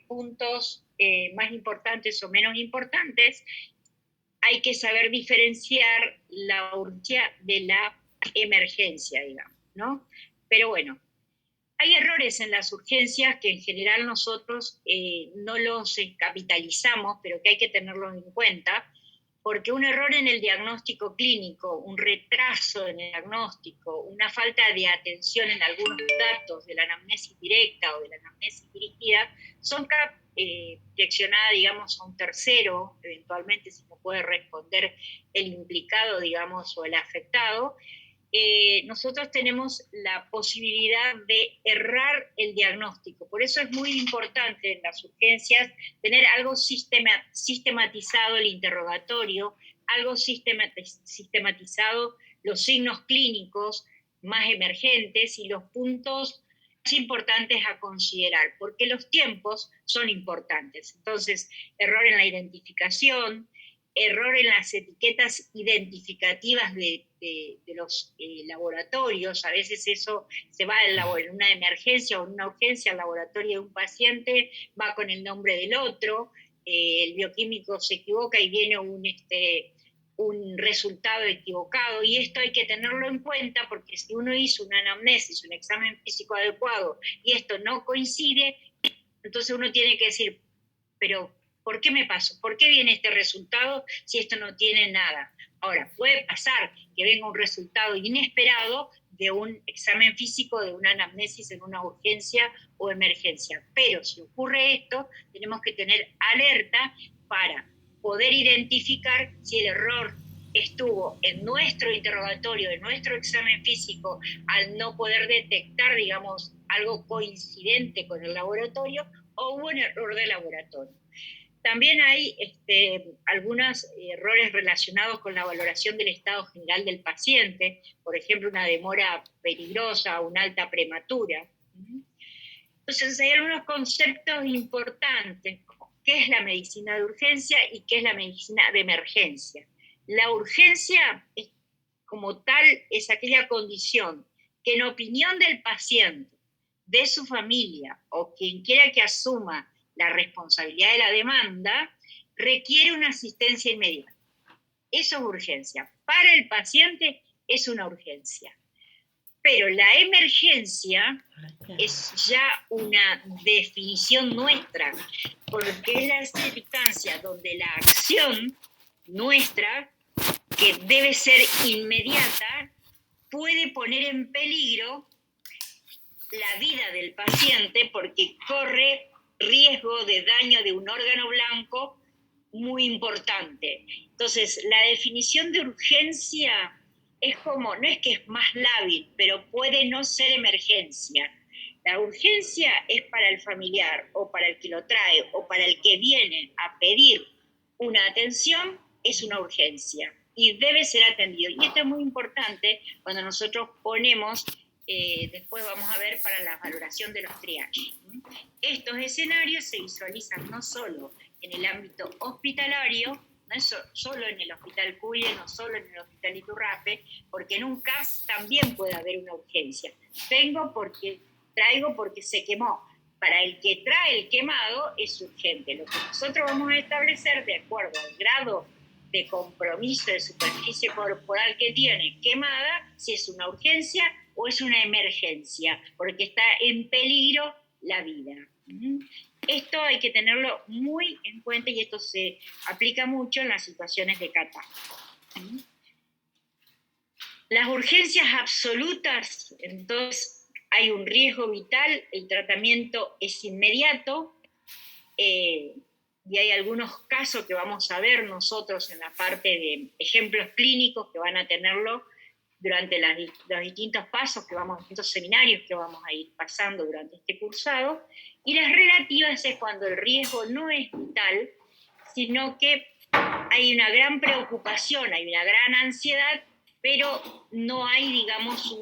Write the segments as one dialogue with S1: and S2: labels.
S1: puntos más importantes o menos importantes, hay que saber diferenciar la urgencia de la emergencia, digamos, ¿no? Pero bueno, hay errores en las urgencias que en general nosotros no los capitalizamos, pero que hay que tenerlos en cuenta, porque un error en el diagnóstico clínico, un retraso en el diagnóstico, una falta de atención en algunos datos de la anamnesis directa o de la anamnesis dirigida, son direccionadas, digamos, a un tercero, eventualmente si no puede responder el implicado, digamos, o el afectado. Nosotros tenemos la posibilidad de errar el diagnóstico. Por eso es muy importante en las urgencias tener algo sistematizado el interrogatorio, algo sistematizado los signos clínicos más emergentes y los puntos más importantes a considerar, porque los tiempos son importantes. Entonces, error en la identificación, error en las etiquetas identificativas de los laboratorios. A veces eso se va en una emergencia o en una urgencia al laboratorio de un paciente, va con el nombre del otro, el bioquímico se equivoca y viene un resultado equivocado, y esto hay que tenerlo en cuenta porque si uno hizo una anamnesis, un examen físico adecuado y esto no coincide, entonces uno tiene que decir, pero ¿por qué me pasó? ¿Por qué viene este resultado si esto no tiene nada? Ahora, puede pasar que venga un resultado inesperado de un examen físico, de una anamnesis en una urgencia o emergencia. Pero si ocurre esto, tenemos que tener alerta para poder identificar si el error estuvo en nuestro interrogatorio, en nuestro examen físico, al no poder detectar, digamos, algo coincidente con el laboratorio, o hubo un error de laboratorio. También hay algunos errores relacionados con la valoración del estado general del paciente, por ejemplo, una demora peligrosa, una alta prematura. Entonces hay algunos conceptos importantes, como qué es la medicina de urgencia y qué es la medicina de emergencia. La urgencia, como tal, es aquella condición que en opinión del paciente, de su familia o quien quiera que asuma la responsabilidad de la demanda, requiere una asistencia inmediata. Eso es urgencia. Para el paciente es una urgencia. Pero la emergencia es ya una definición nuestra, porque es la circunstancia donde la acción nuestra, que debe ser inmediata, puede poner en peligro la vida del paciente porque corre riesgo de daño de un órgano blanco muy importante. Entonces, la definición de urgencia es como, no es que es más lábil, pero puede no ser emergencia. La urgencia es para el familiar o para el que lo trae o para el que viene a pedir una atención, es una urgencia y debe ser atendido. Y esto es muy importante cuando nosotros ponemos, después vamos a ver para la valoración de los triajes. Estos escenarios se visualizan no solo en el ámbito hospitalario, no es solo en el Hospital Cuye, no solo en el Hospital Iturrapé, porque en un CAS también puede haber una urgencia. Traigo porque se quemó. Para el que trae el quemado es urgente. Lo que nosotros vamos a establecer de acuerdo al grado de compromiso de superficie corporal que tiene quemada, si es una urgencia o es una emergencia, porque está en peligro la vida. Esto hay que tenerlo muy en cuenta y esto se aplica mucho en las situaciones de catástrofe. Las urgencias absolutas, entonces hay un riesgo vital, el tratamiento es inmediato, y hay algunos casos que vamos a ver nosotros en la parte de ejemplos clínicos que van a tenerlo durante los distintos pasos que vamos, distintos seminarios que vamos a ir pasando durante este cursado, y las relativas es cuando el riesgo no es vital, sino que hay una gran preocupación, hay una gran ansiedad, pero no hay, digamos,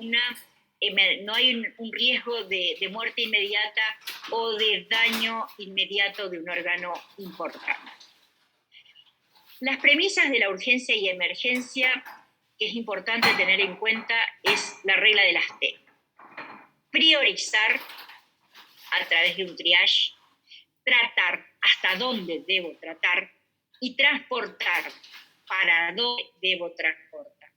S1: no hay un riesgo de muerte inmediata o de daño inmediato de un órgano importante. Las premisas de la urgencia y emergencia que es importante tener en cuenta es la regla de las T. Priorizar a través de un triage, tratar, hasta dónde debo tratar, y transportar, para dónde debo transportar.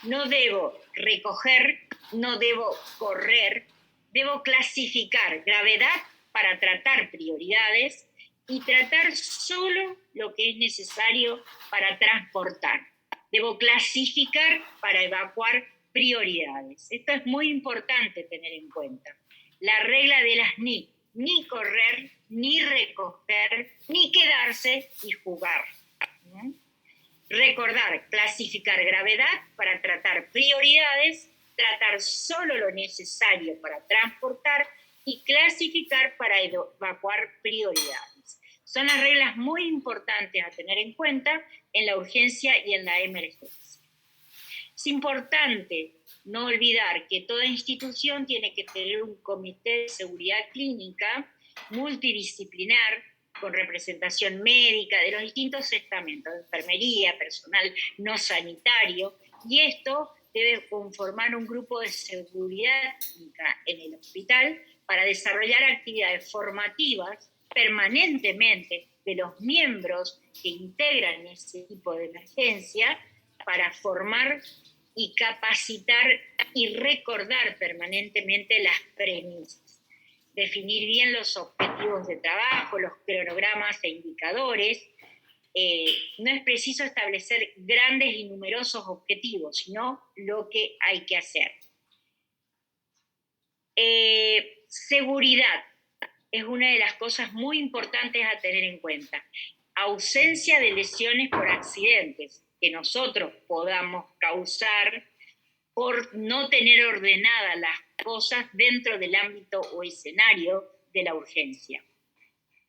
S1: No debo recoger, no debo correr, debo clasificar gravedad para tratar prioridades y tratar solo lo que es necesario para transportar. Debo clasificar para evacuar prioridades. Esto es muy importante tener en cuenta. La regla de las ni correr, ni recoger, ni quedarse y jugar. Recordar, clasificar gravedad para tratar prioridades, tratar solo lo necesario para transportar y clasificar para evacuar prioridades. Son las reglas muy importantes a tener en cuenta en la urgencia y en la emergencia. Es importante no olvidar que toda institución tiene que tener un comité de seguridad clínica multidisciplinar con representación médica de los distintos estamentos, de enfermería, personal no sanitario, y esto debe conformar un grupo de seguridad clínica en el hospital para desarrollar actividades formativas permanentemente de los miembros que integran ese tipo de emergencia para formar y capacitar y recordar permanentemente las premisas. Definir bien los objetivos de trabajo, los cronogramas e indicadores. No es preciso establecer grandes y numerosos objetivos, sino lo que hay que hacer. Seguridad es una de las cosas muy importantes a tener en cuenta. Ausencia de lesiones por accidentes que nosotros podamos causar por no tener ordenadas las cosas dentro del ámbito o escenario de la urgencia.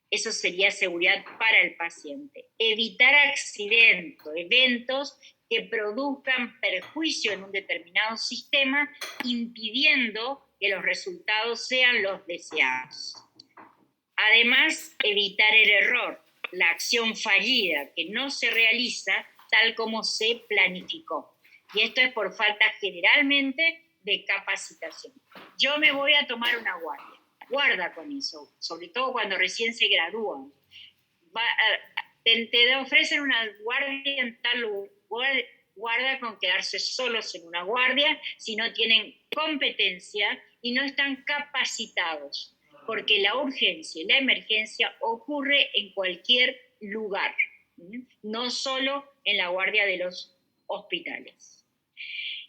S1: Eso sería seguridad para el paciente. Evitar accidentes, eventos que produzcan perjuicio en un determinado sistema, impidiendo que los resultados sean los deseados. Además, evitar el error, la acción fallida que no se realiza tal como se planificó. Y esto es por falta generalmente de capacitación. Yo me voy a tomar una guardia. Guarda con eso, sobre todo cuando recién se gradúan. Te ofrecen una guardia en tal lugar, guarda con quedarse solos en una guardia si no tienen competencia y no están capacitados, porque la urgencia y la emergencia ocurre en cualquier lugar, no solo en la guardia de los hospitales.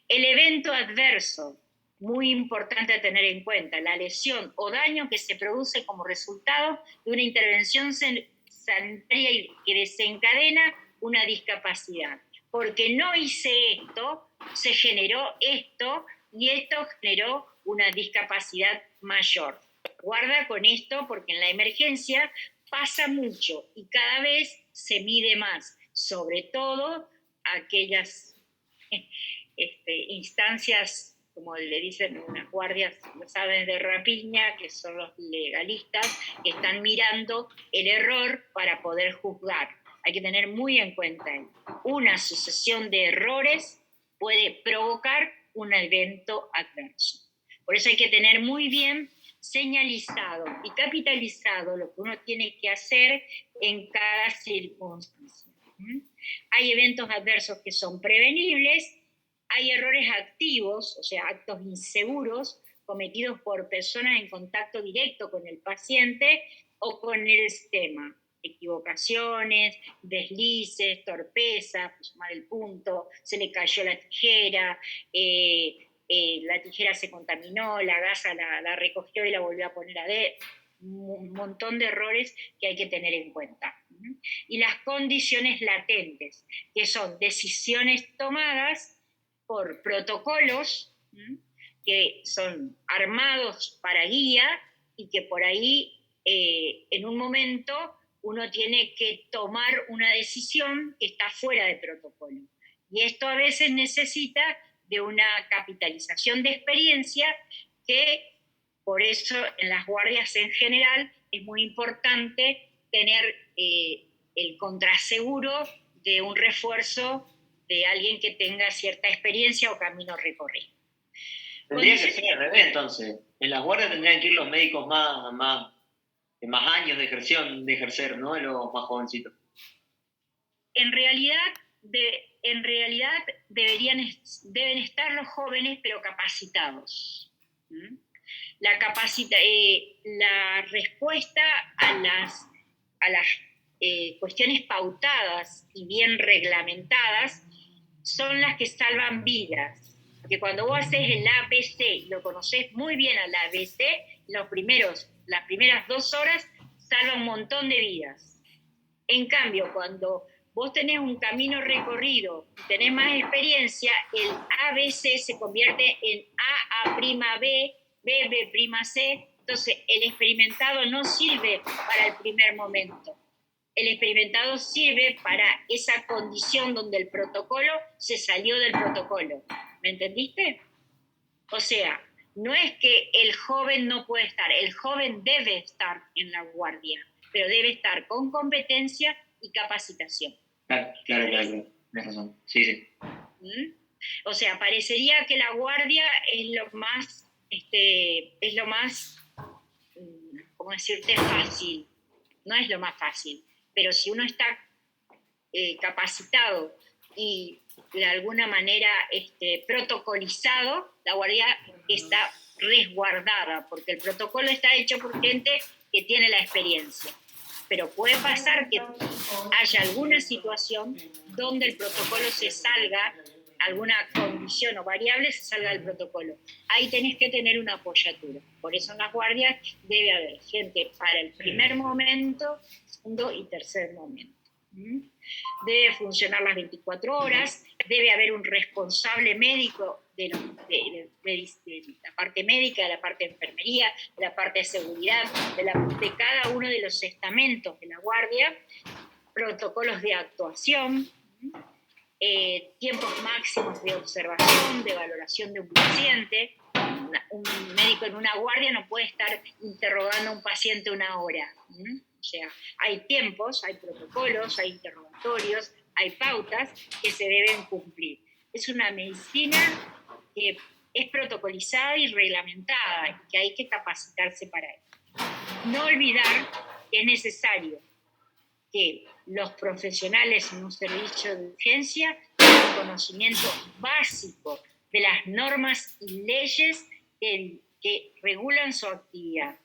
S1: El evento adverso, muy importante a tener en cuenta, la lesión o daño que se produce como resultado de una intervención sanitaria y que desencadena una discapacidad. Porque no hice esto, se generó esto, y esto generó una discapacidad mayor. Guarda con esto porque en la emergencia pasa mucho y cada vez se mide más, sobre todo aquellas instancias, como le dicen unas guardias, saben, de rapiña, que son los legalistas, que están mirando el error para poder juzgar. Hay que tener muy en cuenta una sucesión de errores puede provocar un evento adverso. Por eso hay que tener muy bien señalizado y capitalizado lo que uno tiene que hacer en cada circunstancia. Hay eventos adversos que son prevenibles, hay errores activos, o sea, actos inseguros cometidos por personas en contacto directo con el paciente o con el sistema. Equivocaciones, deslices, torpeza, mal el punto, se le cayó la tijera, la tijera se contaminó, la gasa la recogió y la volvió a poner adentro. Un montón de errores que hay que tener en cuenta. Y las condiciones latentes, que son decisiones tomadas por protocolos que son armados para guía y que por ahí en un momento uno tiene que tomar una decisión que está fuera de protocolo. Y esto a veces necesita de una capitalización de experiencia que por eso en las guardias en general es muy importante tener el contraseguro de un refuerzo de alguien que tenga cierta experiencia o camino recorrido.
S2: Tendría que ser al revés, entonces. En las guardias tendrían que ir los médicos más más años de ejercer, ¿no? Los más jovencitos.
S1: En realidad deben estar los jóvenes, pero capacitados. ¿Mm? La respuesta a las cuestiones pautadas y bien reglamentadas son las que salvan vidas. Porque cuando vos haces el ABC y lo conocés muy bien al ABC, las primeras 2 horas salva un montón de vidas. En cambio, cuando vos tenés un camino recorrido y tenés más experiencia, el ABC se convierte en A''B, B''C. Entonces, el experimentado no sirve para el primer momento. El experimentado sirve para esa condición donde el protocolo se salió del protocolo. ¿Me entendiste? O sea, no es que el joven no puede estar, el joven debe estar en la guardia, pero debe estar con competencia y capacitación.
S2: Claro. Tienes razón. Sí.
S1: ¿Mm? O sea, parecería que la guardia es lo más, ¿cómo decirte? Fácil. No es lo más fácil, pero si uno está capacitado y de alguna manera protocolizado, la guardia está resguardada, porque el protocolo está hecho por gente que tiene la experiencia. Pero puede pasar que haya alguna situación donde el protocolo se salga, alguna condición o variable se salga del protocolo. Ahí tenés que tener una apoyatura. Por eso en las guardias debe haber gente para el primer momento, segundo y tercer momento. Debe funcionar las 24 horas, debe haber un responsable médico de la parte médica, de la parte de enfermería, de la parte de seguridad, de cada uno de los estamentos de la guardia, protocolos de actuación, tiempos máximos de observación, de valoración de un paciente. Un médico en una guardia no puede estar interrogando a un paciente 1 hora. O sea, hay tiempos, hay protocolos, hay interrogatorios, hay pautas que se deben cumplir. Es una medicina que es protocolizada y reglamentada y que hay que capacitarse para ello. No olvidar que es necesario que los profesionales en un servicio de urgencia tengan conocimiento básico de las normas y leyes que regulan su actividad.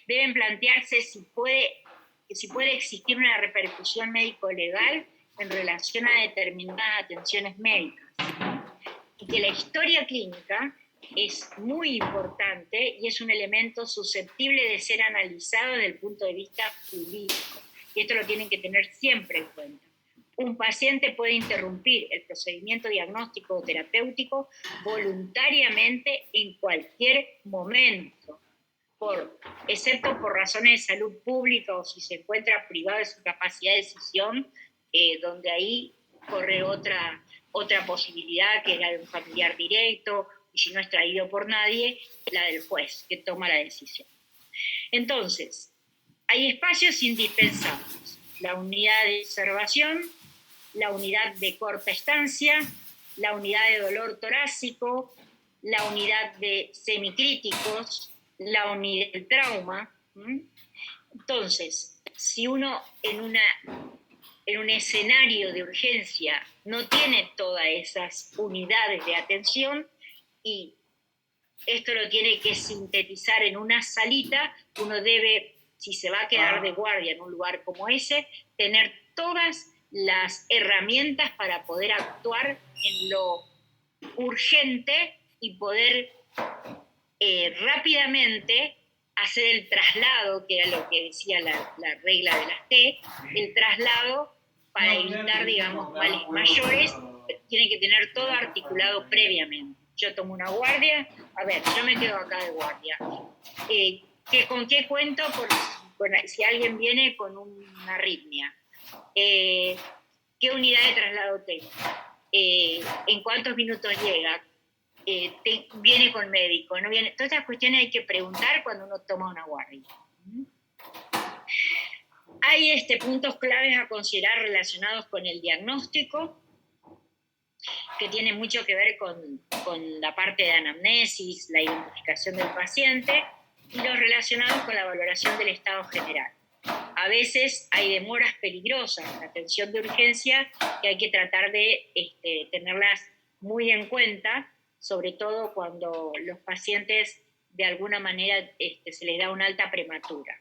S1: Deben plantearse si puede existir una repercusión médico-legal en relación a determinadas atenciones médicas. Y que la historia clínica es muy importante y es un elemento susceptible de ser analizado desde el punto de vista jurídico. Y esto lo tienen que tener siempre en cuenta. Un paciente puede interrumpir el procedimiento diagnóstico o terapéutico voluntariamente en cualquier momento, excepto por razones de salud pública o si se encuentra privado de su capacidad de decisión, donde ahí corre otra posibilidad, que es la de un familiar directo, y si no es traído por nadie, la del juez, que toma la decisión. Entonces, hay espacios indispensables: la unidad de observación, la unidad de corta estancia, la unidad de dolor torácico, la unidad de semicríticos, la unidad del trauma. Entonces, si uno en un escenario de urgencia no tiene todas esas unidades de atención y esto lo tiene que sintetizar en una salita, uno debe, si se va a quedar de guardia en un lugar como ese, tener todas las herramientas para poder actuar en lo urgente y poder rápidamente hacer el traslado, que era lo que decía la regla de las T, el traslado para evitar, digamos, males mayores, tiene que tener todo articulado previamente. Yo tomo una guardia, yo me quedo acá de guardia. ¿Con qué cuento? Si alguien viene con una arritmia. ¿Qué unidad de traslado tengo? ¿En cuántos minutos llega? ¿Viene con médico? ¿No viene? Todas estas cuestiones hay que preguntar cuando uno toma una guardia. Hay puntos claves a considerar relacionados con el diagnóstico, que tiene mucho que ver con la parte de anamnesis, la identificación del paciente. y los relacionados con la valoración del estado general. A veces hay demoras peligrosas en la atención de urgencia que hay que tratar de tenerlas muy en cuenta, sobre todo cuando los pacientes de alguna manera se les da una alta prematura.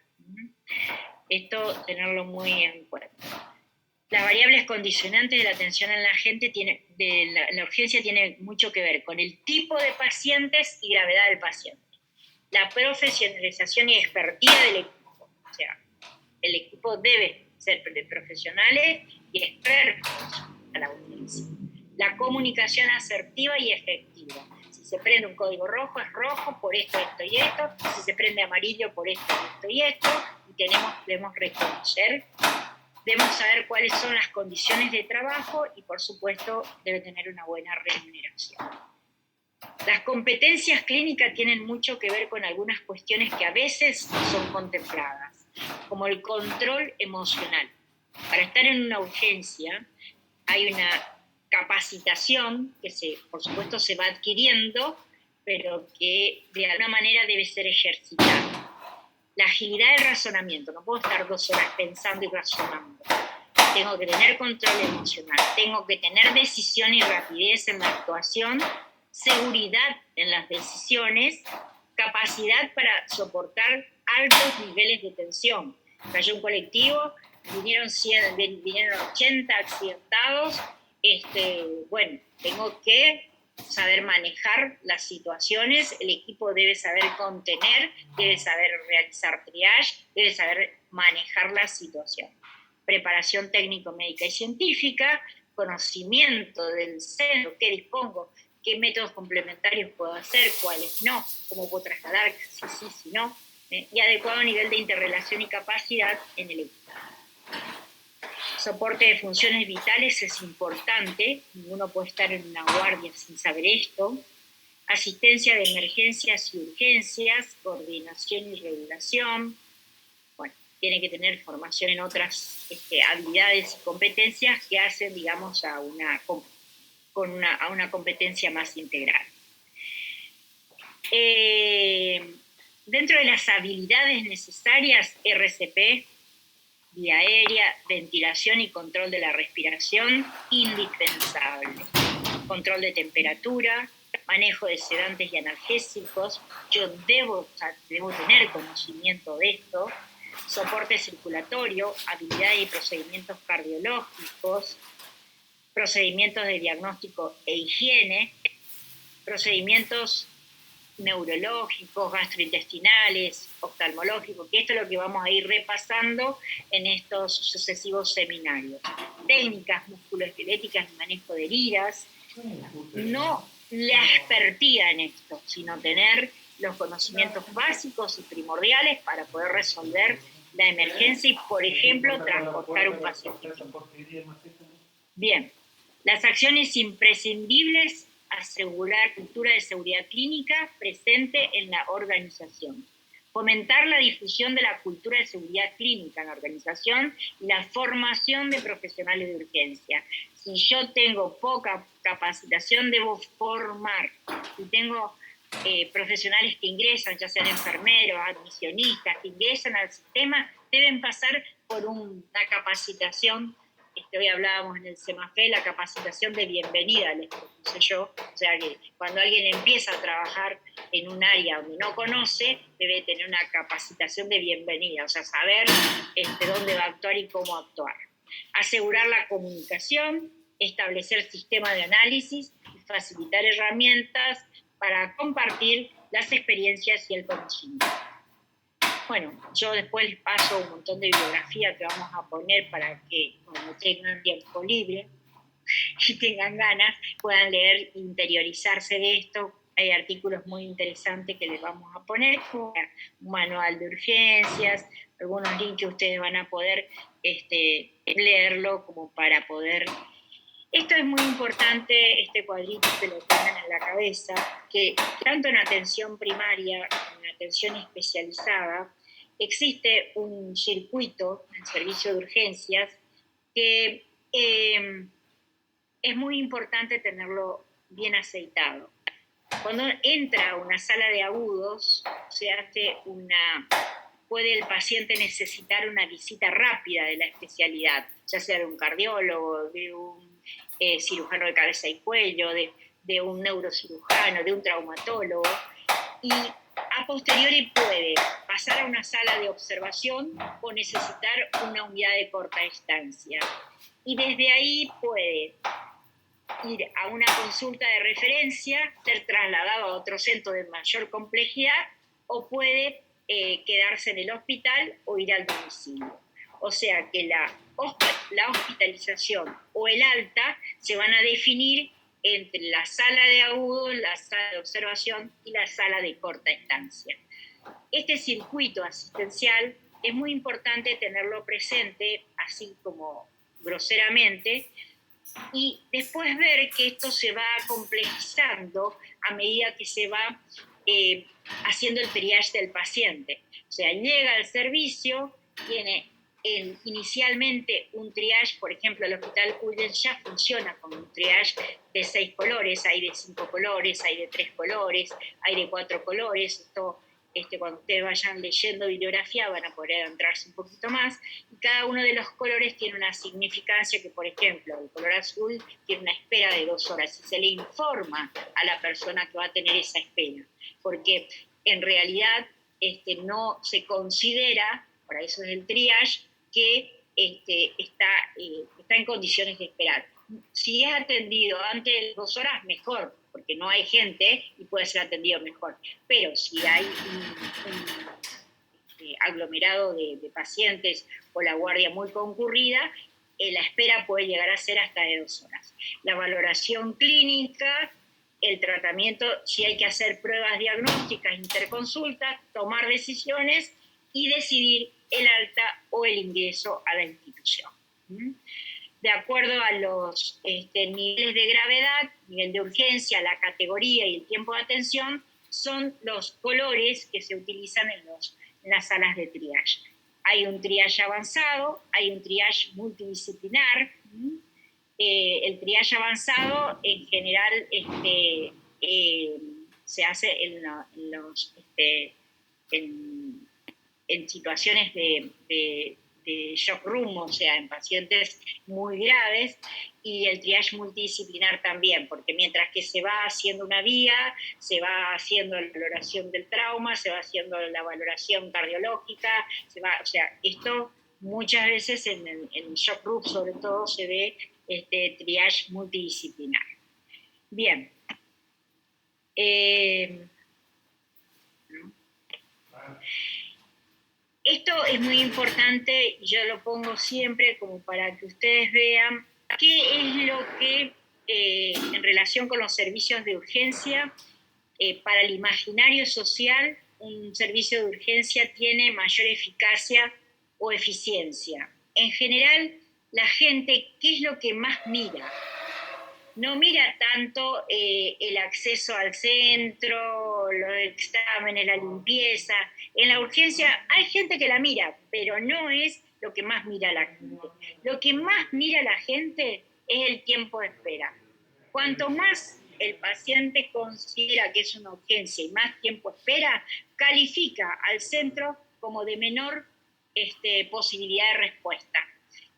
S1: Esto tenerlo muy en cuenta. Las variables condicionantes de la atención en la urgencia tienen mucho que ver con el tipo de pacientes y gravedad del paciente. La profesionalización y expertise del equipo. O sea, el equipo debe ser de profesionales y expertos a la urgencia. La comunicación asertiva y efectiva. Si se prende un código rojo, es rojo por esto, esto y esto. Si se prende amarillo, por esto, esto y esto. Y debemos reconocer, debemos saber cuáles son las condiciones de trabajo y, por supuesto, debe tener una buena remuneración. Las competencias clínicas tienen mucho que ver con algunas cuestiones que a veces son contempladas, como el control emocional. Para estar en una urgencia hay una capacitación que por supuesto se va adquiriendo, pero que de alguna manera debe ser ejercitada. La agilidad del razonamiento, no puedo estar 2 horas pensando y razonando. Tengo que tener control emocional, tengo que tener decisión y rapidez en la actuación, seguridad en las decisiones, capacidad para soportar altos niveles de tensión. Cayó un colectivo, vinieron 80 accidentados, bueno, tengo que saber manejar las situaciones, el equipo debe saber contener, debe saber realizar triage, debe saber manejar la situación. Preparación técnico-médica y científica, conocimiento del centro, qué dispongo, qué métodos complementarios puedo hacer, cuáles no, cómo puedo trasladar, si sí, si no, y adecuado nivel de interrelación y capacidad en el equipo. Soporte de funciones vitales es importante, ninguno puede estar en una guardia sin saber esto. Asistencia de emergencias y urgencias, coordinación y regulación. Bueno, tiene que tener formación en otras habilidades y competencias que hacen, digamos, a una competencia más integral. Dentro de las habilidades necesarias, RCP, vía aérea, ventilación y control de la respiración, indispensable. Control de temperatura, manejo de sedantes y analgésicos, yo debo tener conocimiento de esto, soporte circulatorio, habilidades y procedimientos cardiológicos, procedimientos de diagnóstico e higiene, procedimientos neurológicos, gastrointestinales, oftalmológicos, que esto es lo que vamos a ir repasando en estos sucesivos seminarios. Técnicas musculoesqueléticas y manejo de heridas, no la expertía en esto, sino tener los conocimientos básicos y primordiales para poder resolver la emergencia y, por ejemplo, transportar un paciente. Bien, las acciones imprescindibles: asegurar cultura de seguridad clínica presente en la organización. Fomentar la difusión de la cultura de seguridad clínica en la organización y la formación de profesionales de urgencia. Si yo tengo poca capacitación, debo formar. Si tengo profesionales que ingresan, ya sean enfermeros, admisionistas, que ingresan al sistema, deben pasar por una capacitación. Hoy hablábamos en el CEMAFE, la capacitación de bienvenida, les propuse yo. O sea que cuando alguien empieza a trabajar en un área donde no conoce, debe tener una capacitación de bienvenida, o sea, saber dónde va a actuar y cómo actuar. Asegurar la comunicación, establecer sistemas de análisis y facilitar herramientas para compartir las experiencias y el conocimiento. Bueno, yo después les paso un montón de bibliografía que vamos a poner para que cuando tengan tiempo libre y tengan ganas, puedan leer, interiorizarse de esto. Hay artículos muy interesantes que les vamos a poner, como un manual de urgencias, algunos links que ustedes van a poder leerlo como para poder... Esto es muy importante, este cuadrito que lo tengan en la cabeza, que tanto en atención primaria como en atención especializada, existe un circuito en servicio de urgencias que es muy importante tenerlo bien aceitado. Cuando entra a una sala de agudos, puede el paciente necesitar una visita rápida de la especialidad, ya sea de un cardiólogo, de un cirujano de cabeza y cuello, de un neurocirujano, de un traumatólogo, y a posteriori puede pasar a una sala de observación o necesitar una unidad de corta estancia. Y desde ahí puede ir a una consulta de referencia, ser trasladado a otro centro de mayor complejidad, o puede quedarse en el hospital o ir al domicilio. O sea que la hospitalización o el alta se van a definir entre la sala de agudos, la sala de observación y la sala de corta estancia. Este circuito asistencial es muy importante tenerlo presente, así como groseramente, y después ver que esto se va complejizando a medida que se va haciendo el triage del paciente. O sea, llega al servicio, tiene inicialmente un triage, por ejemplo, el Hospital Cullen ya funciona con un triage de 6 colores, hay de 5 colores, hay de 3 colores, hay de 4 colores, esto cuando ustedes vayan leyendo bibliografía van a poder adentrarse un poquito más, y cada uno de los colores tiene una significancia que, por ejemplo, el color azul tiene una espera de 2 horas y se le informa a la persona que va a tener esa espera, porque en realidad no se considera, por eso es el triage, que está en condiciones de esperar. Si es atendido antes de 2 horas, mejor, porque no hay gente y puede ser atendido mejor. Pero si hay un aglomerado de pacientes o la guardia muy concurrida, la espera puede llegar a ser hasta de 2 horas. La valoración clínica, el tratamiento, si hay que hacer pruebas diagnósticas, interconsultas, tomar decisiones y decidir el alta o el ingreso a la institución. De acuerdo a los niveles de gravedad, nivel de urgencia, la categoría y el tiempo de atención, son los colores que se utilizan en las salas de triage. Hay un triage avanzado, hay un triage multidisciplinar. El triage avanzado, en general, se hace en situaciones de shock room, o sea, en pacientes muy graves, y el triage multidisciplinar también, porque mientras que se va haciendo una vía, se va haciendo la valoración del trauma, se va haciendo la valoración cardiológica, o sea, esto muchas veces en el shock room sobre todo se ve triage multidisciplinar. Bien. Esto es muy importante y yo lo pongo siempre como para que ustedes vean qué es lo que, en relación con los servicios de urgencia, para el imaginario social, un servicio de urgencia tiene mayor eficacia o eficiencia. En general, la gente, ¿qué es lo que más mira? No mira tanto el acceso al centro, los exámenes, la limpieza. En la urgencia hay gente que la mira, pero no es lo que más mira la gente. Lo que más mira la gente es el tiempo de espera. Cuanto más el paciente considera que es una urgencia y más tiempo espera, califica al centro como de menor posibilidad de respuesta.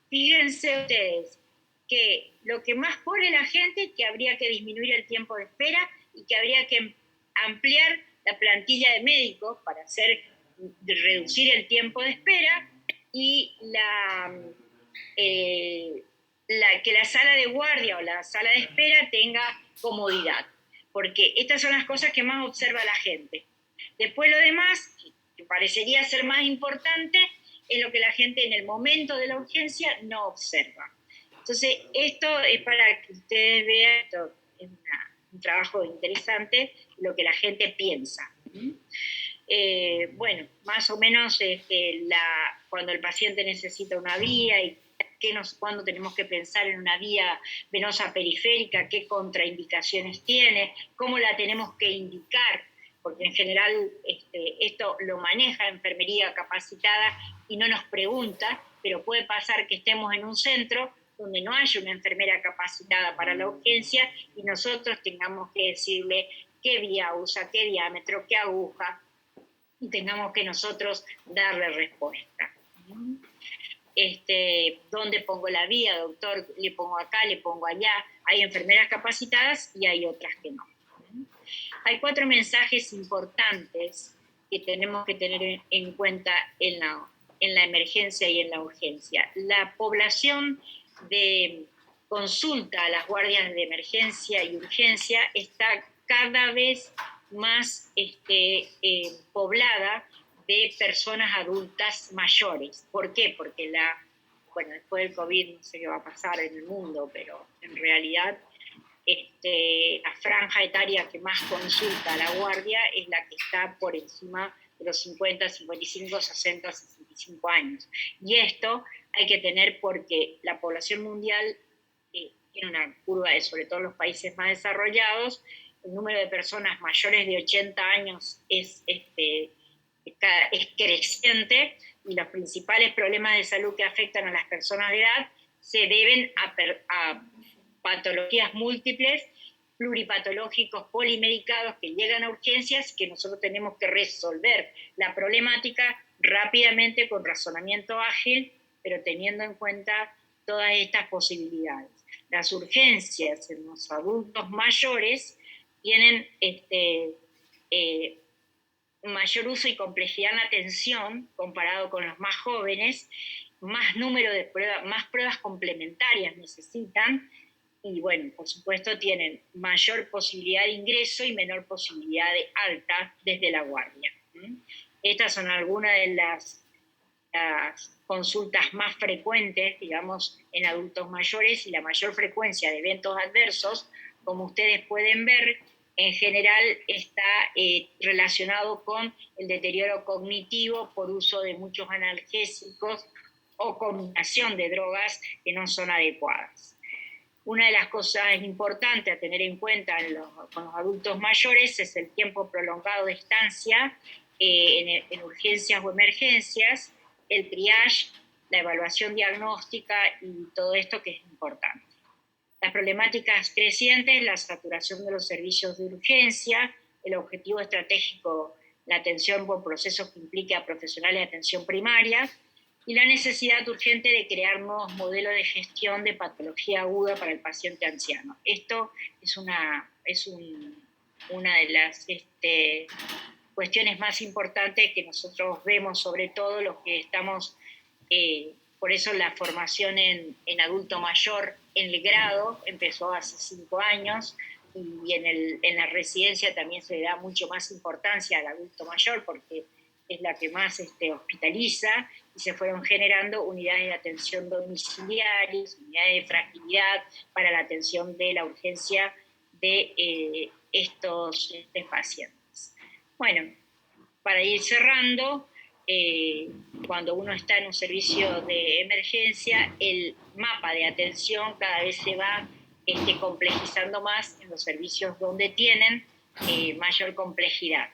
S1: Fíjense ustedes que lo que más pone la gente es que habría que disminuir el tiempo de espera y que habría que ampliar la plantilla de médicos para reducir el tiempo de espera, y que la sala de guardia o la sala de espera tenga comodidad, porque estas son las cosas que más observa la gente. Después lo demás, que parecería ser más importante, es lo que la gente en el momento de la urgencia no observa. Entonces, esto es para que ustedes vean, esto es un trabajo interesante, lo que la gente piensa. Bueno, más o menos cuando el paciente necesita una vía y cuándo tenemos que pensar en una vía venosa periférica, qué contraindicaciones tiene, cómo la tenemos que indicar, porque en general esto lo maneja enfermería capacitada y no nos pregunta, pero puede pasar que estemos en un centro donde no haya una enfermera capacitada para la urgencia y nosotros tengamos que decirle qué vía usa, qué diámetro, qué aguja, y tengamos que nosotros darle respuesta. ¿Dónde pongo la vía, doctor? Le pongo acá, le pongo allá. Hay enfermeras capacitadas y hay otras que no. Hay 4 mensajes importantes que tenemos que tener en cuenta en la emergencia y en la urgencia. La población de consulta a las guardias de emergencia y urgencia está cada vez más poblada de personas adultas mayores. ¿Por qué? Porque después del COVID no sé qué va a pasar en el mundo, pero en realidad la franja etaria que más consulta a la guardia es la que está por encima de los 50, 55, 60, 65 años. Y esto hay que tener porque la población mundial tiene una curva sobre todo en los países más desarrollados. El número de personas mayores de 80 años es creciente, y los principales problemas de salud que afectan a las personas de edad se deben a patologías múltiples, pluripatológicos, polimedicados, que llegan a urgencias, que nosotros tenemos que resolver la problemática rápidamente con razonamiento ágil, pero teniendo en cuenta todas estas posibilidades. Las urgencias en los adultos mayores tienen mayor uso y complejidad en la atención comparado con los más jóvenes, más número de pruebas, más pruebas complementarias necesitan, y bueno, por supuesto tienen mayor posibilidad de ingreso y menor posibilidad de alta desde la guardia. Estas son algunas de las consultas más frecuentes, digamos, en adultos mayores, y la mayor frecuencia de eventos adversos, como ustedes pueden ver, en general está relacionado con el deterioro cognitivo por uso de muchos analgésicos o combinación de drogas que no son adecuadas. Una de las cosas importantes a tener en cuenta con los adultos mayores es el tiempo prolongado de estancia en urgencias o emergencias, el triage, la evaluación diagnóstica y todo esto que es importante. Las problemáticas crecientes, la saturación de los servicios de urgencia, el objetivo estratégico, la atención por procesos que implique a profesionales de atención primaria, y la necesidad urgente de crear nuevos modelos de gestión de patología aguda para el paciente anciano. Esto es una de las cuestiones más importantes que nosotros vemos, sobre todo los que estamos, por eso la formación en adulto mayor en el grado empezó hace 5 años, y en la residencia también se le da mucho más importancia al adulto mayor porque es la que más hospitaliza, y se fueron generando unidades de atención domiciliarias, unidades de fragilidad para la atención de la urgencia de estos pacientes. Bueno, para ir cerrando, cuando uno está en un servicio de emergencia, el mapa de atención cada vez se va complejizando más en los servicios donde tienen mayor complejidad.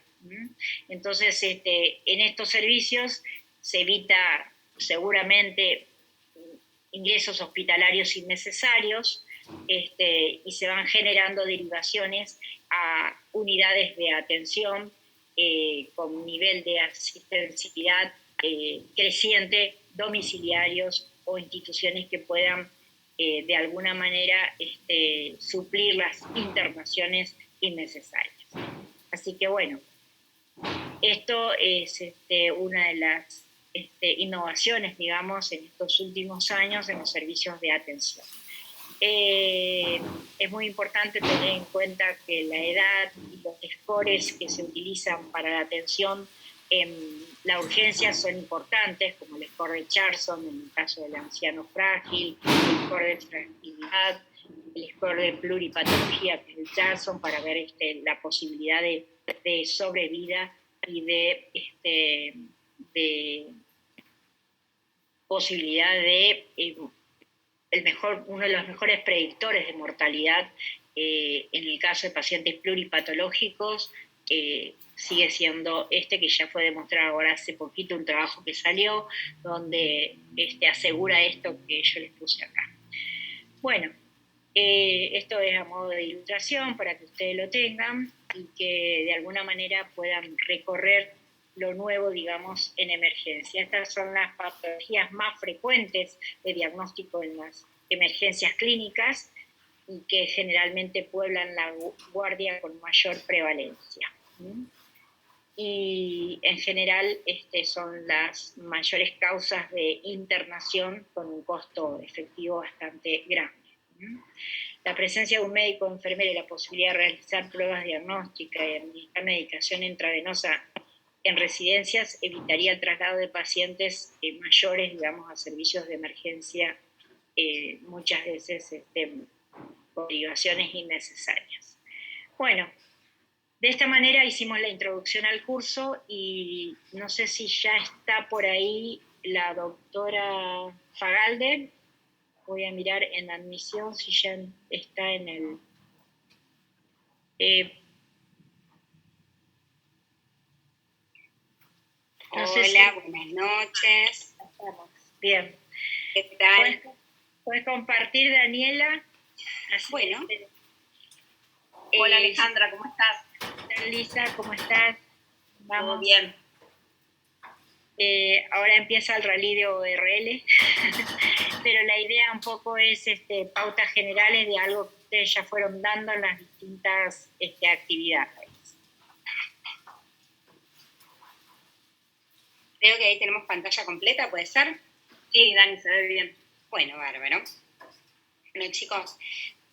S1: Entonces, en estos servicios se evita seguramente ingresos hospitalarios innecesarios, y se van generando derivaciones a unidades de atención con nivel de asistencialidad creciente, domiciliarios o instituciones que puedan de alguna manera suplir las internaciones innecesarias. Así que bueno, esto es una de las innovaciones, digamos, en estos últimos años en los servicios de atención. Es muy importante tener en cuenta que la edad y los scores que se utilizan para la atención en la urgencia son importantes, como el score de Charson en el caso del anciano frágil, el score de fragilidad, el score de pluripatología, que es el Charson, para ver la posibilidad de sobrevida y de posibilidad de uno de los mejores predictores de mortalidad en el caso de pacientes pluripatológicos sigue siendo que ya fue demostrado ahora hace poquito, un trabajo que salió donde asegura esto que yo les puse acá. Bueno, esto es a modo de ilustración para que ustedes lo tengan, y que de alguna manera puedan recorrer lo nuevo, digamos, en emergencia. Estas son las patologías más frecuentes de diagnóstico en las emergencias clínicas y que generalmente pueblan la guardia con mayor prevalencia. Y en general son las mayores causas de internación con un costo efectivo bastante grande. La presencia de un médico o enfermero y la posibilidad de realizar pruebas diagnósticas y administrar medicación intravenosa en residencias evitaría el traslado de pacientes mayores, digamos, a servicios de emergencia, muchas veces por derivaciones innecesarias. Bueno, de esta manera hicimos la introducción al curso y no sé si ya está por ahí la doctora Fagalde. Voy a mirar en la admisión si ya está en el...
S3: Hola, buenas noches.
S1: Bien.
S3: ¿Qué tal?
S1: ¿Puedes compartir, Daniela?
S3: Así bueno.
S4: Hola, Alejandra, ¿cómo estás?
S1: Lisa, ¿cómo estás?
S4: Vamos. Todo bien.
S1: Ahora empieza el rally de ORL, pero la idea un poco es pautas generales de algo que ustedes ya fueron dando en las distintas actividades.
S3: Creo que ahí tenemos pantalla completa, ¿puede ser?
S4: Sí, Dani, se ve bien.
S3: Bueno, bárbaro. Bueno, chicos,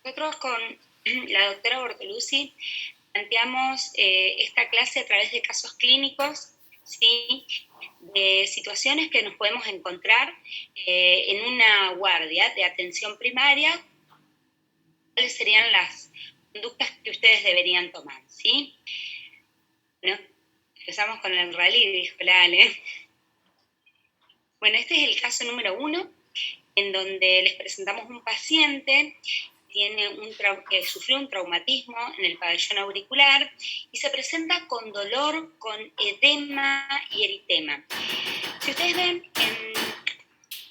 S3: nosotros con la doctora Bortoluzzi planteamos esta clase a través de casos clínicos, ¿sí? De situaciones que nos podemos encontrar en una guardia de atención primaria. ¿Cuáles serían las conductas que ustedes deberían tomar? ¿Sí? Bueno, empezamos con el rally, dijo la Ale. Bueno, este es el caso número 1, en donde les presentamos un paciente que sufrió un traumatismo en el pabellón auricular y se presenta con dolor, con edema y eritema. Si ustedes ven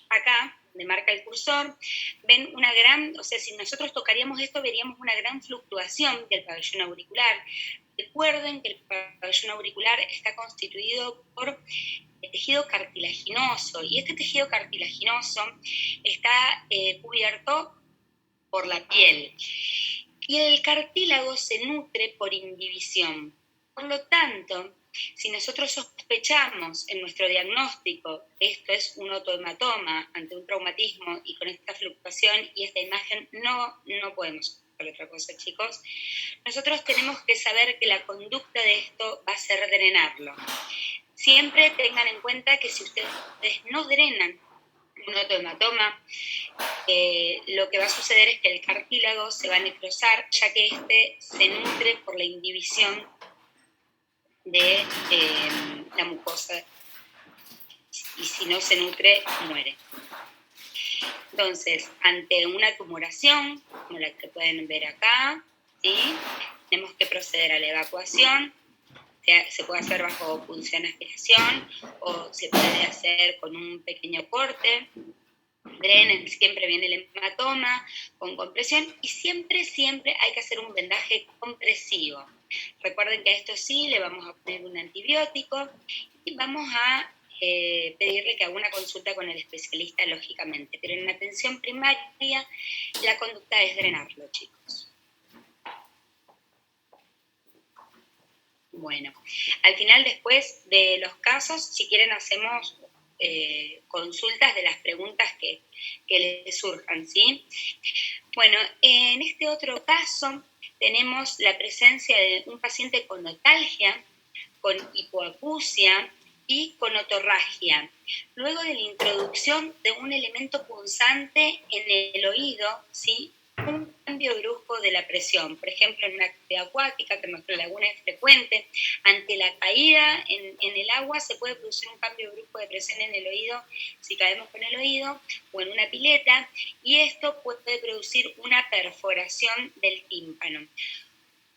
S3: acá, donde marca el cursor, ven una gran, o sea, si nosotros tocaríamos esto, veríamos una gran fluctuación del pabellón auricular. Recuerden que el pabellón auricular está constituido por tejido cartilaginoso y este tejido cartilaginoso está cubierto por la piel. Y el cartílago se nutre por indivisión. Por lo tanto, si nosotros sospechamos en nuestro diagnóstico que esto es un otohematoma ante un traumatismo y con esta fluctuación y esta imagen, no podemos hacer otra cosa, chicos. Nosotros tenemos que saber que la conducta de esto va a ser drenarlo. Siempre tengan en cuenta que si ustedes no drenan un otohematoma, lo que va a suceder es que el cartílago se va a necrosar, ya que este se nutre por la indivisión de la mucosa, y si no se nutre, muere. Entonces, ante una tumoración, como la que pueden ver acá, ¿sí? Tenemos que proceder a la evacuación. Se puede hacer bajo punción aspiración o se puede hacer con un pequeño corte. Drenen siempre bien el hematoma con compresión y siempre hay que hacer un vendaje compresivo. Recuerden que a esto sí le vamos a poner un antibiótico y vamos a pedirle que haga una consulta con el especialista, lógicamente. Pero en la atención primaria la conducta es drenarlo, chicos. Bueno, al final después de los casos, si quieren hacemos consultas de las preguntas que les surjan, ¿sí? Bueno, en este otro caso tenemos la presencia de un paciente con notalgia, con hipoacusia y con otorragia. Luego de la introducción de un elemento punzante en el oído, ¿sí? Un cambio brusco de la presión, por ejemplo, en una actividad acuática, que en nuestra laguna es frecuente, ante la caída en el agua se puede producir un cambio brusco de presión en el oído, si caemos con el oído, o en una pileta, y esto puede producir una perforación del tímpano.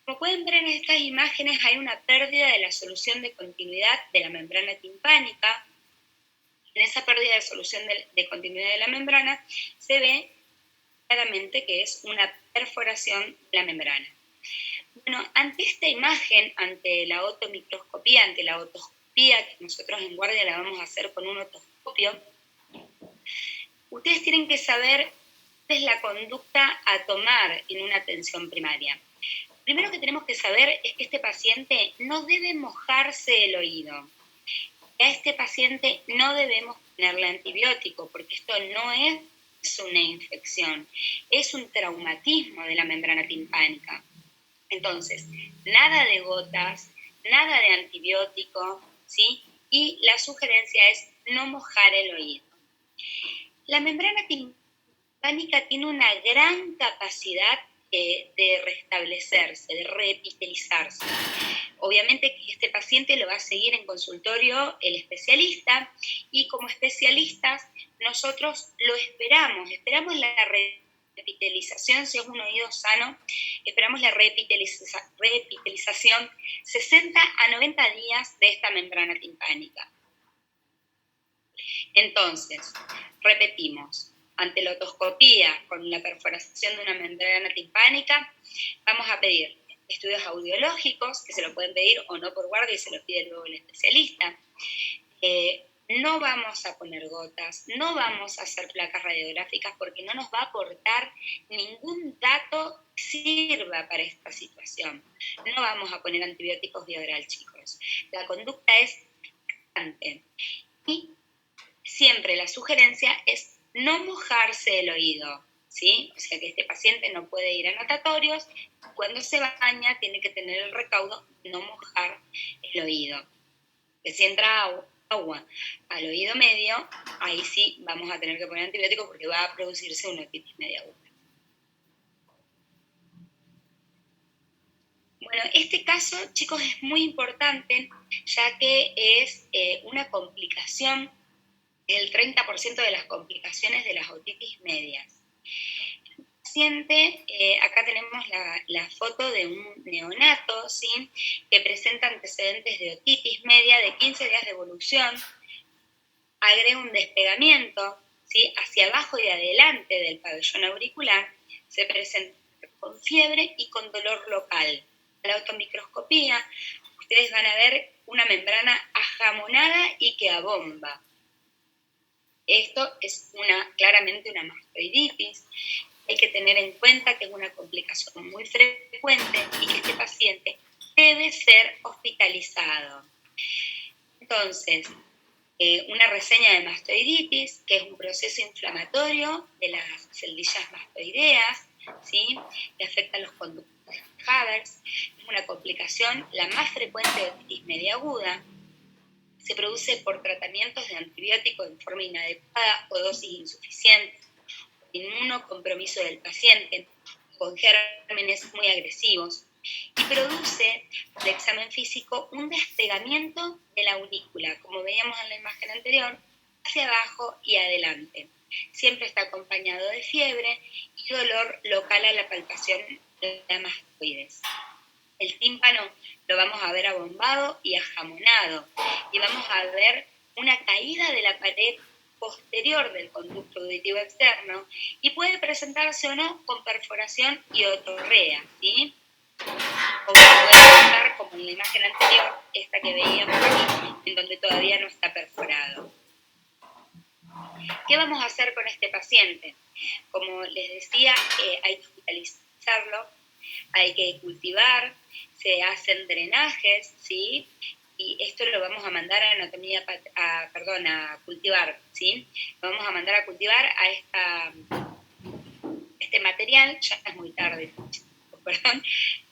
S3: Como pueden ver en estas imágenes, hay una pérdida de la solución de continuidad de la membrana timpánica. En esa pérdida de solución de continuidad de la membrana se ve claramente que es una perforación de la membrana. Bueno, ante esta imagen, ante la otomicroscopía, ante la otoscopía, que nosotros en guardia la vamos a hacer con un otoscopio, ustedes tienen que saber cuál es la conducta a tomar en una atención primaria. Primero que tenemos que saber es que este paciente no debe mojarse el oído. A este paciente no debemos ponerle antibiótico, porque esto no es una infección, es un traumatismo de la membrana timpánica. Entonces, nada de gotas, nada de antibiótico, ¿sí? Y la sugerencia es no mojar el oído. La membrana timpánica tiene una gran capacidad de restablecerse, de reepitelizarse. Obviamente que este paciente lo va a seguir en consultorio el especialista y como especialistas nosotros lo esperamos la reepitelización, si es un oído sano, esperamos la reepitelización 60 a 90 días de esta membrana timpánica. Entonces, repetimos, ante la otoscopía con la perforación de una membrana timpánica, vamos a pedir estudios audiológicos, que se lo pueden pedir o no por guardia y se lo pide luego el especialista. No vamos a poner gotas, no vamos a hacer placas radiográficas porque no nos va a aportar ningún dato que sirva para esta situación. No vamos a poner antibióticos vía oral, chicos. La conducta es constante. Y siempre la sugerencia es no mojarse el oído, ¿sí? O sea que este paciente no puede ir a natatorios, cuando se baña tiene que tener el recaudo de no mojar el oído. Que si entra agua al oído medio, ahí sí vamos a tener que poner antibióticos porque va a producirse una otitis media aguda. Bueno, este caso, chicos, es muy importante ya que es una complicación, el 30% de las complicaciones de las otitis medias. Acá tenemos la foto de un neonato, ¿sí? Que presenta antecedentes de otitis media de 15 días de evolución, agrega un despegamiento, ¿sí? Hacia abajo y adelante del pabellón auricular, se presenta con fiebre y con dolor local. A la automicroscopía, ustedes van a ver una membrana ajamonada y que abomba. Esto es claramente una mastoiditis. Hay que tener en cuenta que es una complicación muy frecuente y que este paciente debe ser hospitalizado. Entonces, una reseña de mastoiditis, que es un proceso inflamatorio de las celdillas mastoideas, ¿sí? Que afecta a los conductos de Havers. Es una complicación la más frecuente de otitis media aguda. Se produce por tratamientos de antibiótico en forma inadecuada o dosis insuficientes, inmunocompromiso del paciente, con gérmenes muy agresivos, y produce, de examen físico, un despegamiento de la aurícula, como veíamos en la imagen anterior, hacia abajo y adelante. Siempre está acompañado de fiebre y dolor local a la palpación de la mastoides. El tímpano lo vamos a ver abombado y ajamonado, y vamos a ver una caída de la pared posterior del conducto auditivo externo y puede presentarse o no con perforación y otorrea, ¿sí? O puede presentar, como en la imagen anterior, esta que veíamos aquí, en donde todavía no está perforado. ¿Qué vamos a hacer con este paciente? Como les decía, hay que hospitalizarlo, hay que cultivar, se hacen drenajes, ¿sí? Y esto lo vamos a mandar a cultivar, ¿sí? Lo vamos a mandar a cultivar a este material, ya es muy tarde, perdón,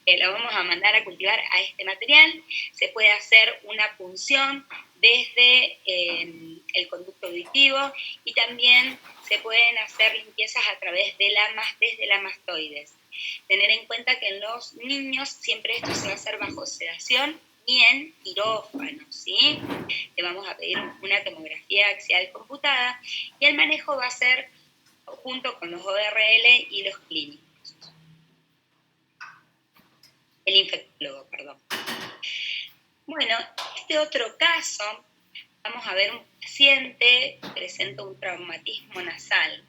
S3: lo vamos a mandar a cultivar a este material. Se puede hacer una punción desde el conducto auditivo y también se pueden hacer limpiezas a través desde la mastoides. Tener en cuenta que en los niños siempre esto se va a hacer bajo sedación y en quirófano, ¿sí? Le vamos a pedir una tomografía axial computada y el manejo va a ser junto con los ORL y los clínicos. El infectólogo, perdón. Bueno, este otro caso, vamos a ver un paciente que presenta un traumatismo nasal.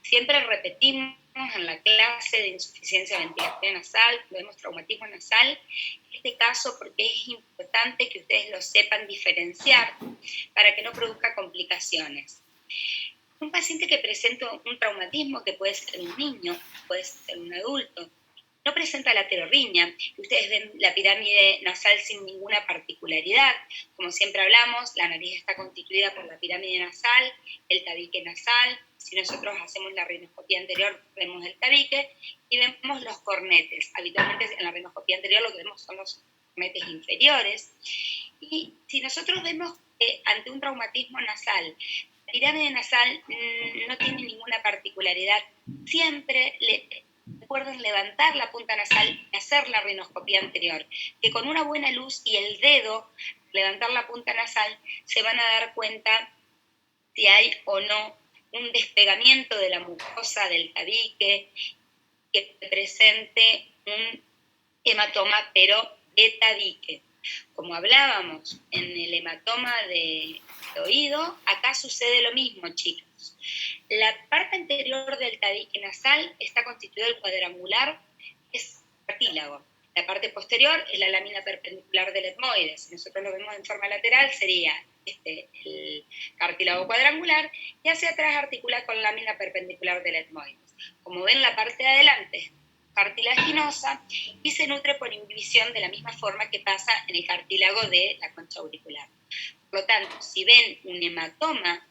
S3: Siempre repetimos en la clase de insuficiencia ventilatoria nasal, vemos traumatismo nasal, en este caso porque es importante que ustedes lo sepan diferenciar para que no produzca complicaciones. Un paciente que presenta un traumatismo, que puede ser un niño, puede ser un adulto, no presenta laterorrhina, ustedes ven la pirámide nasal sin ninguna particularidad. Como siempre hablamos, la nariz está constituida por la pirámide nasal, el tabique nasal. Si nosotros hacemos la rinoscopía anterior, vemos el tabique y vemos los cornetes. Habitualmente en la rinoscopía anterior lo que vemos son los cornetes inferiores. Y si nosotros vemos que ante un traumatismo nasal, la pirámide nasal no tiene ninguna particularidad, siempre recuerden levantar la punta nasal y hacer la rinoscopía anterior, que con una buena luz y el dedo, levantar la punta nasal, se van a dar cuenta si hay o no un despegamiento de la mucosa del tabique que presente un hematoma, pero de tabique. Como hablábamos en el hematoma de oído, acá sucede lo mismo, chicos. La parte anterior del tabique nasal está constituida del cuadrangular, es cartílago. La parte posterior es la lámina perpendicular del etmoide. Si nosotros lo vemos en forma lateral, sería el cartílago cuadrangular, y hacia atrás articula con lámina perpendicular del etmoide. Como ven, la parte de adelante es cartilaginosa y se nutre por inhibición de la misma forma que pasa en el cartílago de la concha auricular. Por lo tanto, si ven un hematoma,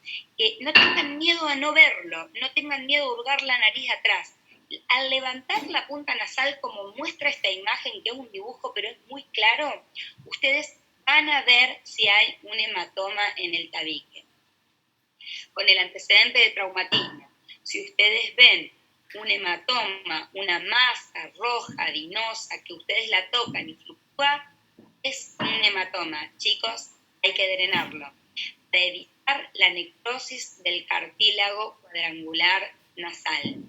S3: no tengan miedo a no verlo, no tengan miedo a hurgar la nariz atrás. Al levantar la punta nasal, como muestra esta imagen, que es un dibujo pero es muy claro, ustedes van a ver si hay un hematoma en el tabique. Con el antecedente de traumatismo, si ustedes ven un hematoma, una masa roja, vinosa, que ustedes la tocan y fluctúa, es un hematoma. Chicos, hay que drenarlo para evitar la necrosis del cartílago cuadrangular nasal.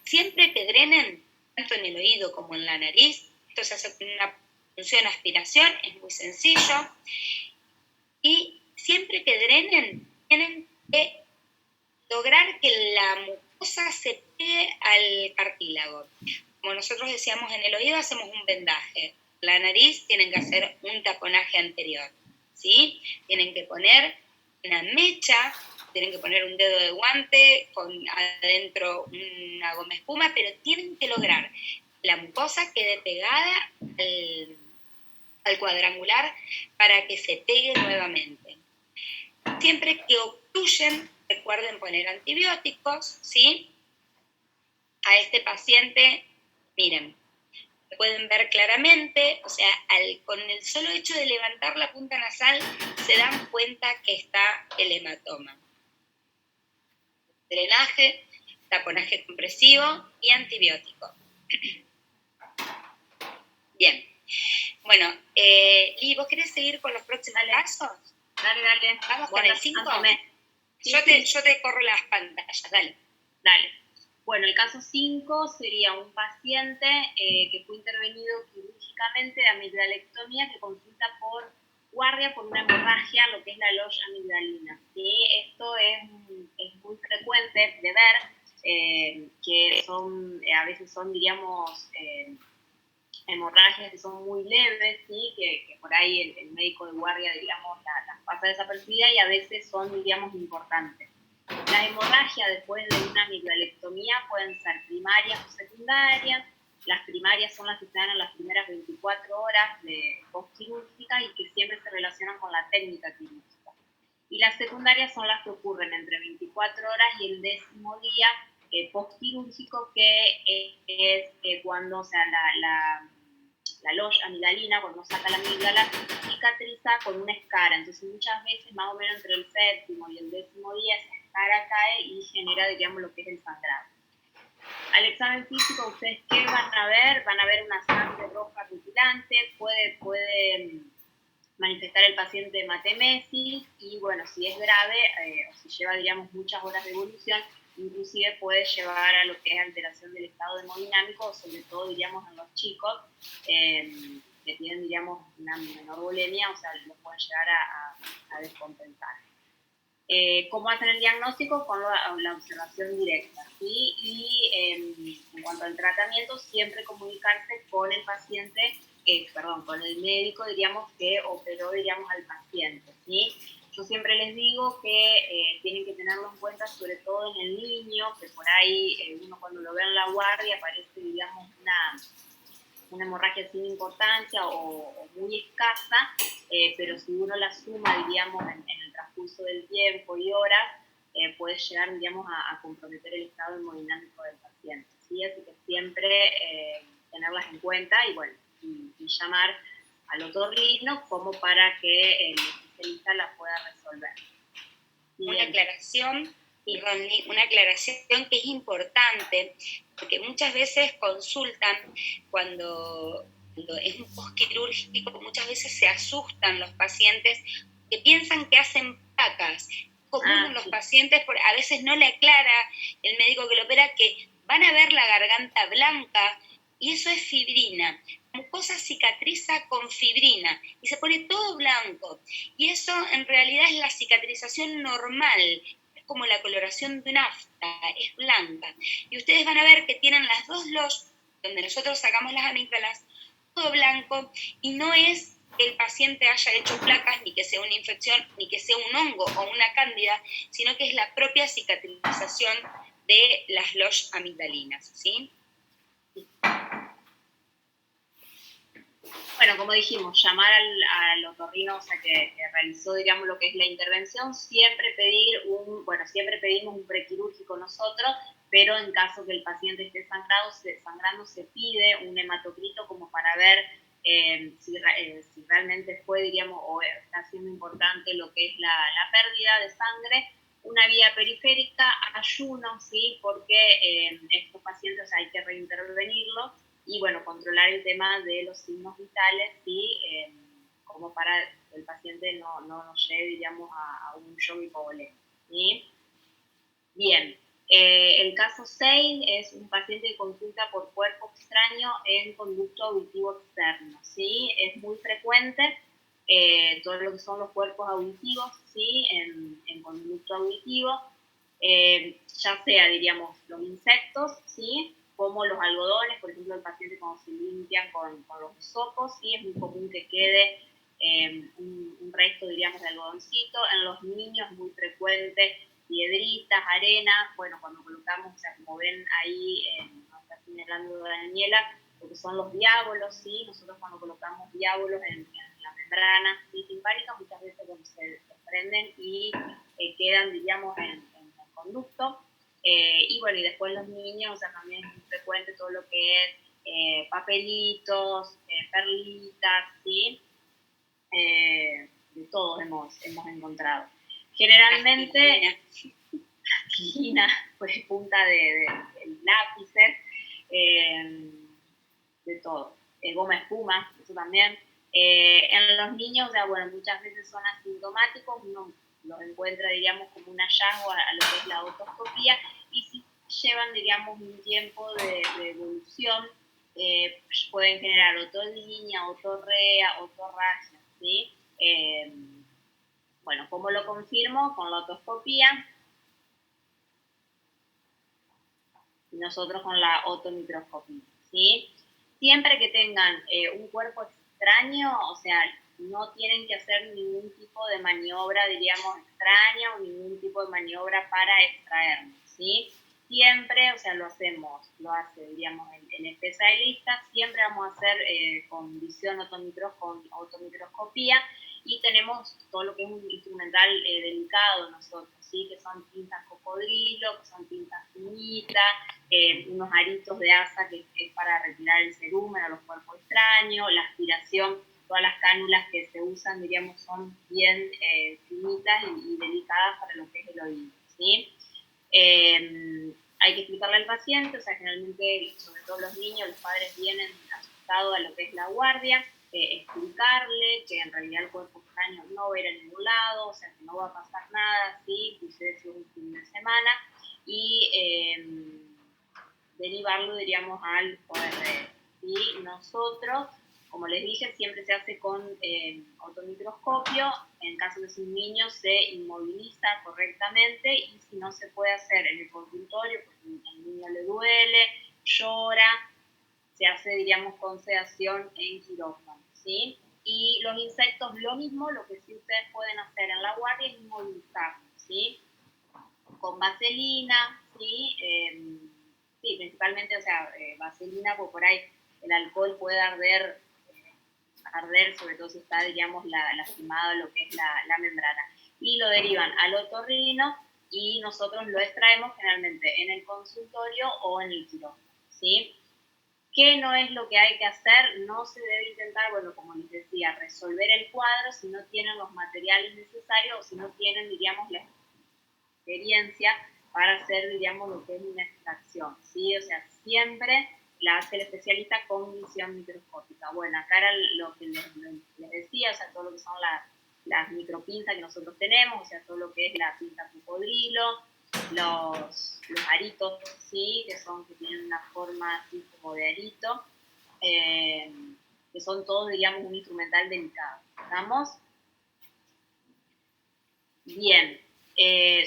S3: Siempre que drenen, tanto en el oído como en la nariz, esto se hace con una función aspiración, es muy sencillo, y siempre que drenen, tienen que lograr que la mucosa se pegue al cartílago. Como nosotros decíamos en el oído, hacemos un vendaje. La nariz tienen que hacer un taponaje anterior, ¿sí? Tienen que poner una mecha, tienen que poner un dedo de guante con adentro una goma espuma, pero tienen que lograr que la mucosa quede pegada al cuadrangular para que se pegue nuevamente. Siempre que obstruyen, recuerden poner antibióticos, ¿sí? A este paciente, miren, lo pueden ver claramente, o sea, con el solo hecho de levantar la punta nasal se dan cuenta que está el hematoma. Drenaje, taponaje compresivo y antibiótico. Bien. Bueno, Li, ¿vos querés seguir con los próximos casos?
S4: Dale.
S3: Vamos con el 5.
S4: Sí,
S3: Yo te corro las pantallas, dale.
S4: Bueno, el caso 5 sería un paciente que fue intervenido quirúrgicamente de amigdalectomía, que consulta por guardia por una hemorragia, lo que es la loge amigdalina. ¿Sí? Esto es muy frecuente de ver, que a veces son, diríamos, hemorragias que son muy leves, ¿sí? que por ahí el médico de guardia, digamos, las pasa desapercibida, y a veces son, digamos, importantes. Las hemorragias después de una amigdalectomía pueden ser primarias o secundarias. Las primarias son las que se dan en las primeras 24 horas de postquirúrgica y que siempre se relacionan con la técnica quirúrgica. Y las secundarias son las que ocurren entre 24 horas y el 10º día postquirúrgico, que es cuando, o sea, la loge amigdalina, cuando saca la amígdala, cicatriza con una escara. Entonces muchas veces, más o menos entre el 7º y el 10º día, esa escara cae y genera, digamos, lo que es el sangrado. Al examen físico, ¿ustedes qué van a ver? Van a ver una sangre roja rutilante, puede manifestar el paciente hematemesis, y bueno, si es grave o si lleva, digamos, muchas horas de evolución, inclusive puede llevar a lo que es alteración del estado hemodinámico, sobre todo, diríamos, en los chicos que tienen, diríamos, una menor bulimia, o sea, los pueden llegar a descompensar. ¿Cómo hacen el diagnóstico? Con la observación directa, ¿sí? Y en cuanto al tratamiento, siempre comunicarse con el paciente, con el médico, diríamos, que operó, diríamos, al paciente, ¿sí? Yo siempre les digo que tienen que tenerlo en cuenta, sobre todo en el niño, que por ahí uno cuando lo ve en la guardia parece, digamos, una hemorragia sin importancia o muy escasa, pero si uno la suma, diríamos, en el transcurso del tiempo y horas, puede llegar, digamos, a comprometer el estado hemodinámico del paciente, ¿sí? Así que siempre tenerlas en cuenta y, bueno, y llamar al otorrino como para que el especialista la pueda resolver.
S3: Una aclaración, Ronnie, una aclaración que es importante, porque muchas veces consultan cuando es un postquirúrgico, muchas veces se asustan los pacientes que piensan que hacen placas. Común en los pacientes, a veces no le aclara el médico que lo opera que van a ver la garganta blanca y eso es fibrina. La mucosa cicatriza con fibrina y se pone todo blanco. Y eso en realidad es la cicatrización normal, es como la coloración de una afta, es blanca. Y ustedes van a ver que tienen las dos loges, donde nosotros sacamos las amígdalas, todo blanco, y no es que el paciente haya hecho placas, ni que sea una infección, ni que sea un hongo o una cándida, sino que es la propia cicatrización de las loges amigdalinas, ¿sí?
S4: Bueno, como dijimos, llamar al otorrino, o sea, que realizó, digamos, lo que es la intervención, siempre pedimos un prequirúrgico nosotros, pero en caso que el paciente esté sangrando, se pide un hematocrito como para ver si realmente fue, diríamos, o está siendo importante lo que es la pérdida de sangre. Una vía periférica, ayuno, ¿sí? Porque estos pacientes, o sea, hay que reintervenirlos. Y bueno, controlar el tema de los signos vitales, ¿sí? Como para que el paciente no nos lleve, diríamos, a un shock hipovolémico, ¿sí? Bien, el caso 6 es un paciente que consulta por cuerpo extraño en conducto auditivo externo, ¿sí? Es muy frecuente todo lo que son los cuerpos auditivos, ¿sí? En conducto auditivo, ya sea, diríamos, los insectos, ¿sí? Como los algodones, por ejemplo, el paciente cuando se limpian con los hisopos, ¿sí? Es muy común que quede un resto, diríamos, de algodoncito. En los niños es muy frecuente piedritas, arena. Bueno, cuando colocamos, o sea, como ven ahí, nos está señalando Daniela, lo que son los diábolos, ¿sí? Nosotros cuando colocamos diábolos en la membrana timpánica, muchas veces cuando se desprenden y quedan, diríamos, en el conducto. Y bueno, y después los niños, o sea, también es muy frecuente todo lo que es papelitos, perlitas, ¿sí? De todos hemos encontrado. Generalmente, plastilina, pues punta de lápices, de todo. Goma espuma, eso también. En los niños, o sea, bueno, muchas veces son asintomáticos, uno los encuentra, diríamos, como un hallazgo a lo que es la otoscopía, y si llevan, digamos, un tiempo de evolución, pueden generar otorrinolaringología, otorrea, otorragia, ¿sí? Bueno, ¿cómo lo confirmo? Con la otoscopía, y nosotros con la otomicroscopía, ¿sí? Siempre que tengan un cuerpo extraño, o sea, no tienen que hacer ningún tipo de maniobra, diríamos, extraña o ningún tipo de maniobra para extraernos, ¿sí? Siempre, o sea, lo hace, diríamos, el especialista, siempre vamos a hacer con visión con otomicroscopía, y tenemos todo lo que es un instrumental delicado nosotros, ¿sí? Que son tintas cocodrilo, que son tintas finitas, unos aritos de asa que es para retirar el cerumen a los cuerpos extraños, la aspiración, todas las cánulas que se usan, diríamos, son bien finitas y delicadas para lo que es el oído, ¿sí? Hay que explicarle al paciente, o sea, generalmente, sobre todo los niños, los padres vienen asustados a lo que es la guardia, explicarle que en realidad el cuerpo extraño no va a ir a ningún lado, o sea, que no va a pasar nada, ¿sí? Que ustedes es un fin de semana, y derivarlo, diríamos, al ORL. ¿Sí? Nosotros, Como les dije, siempre se hace con otomicroscopio. En caso de que un niño se inmoviliza correctamente, y si no se puede hacer en el consultorio, porque al niño le duele, llora, se hace, diríamos, con sedación en quirófano, ¿sí? Y los insectos, lo mismo, lo que sí ustedes pueden hacer en la guardia es inmovilizarlos, ¿sí? Con vaselina, ¿sí? Sí, principalmente, o sea, vaselina, porque por ahí el alcohol puede arder, sobre todo si está, digamos, lastimado lo que es la membrana. Y lo derivan al otorrino y nosotros lo extraemos generalmente en el consultorio o en el quirófano, ¿sí? ¿Qué no es lo que hay que hacer? No se debe intentar, bueno, como les decía, resolver el cuadro si no tienen los materiales necesarios o si no tienen, diríamos, la experiencia para hacer, diríamos, lo que es una extracción, ¿sí? O sea, siempre la hace el especialista con visión microscópica. Bueno, acá era lo que les decía, o sea, todo lo que son las micropinzas que nosotros tenemos, o sea, todo lo que es la pinza cocodrilo, los aritos, ¿sí? Que tienen una forma así como de arito, que son todos, diríamos, un instrumental delicado. ¿Estamos? Bien.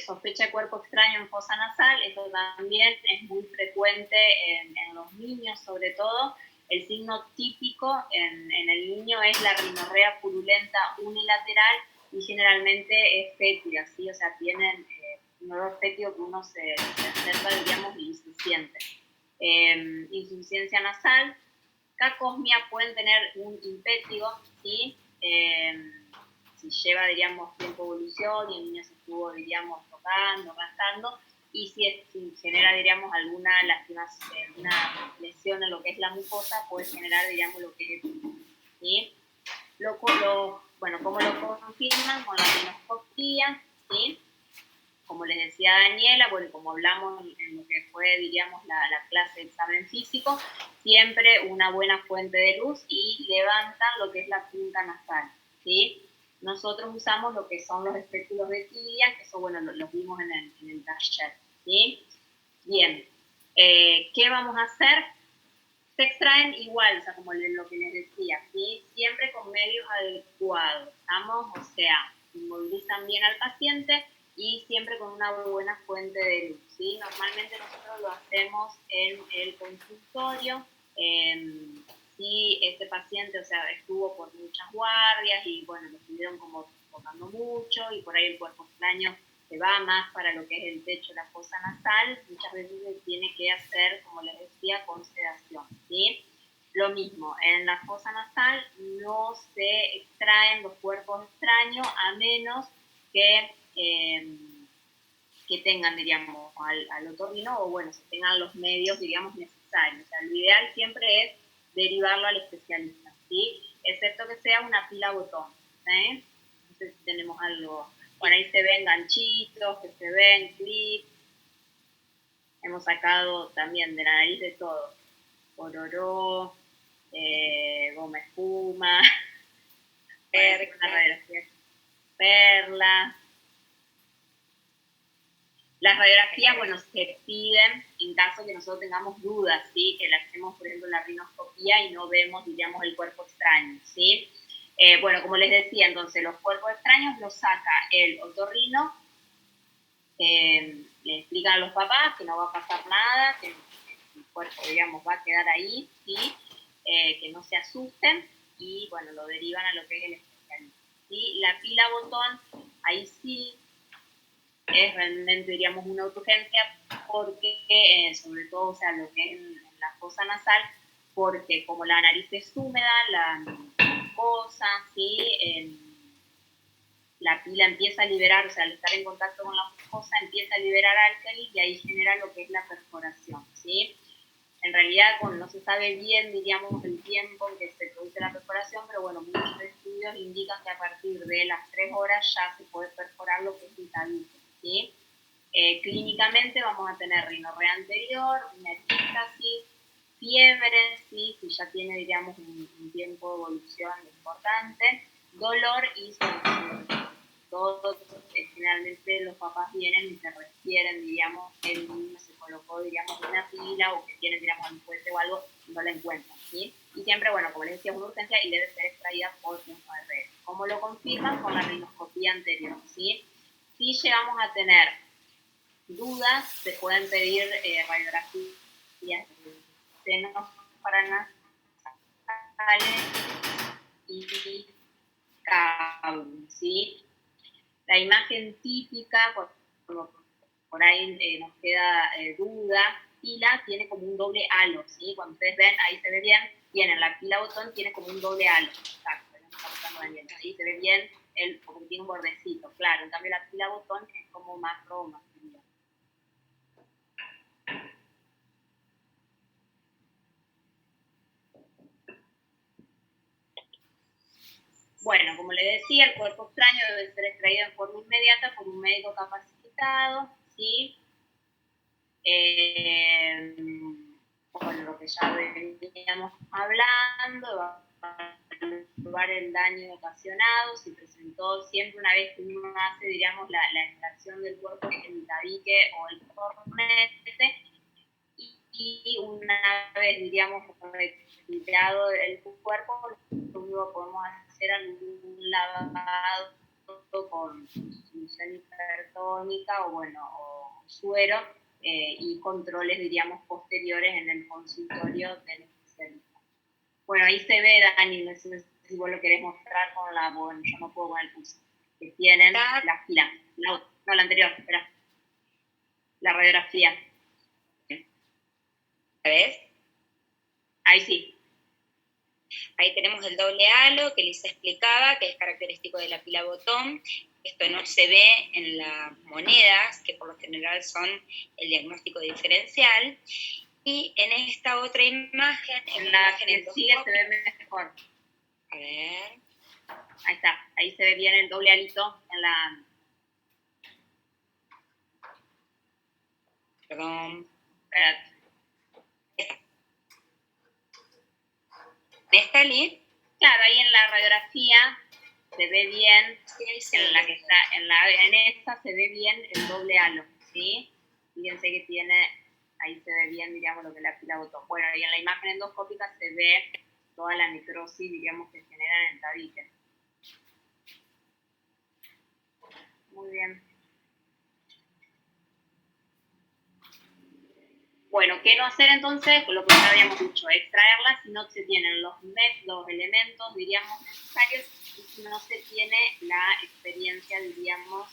S4: Sospecha de cuerpo extraño en fosa nasal, esto también es muy frecuente en los niños, sobre todo. El signo típico en el niño es la rinorrea purulenta unilateral y generalmente es fétida, ¿sí? O sea, tienen un olor fétido que uno se acerca, digamos, y se siente. Insuficiencia nasal, cacosmia, pueden tener un impétigo, ¿sí? Si lleva, diríamos, tiempo de evolución y el niño se estuvo, diríamos, tocando, gastando, y si genera, diríamos, alguna lesión en lo que es la mucosa, puede generar, diríamos, lo que es, ¿sí? Bueno, ¿cómo lo confirman? Con la rinoscopía, ¿sí? Como les decía Daniela, bueno, como hablamos en lo que fue, diríamos, la clase de examen físico, siempre una buena fuente de luz y levantan lo que es la punta nasal, ¿sí? Nosotros usamos lo que son los espéculos de Tillian, que eso, bueno, los vimos en el taller, ¿sí? Bien, ¿qué vamos a hacer? Se extraen igual, o sea, como lo que les decía, ¿sí? Siempre con medios adecuados, ¿estamos? O sea, inmovilizan bien al paciente y siempre con una buena fuente de luz, ¿sí? Normalmente nosotros lo hacemos en el consultorio. Si este paciente, o sea, estuvo por muchas guardias y, bueno, lo estuvieron como tocando mucho y por ahí el cuerpo extraño se va más para lo que es el techo, la fosa nasal, muchas veces se tiene que hacer, como les decía, con sedación, ¿sí? Lo mismo, en la fosa nasal no se extraen los cuerpos extraños a menos que tengan, diríamos, al otorrino o, bueno, se tengan los medios, diríamos, necesarios. O sea, lo ideal siempre es derivarlo al especialista, ¿sí? Excepto que sea una pila botón, ¿sí? No sé si tenemos algo. Bueno, ahí se ven ganchitos, que se ven clips. Hemos sacado también de la nariz de todo. Pororó, goma espuma, perla. Las radiografías, bueno, se piden en caso que nosotros tengamos dudas, ¿sí? Que le hacemos, por ejemplo, la rinoscopía y no vemos, diríamos, el cuerpo extraño, ¿sí? Bueno, como les decía, entonces, los cuerpos extraños los saca el otorrino, le explican a los papás que no va a pasar nada, que el cuerpo, digamos, va a quedar ahí, ¿sí? Que no se asusten y, bueno, lo derivan a lo que es el especialista, ¿sí? La pila botón, ahí sí es realmente, diríamos, una urgencia porque, sobre todo, o sea, lo que es en la fosa nasal, porque como la nariz es húmeda, la mucosa, ¿sí? La pila empieza a liberar, o sea, al estar en contacto con la mucosa, empieza a liberar álcalis y ahí genera lo que es la perforación, ¿sí? En realidad, no se sabe bien, diríamos, el tiempo en que se produce la perforación, pero bueno, muchos estudios indican que a partir de las 3 horas ya se puede perforar lo que es el tabique, ¿sí? Clínicamente vamos a tener rinorrea anterior, una epistasis, fiebre, ¿sí? Si ya tiene, diríamos, un tiempo de evolución importante, dolor y solución. Todos, generalmente los papás vienen y se refieren, diríamos, que el niño se colocó, diríamos, una pila o que tiene, diríamos, un puente o algo y no la encuentran, ¿sí? Y siempre, bueno, como les decía, es una urgencia y debe ser extraída por un ORL. ¿Cómo lo confirman? Con la rinoscopía anterior, ¿sí? Si llegamos a tener dudas, se pueden pedir radiografías de senos paranasales y cavum, ¿sí? La imagen típica, cuando por ahí nos queda duda, pila tiene como un doble halo, ¿sí? Cuando ustedes ven, ahí se ve bien, tiene la pila botón, tiene como un doble halo, exacto, está buscando Daniel, ahí se ve bien, porque tiene un bordecito, claro, en cambio la pila botón es como más roma, ¿sí? Bueno, como les decía, el cuerpo extraño debe ser extraído en forma inmediata por un médico capacitado, ¿sí? Bueno, lo que ya veníamos hablando, va a evaluar el daño ocasionado, si presentó siempre una vez que uno hace, diríamos, la extracción del cuerpo, que es el tabique o el cornete, y una vez, diríamos, retirado el cuerpo, lo único que podemos hacer es algún lavado con solución hipertónica o, bueno, o suero, y controles, diríamos, posteriores en el consultorio del especialista. Bueno, ahí se ve, Dani, no sé si vos lo querés mostrar con la, bueno, yo no puedo con el pulso, que tienen la fila, no, la anterior, espera, la radiografía.
S3: ¿Ves?
S4: Ahí sí.
S3: Ahí tenemos el doble halo que les explicaba, que es característico de la pila botón. Esto no se ve en las monedas, que por lo general son el diagnóstico diferencial. Y en esta otra imagen,
S4: en la que sigue se ve mejor.
S3: A ver.
S4: Ahí está, ahí se ve bien el doble halito en la...
S3: Perdón.
S4: Espérate.
S3: ¿Esta, Liz?
S4: Claro, ahí en la radiografía se ve bien,
S3: Sí,
S4: en la que está, en esta se ve bien el doble halo, ¿sí? Fíjense que tiene, ahí se ve bien, diríamos, lo que la pila botón. Bueno, y en la imagen endoscópica se ve toda la necrosis, diríamos, que genera en el tabique. Muy bien. Bueno, ¿qué no hacer entonces? Lo que ya habíamos dicho, extraerla si no se tienen los elementos, diríamos, necesarios, y si no se tiene la experiencia, diríamos,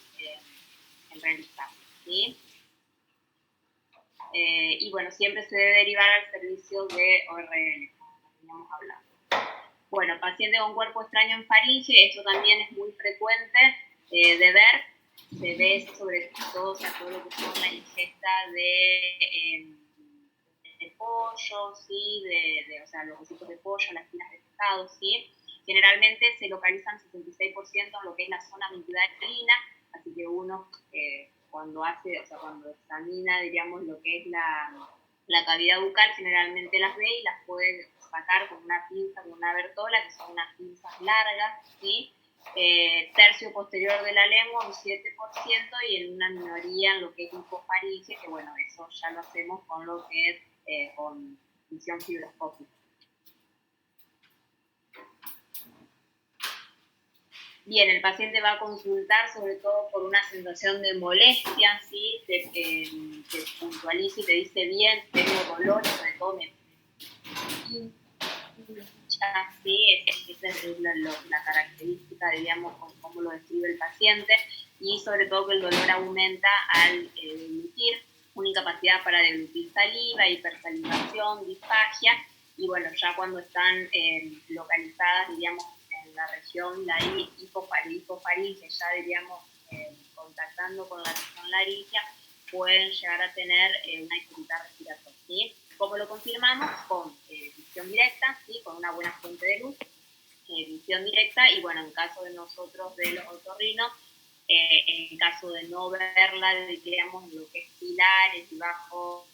S4: en realizar, ¿sí? Y bueno, siempre se debe derivar al servicio de ORL, como veníamos hablando. Bueno, paciente con cuerpo extraño en faringe, esto también es muy frecuente de ver, se ve sobre todo, o sea, todo lo que son la ingesta de pollo, ¿sí? O sea, los huesitos de pollo, las tiras de pescado, ¿sí? Generalmente se localizan 66% en lo que es la zona amigdalina, así que uno cuando hace, o sea, cuando examina, diríamos, lo que es la cavidad bucal, generalmente las ve y las puede sacar con una pinza, con una bertola, que son unas pinzas largas, ¿sí? Tercio posterior de la lengua, un 7%, y en una minoría en lo que es hipofaringe, que bueno, eso ya lo hacemos con lo que es con visión fibroscópica. Bien, el paciente va a consultar sobre todo por una sensación de molestia, ¿sí? Te puntualiza y te dice bien, tengo dolor, sobre todo me hincha, ¿sí? Esa es la característica, diríamos, cómo lo describe el paciente, y sobre todo que el dolor aumenta al deglutir, una incapacidad para deglutir saliva, hipersalivación, disfagia, y bueno, ya cuando están localizadas, diríamos, en la región hipofaringe, ya diríamos, contactando con la región laringia, pueden llegar a tener una dificultad respiratoria, ¿sí? ¿Cómo lo confirmamos? Con visión directa, ¿sí? Con una buena fuente de luz, visión directa, y bueno, en caso de nosotros, de los otorrinos, en caso de no verla, diríamos, en lo que es pilares y bajo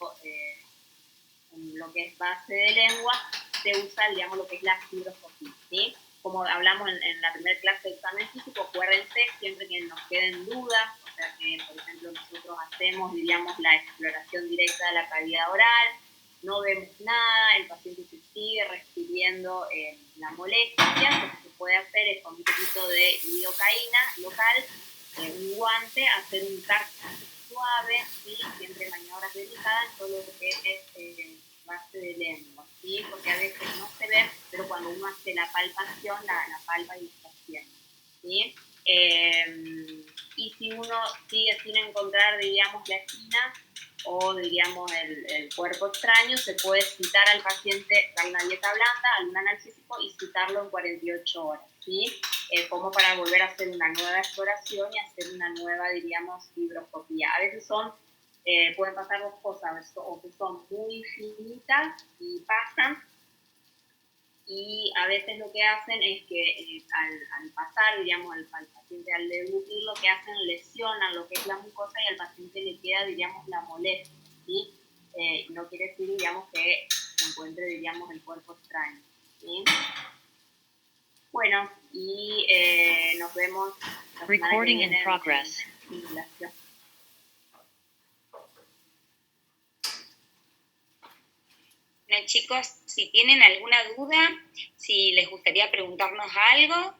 S4: en lo que es base de lengua, se usa, digamos, lo que es la fibroscopía, ¿sí? Como hablamos en la primera clase de examen físico, acuérdense, siempre que nos queden dudas, o sea que, por ejemplo, nosotros hacemos, diríamos, la exploración directa de la cavidad oral, no vemos nada, el paciente se sigue refiriendo la molestia, lo que se puede hacer es con un poquito de lidocaína local, un guante, hacer un tacto suave, ¿sí? Siempre maniobras delicadas en todo lo que es base de lengua, ¿sí? Porque a veces no se ve, pero cuando uno hace la palpación, la palpa y está haciendo, ¿sí? Y si uno sigue sin encontrar, diríamos, la esquina o, diríamos, el cuerpo extraño, se puede citar al paciente a una dieta blanda, algún analgésico y citarlo en 48 horas, ¿sí? Como para volver a hacer una nueva exploración y hacer una nueva, diríamos, fibroscopía. A veces pueden pasar dos cosas, o que son muy finitas y pasan, y a veces lo que hacen es que al pasar, diríamos, al paciente, al deglutir, lo que hacen, lesionan lo que es la mucosa y al paciente le queda, diríamos, la molestia, ¿sí? No quiere decir, digamos, que se encuentre, diríamos, el cuerpo extraño, ¿sí? Bueno, y nos vemos la semana que viene en simulación.
S3: Bueno, chicos, si tienen alguna duda, si les gustaría preguntarnos algo.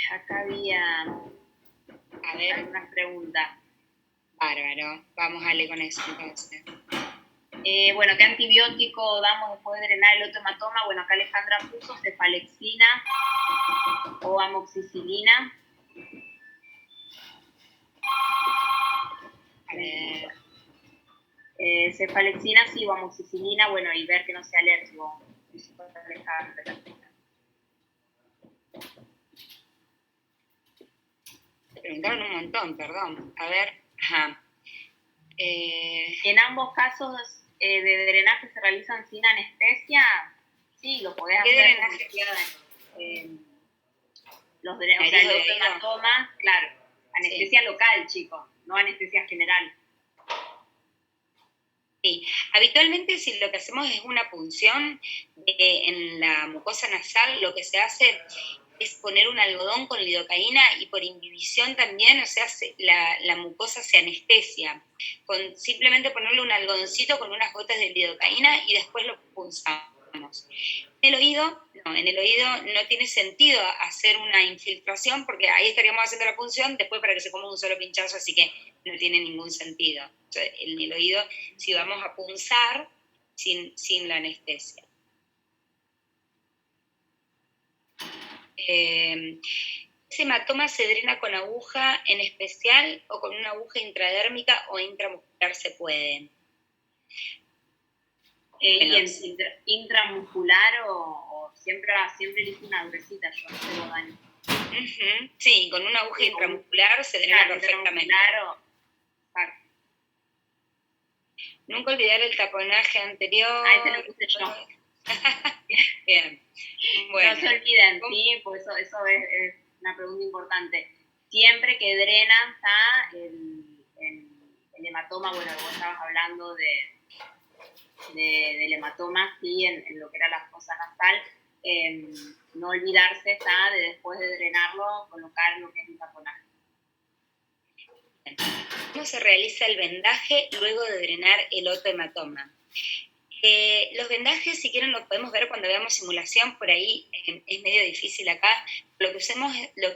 S4: Acá había,
S3: A ver,
S4: algunas preguntas.
S3: Bárbaro, vamos a leer con eso entonces.
S4: Bueno, ¿qué antibiótico damos después de drenar el otohematoma? Bueno, acá Alejandra puso cefalexina o amoxicilina.
S3: A ver.
S4: Cefalexina sí o amoxicilina, bueno, y ver que no sea alérgico.
S3: Me preguntaron un montón, perdón. A ver, ajá.
S4: En ambos casos de drenaje se realizan sin anestesia, sí, lo podés
S3: ¿Qué
S4: hacer.
S3: drenaje?
S4: Los drenajes, o sea, el otohematoma, claro, anestesia local, chicos, no anestesia general.
S3: Sí, habitualmente si lo que hacemos es una punción en la mucosa nasal, lo que se hace es poner un algodón con lidocaína y por inhibición también, o sea, la mucosa se anestesia. Con simplemente ponerle un algodoncito con unas gotas de lidocaína y después lo punzamos. En el oído no tiene sentido hacer una infiltración porque ahí estaríamos haciendo la punción después para que se coma un solo pinchazo, así que no tiene ningún sentido. Entonces, en el oído sí vamos a punzar sin la anestesia. ¿Ese hematoma se drena con aguja en especial o con una aguja intradérmica o intramuscular se puede?
S4: Y en intramuscular o siempre elijo una gruesita, yo no tengo daño.
S3: Sí, con una aguja intramuscular se drena perfectamente. Nunca olvidar el taponaje anterior.
S4: Ahí te lo puse yo.
S3: Bien. Bueno.
S4: No se olviden, ¿sí? Pues eso es una pregunta importante. Siempre que drenan está el hematoma, bueno, vos estabas hablando del hematoma, ¿sí? En lo que era la fosa nasal, no olvidarse está de después de drenarlo, colocar lo que es el taponaje.
S3: ¿Cómo se realiza el vendaje luego de drenar el otohematoma? Los vendajes, si quieren, lo podemos ver cuando veamos simulación, por ahí es medio difícil acá. Lo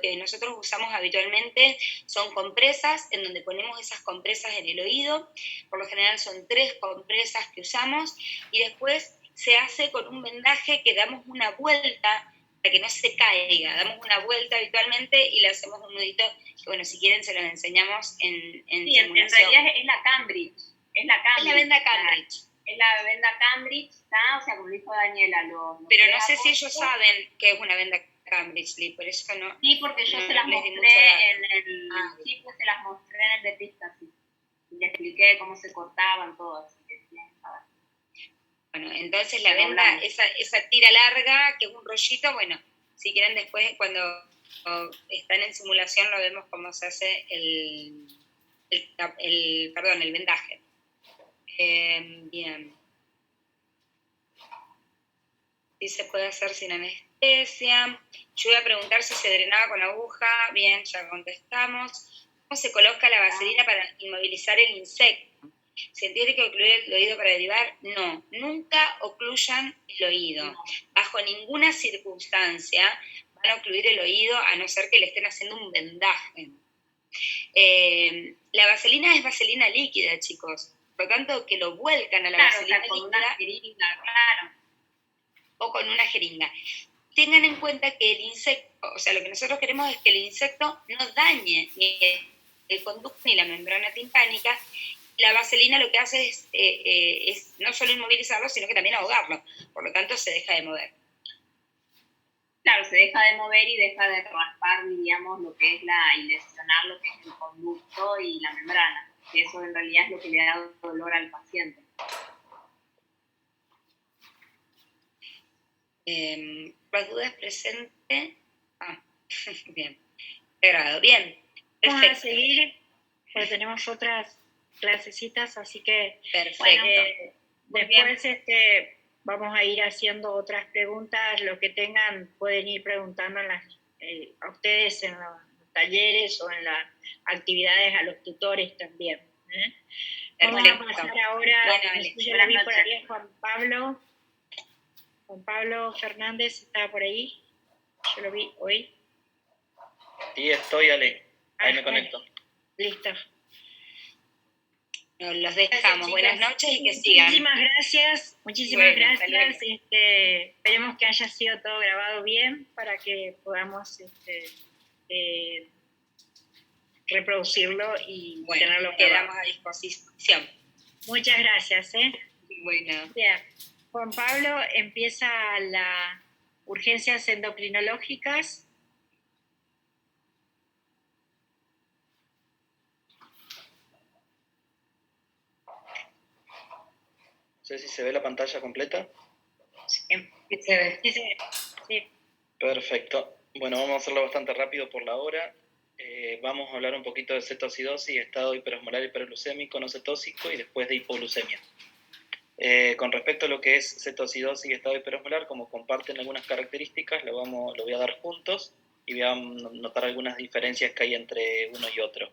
S3: que nosotros usamos habitualmente son compresas, en donde ponemos esas compresas en el oído. Por lo general son 3 compresas que usamos, y después se hace con un vendaje que damos una vuelta para que no se caiga. Damos una vuelta habitualmente y le hacemos un nudito, que bueno, si quieren se los enseñamos en
S4: sí,
S3: simulación.
S4: En realidad es la Cambridge. Es la
S3: venda Cambridge.
S4: Es la venda Cambridge, ¿está? O sea, como dijo Daniela,
S3: pero no sé si ellos saben que es una venda Cambridge, Lee, por eso no.
S4: Sí, porque yo se las mostré sí, pues se las mostré en el de Pistacis. Y le expliqué cómo se cortaban todo, así que tienen que saber.
S3: Bueno, entonces la venda, esa tira larga, que es un rollito, bueno, si quieren después, cuando están en simulación, lo vemos cómo se hace el vendaje. Bien. Sí se puede hacer sin anestesia. Yo voy a preguntar si se drenaba con aguja. Bien, ya contestamos. ¿Cómo se coloca la vaselina para inmovilizar el insecto? ¿Se tiene que ocluir el oído para derivar? No, nunca ocluyan el oído.
S4: No.
S3: Bajo ninguna circunstancia van a ocluir el oído a no ser que le estén haciendo un vendaje. La vaselina es vaselina líquida, chicos. Por lo tanto, que lo vuelcan a la
S4: Claro,
S3: vaselina
S4: con
S3: líquida
S4: una jeringa, claro.
S3: o con una jeringa. Tengan en cuenta que el insecto, o sea, lo que nosotros queremos es que el insecto no dañe ni el conducto ni la membrana timpánica. La vaselina lo que hace es no solo inmovilizarlo, sino que también ahogarlo. Por lo tanto, se deja de mover.
S4: Claro, se deja de mover y deja de raspar, diríamos, lo que es y lesionar lo que es el conducto y la membrana. Que eso en realidad es lo que le da dolor al paciente.
S3: ¿Las dudas presentes? Bien. Grado. Bien.
S1: Vamos a
S3: Perfecto.
S1: seguir, porque tenemos otras clasecitas, así que
S3: Perfecto.
S4: Muy bien.
S1: después vamos a ir haciendo otras preguntas. Lo que tengan pueden ir preguntando a ustedes en los talleres o en las actividades a los tutores también. Vamos a pasar ahora,
S3: Bueno,
S1: yo lo vi por ahí a Juan Pablo. Juan Pablo Fernández estaba por ahí. Yo lo vi hoy.
S5: Sí, estoy, Ale. Ahí me conecto.
S3: Listo. Los dejamos. Buenas noches y que sigan.
S1: Muchísimas gracias. Muchísimas gracias. Esperemos que haya sido todo grabado bien para que podamos reproducirlo y tenerlo
S3: quedamos a disposición.
S1: Muchas gracias.
S3: Bueno.
S1: Bien. Juan Pablo, empieza las urgencias endocrinológicas.
S5: No sé si se ve la pantalla completa.
S3: Sí, se ve.
S1: Sí.
S5: Perfecto. Bueno, vamos a hacerlo bastante rápido por la hora. Vamos a hablar un poquito de cetocidosis, estado hiperosmolar hiperglucémico no cetóxico y después de hipoglucemia. Con respecto a lo que es cetocidosis y estado hiperosmolar, como comparten algunas características, lo voy a dar juntos y voy a notar algunas diferencias que hay entre uno y otro.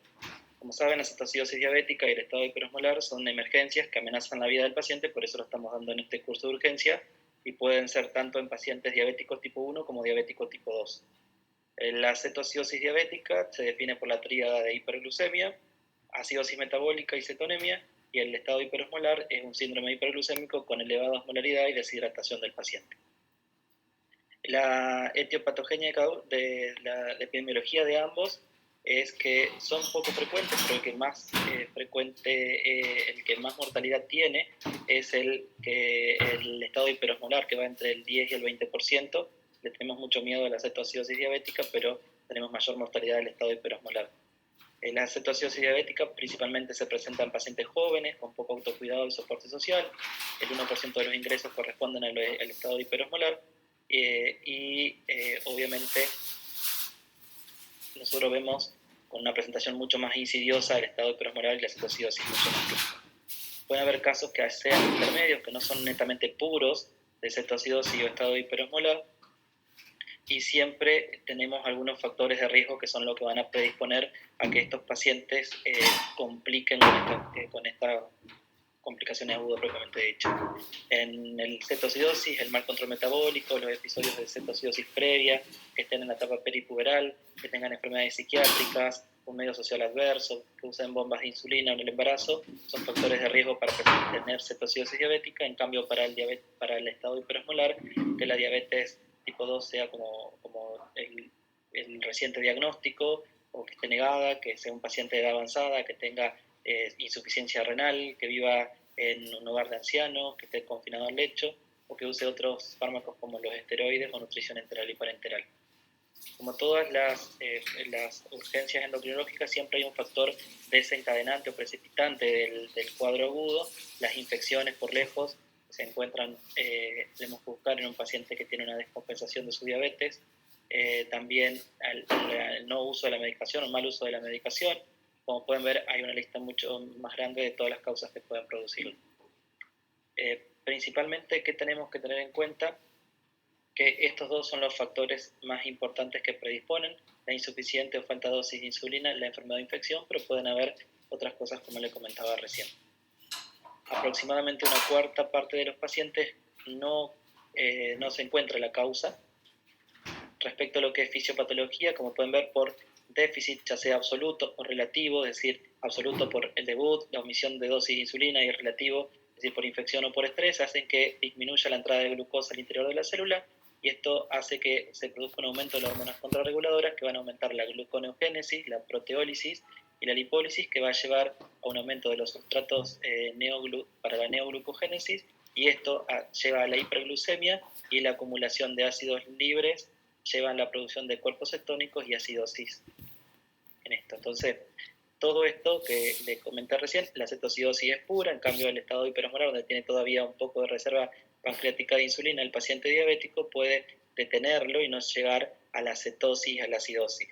S5: Como saben, la cetocidosis diabética y el estado hiperosmolar son emergencias que amenazan la vida del paciente, por eso lo estamos dando en este curso de urgencia, y pueden ser tanto en pacientes diabéticos tipo 1 como diabéticos tipo 2. La cetocidosis diabética se define por la tríada de hiperglucemia, acidosis metabólica y cetonemia, y el estado hiperosmolar es un síndrome hiperglucémico con elevada osmolaridad y deshidratación del paciente. La etiopatogenia de la epidemiología de ambos es que son poco frecuentes, pero el que más el que más mortalidad tiene es el estado hiperosmolar, que va entre el 10 y el 20%. Le tenemos mucho miedo a la cetoacidosis diabética, pero tenemos mayor mortalidad del estado hiperosmolar. La cetoacidosis diabética principalmente se presenta en pacientes jóvenes con poco autocuidado y soporte social. El 1% de los ingresos corresponden al estado hiperosmolar obviamente nosotros vemos con una presentación mucho más insidiosa el estado hiperosmolar y la cetoacidosis mucho más crítica. Pueden haber casos que sean intermedios, que no son netamente puros de cetoacidosis o estado hiperosmolar, y siempre tenemos algunos factores de riesgo que son los que van a predisponer a que estos pacientes compliquen con esta complicaciones agudas propiamente dicho. En el cetoacidosis, el mal control metabólico, los episodios de cetoacidosis previa, que estén en la etapa peripuberal, que tengan enfermedades psiquiátricas, un medio social adverso, que usen bombas de insulina en el embarazo, son factores de riesgo para tener cetoacidosis diabética. En cambio, para el estado hiperosmolar, que la diabetes tipo 2 sea como el reciente diagnóstico, o que esté negada, que sea un paciente de edad avanzada, que tenga insuficiencia renal, que viva en un hogar de ancianos, que esté confinado al lecho, o que use otros fármacos como los esteroides o nutrición enteral y parenteral. Como todas las urgencias endocrinológicas, siempre hay un factor desencadenante o precipitante del cuadro agudo. Las infecciones por lejos se encuentran, tenemos que buscar en un paciente que tiene una descompensación de su diabetes. También el no uso de la medicación o mal uso de la medicación. Como pueden ver, hay una lista mucho más grande de todas las causas que pueden producirlo. Principalmente, ¿qué tenemos que tener en cuenta? Que estos dos son los factores más importantes que predisponen: la insuficiente o falta de dosis de insulina, la enfermedad de infección, pero pueden haber otras cosas como le comentaba recién. aproximadamente una cuarta parte de los pacientes no se encuentra la causa. Respecto a lo que es fisiopatología, como pueden ver, por déficit, ya sea absoluto o relativo, es decir, absoluto por el debut, la omisión de dosis de insulina, y relativo, es decir, por infección o por estrés, hacen que disminuya la entrada de glucosa al interior de la célula, y esto hace que se produzca un aumento de las hormonas contrarreguladoras que van a aumentar la gluconeogénesis, la proteólisis y la lipólisis, que va a llevar a un aumento de los sustratos para la neoglucogénesis, y esto lleva a la hiperglucemia, y la acumulación de ácidos libres lleva a la producción de cuerpos cetónicos y acidosis en esto. Entonces, todo esto que les comenté recién, la cetocidosis es pura, en cambio el estado hiperosmolar, donde tiene todavía un poco de reserva pancreática de insulina, el paciente diabético puede detenerlo y no llegar a la cetosis, a la acidosis.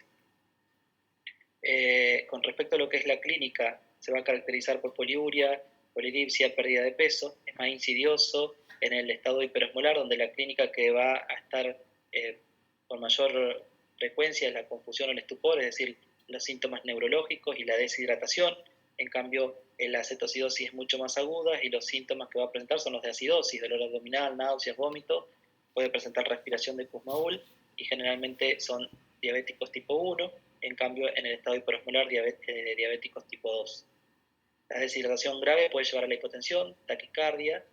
S5: Con respecto a lo que es la clínica, se va a caracterizar por poliuria, polidipsia, pérdida de peso, es más insidioso en el estado hiperosmolar, donde la clínica que va a estar con mayor frecuencia es la confusión o el estupor, es decir, los síntomas neurológicos y la deshidratación. En cambio, la cetocidosis es mucho más aguda y los síntomas que va a presentar son los de acidosis, dolor abdominal, náuseas, vómito, puede presentar respiración de Kussmaul y generalmente son diabéticos tipo 1, en cambio en el estado hiperosmolar diabéticos tipo 2. La deshidratación grave puede llevar a la hipotensión, taquicardia,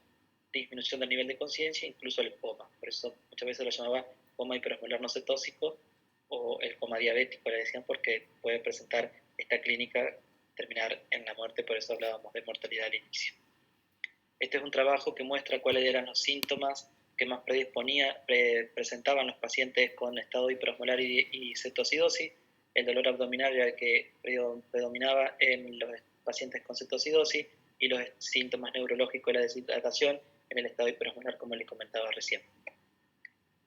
S5: disminución del nivel de conciencia, incluso el coma. Por eso muchas veces lo llamaba coma hiperosmolar no cetóxico o el coma diabético, le decían, porque puede presentar esta clínica, terminar en la muerte, por eso hablábamos de mortalidad al inicio. Este es un trabajo que muestra cuáles eran los síntomas que más presentaban los pacientes con estado hiperosmolar y cetocidosis. El dolor abdominal era el que predominaba en los pacientes con cetocidosis, y los síntomas neurológicos de la deshidratación en el estado hiperosmolar, como les comentaba recién.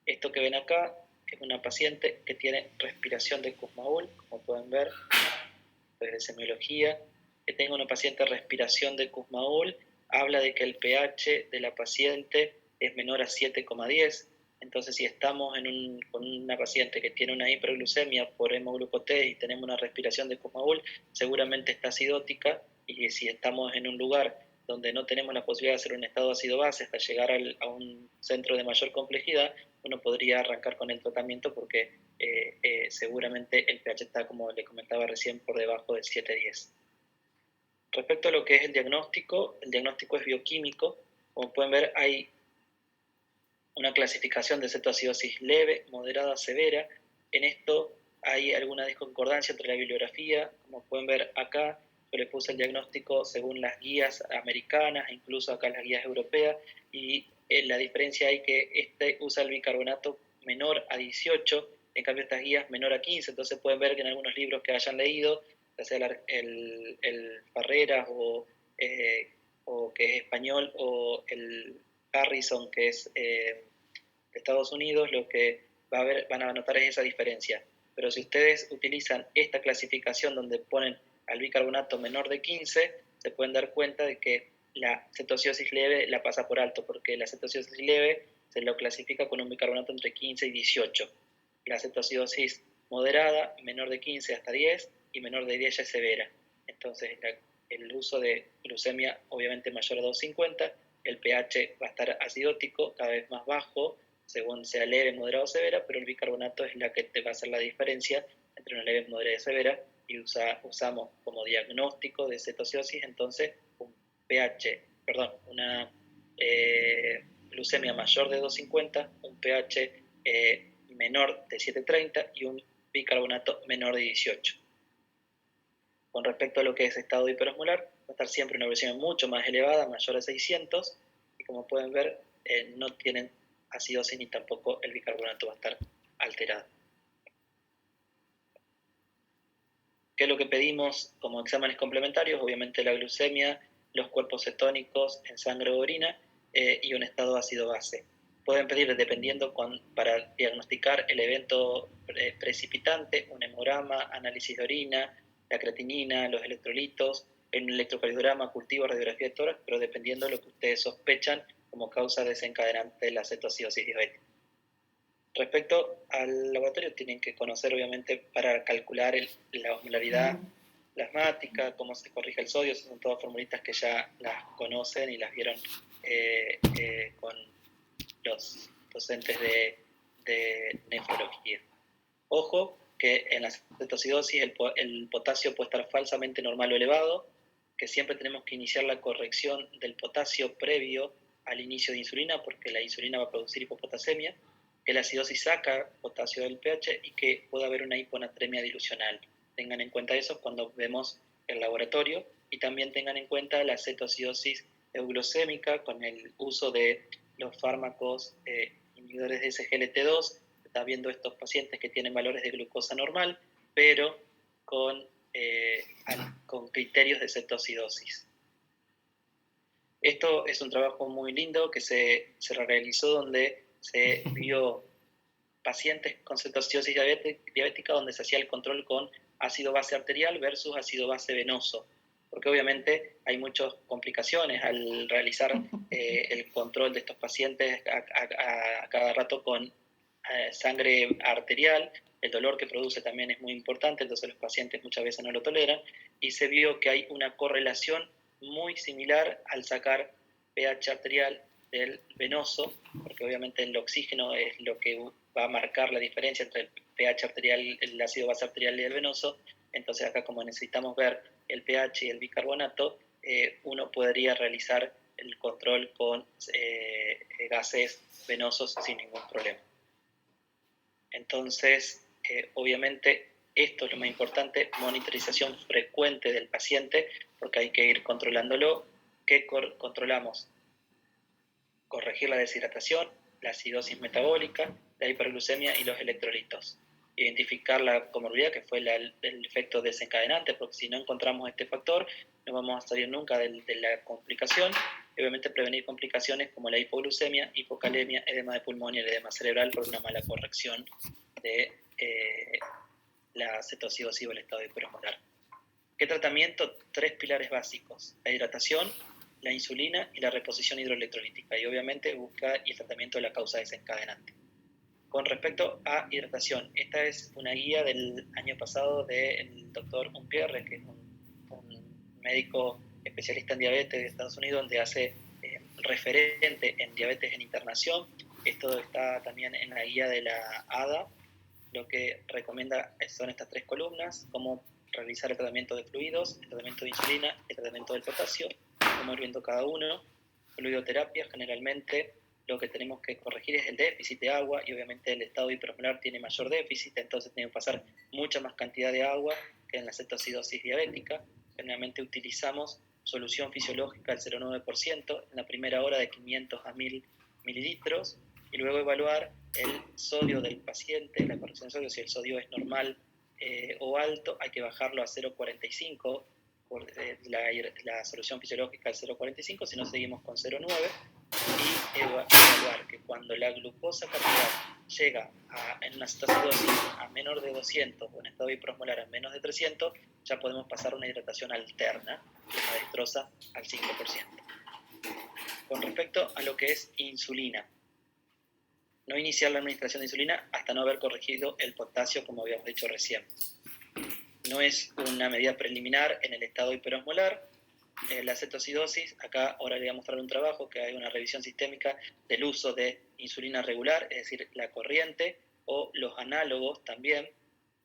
S5: Esto que ven acá es una paciente que tiene respiración de Kussmaul, como pueden ver, desde semiología. Que tenga una paciente respiración de Kussmaul habla de que el pH de la paciente es menor a 7,10. Entonces, si estamos con una paciente que tiene una hiperglucemia por hemoglucotés y tenemos una respiración de Kussmaul, seguramente está acidótica, y si estamos en un lugar donde no tenemos la posibilidad de hacer un estado ácido-base hasta llegar a un centro de mayor complejidad, uno podría arrancar con el tratamiento porque seguramente el pH está, como le comentaba recién, por debajo del 7,10. Respecto a lo que es el diagnóstico es bioquímico. Como pueden ver, hay una clasificación de cetoacidosis leve, moderada, severa. En esto hay alguna disconcordancia entre la bibliografía. Como pueden ver acá, yo le puse el diagnóstico según las guías americanas, incluso acá las guías europeas, y la diferencia hay que este usa el bicarbonato menor a 18, en cambio estas guías menor a 15, entonces pueden ver que en algunos libros que hayan leído, ya sea el Farreras o que es español, o el Harrison, que es de Estados Unidos, lo que van a notar es esa diferencia. Pero si ustedes utilizan esta clasificación donde ponen al bicarbonato menor de 15, se pueden dar cuenta de que la cetoacidosis leve la pasa por alto, porque la cetoacidosis leve se lo clasifica con un bicarbonato entre 15 y 18. La cetoacidosis moderada, menor de 15 hasta 10, y menor de 10 ya es severa. Entonces, el uso de glucemia obviamente mayor a 2,50, el pH va a estar acidótico, cada vez más bajo, según sea leve, moderada o severa, pero el bicarbonato es la que te va a hacer la diferencia entre una leve, moderada y severa, y usamos como diagnóstico de cetoacidosis entonces una glucemia mayor de 2,50, un pH menor de 7,30 y un bicarbonato menor de 18. Con respecto a lo que es estado hiperosmolar, va a estar siempre una presión mucho más elevada, mayor a 600, y como pueden ver, no tienen acidosis ni tampoco el bicarbonato va a estar alterado. ¿Qué es lo que pedimos como exámenes complementarios? Obviamente la glucemia, los cuerpos cetónicos en sangre o orina y un estado ácido-base. Pueden pedir, dependiendo para diagnosticar el evento precipitante, un hemograma, análisis de orina, la creatinina, los electrolitos, un electrocardiograma, cultivo, radiografía de tórax, pero dependiendo de lo que ustedes sospechan como causa desencadenante de la cetoacidosis diabética. Respecto al laboratorio, tienen que conocer, obviamente, para calcular la osmolaridad plasmática, cómo se corrige el sodio, son todas formulitas que ya las conocen y las vieron con los docentes de nefrología. Ojo que en la cetoacidosis el potasio puede estar falsamente normal o elevado, que siempre tenemos que iniciar la corrección del potasio previo al inicio de insulina, porque la insulina va a producir hipopotasemia, que la acidosis saca potasio del pH y que puede haber una hiponatremia dilucional. Tengan en cuenta eso cuando vemos el laboratorio, y también tengan en cuenta la cetoacidosis euglucémica con el uso de los fármacos inhibidores de SGLT2. Está viendo estos pacientes que tienen valores de glucosa normal, pero con criterios de cetoacidosis. Esto es un trabajo muy lindo que se realizó donde se vio pacientes con cetoacidosis diabética donde se hacía el control con ácido base arterial versus ácido base venoso, porque obviamente hay muchas complicaciones al realizar el control de estos pacientes a cada rato con sangre arterial. El dolor que produce también es muy importante, entonces los pacientes muchas veces no lo toleran, y se vio que hay una correlación muy similar al sacar pH arterial del venoso, porque obviamente el oxígeno es lo que va a marcar la diferencia entre el pH arterial, el ácido base arterial y el venoso. Entonces acá, como necesitamos ver el pH y el bicarbonato, uno podría realizar el control con gases venosos sin ningún problema. Entonces, obviamente, esto es lo más importante, monitorización frecuente del paciente, porque hay que ir controlándolo. ¿Qué controlamos? Corregir la deshidratación, la acidosis metabólica, la hiperglucemia y los electrolitos. Identificar la comorbilidad, que fue el efecto desencadenante, porque si no encontramos este factor, no vamos a salir nunca de la complicación. Y obviamente prevenir complicaciones como la hipoglucemia, hipocalemia, edema de pulmón y el edema cerebral por una mala corrección de la cetoacidosis o el estado hiperosmolar. ¿Qué tratamiento? 3 pilares básicos: la hidratación, la insulina y la reposición hidroelectrolítica, y obviamente busca el tratamiento de la causa desencadenante. Con respecto a hidratación, esta es una guía del año pasado del doctor Umpierre, que es un médico especialista en diabetes de Estados Unidos, donde hace referente en diabetes en internación. Esto está también en la guía de la ADA. Lo que recomienda son estas 3 columnas: cómo realizar el tratamiento de fluidos, el tratamiento de insulina, el tratamiento del potasio, cómo ir viendo cada uno. Fluidoterapia, generalmente lo que tenemos que corregir es el déficit de agua, y obviamente el estado hiperosmolar tiene mayor déficit, entonces tenemos que pasar mucha más cantidad de agua que en la cetoacidosis diabética. Generalmente utilizamos solución fisiológica al 0,9% en la primera hora, de 500 a 1000 mililitros, y luego evaluar el sodio del paciente, la corrección de sodio. Si el sodio es normal o alto, hay que bajarlo a 0,45 por la solución fisiológica al 0,45, si no seguimos con 0,9, y evaluar que cuando la glucosa capilar llega en una cetoacidosis a menor de 200 o en estado hiperosmolar a menos de 300, ya podemos pasar a una hidratación alterna, una dextrosa al 5%. Con respecto a lo que es insulina, no iniciar la administración de insulina hasta no haber corregido el potasio, como habíamos dicho recién. No es una medida preliminar en el estado hiperosmolar. La cetoacidosis, acá ahora le voy a mostrar un trabajo que hay una revisión sistémica del uso de insulina regular, es decir, la corriente, o los análogos también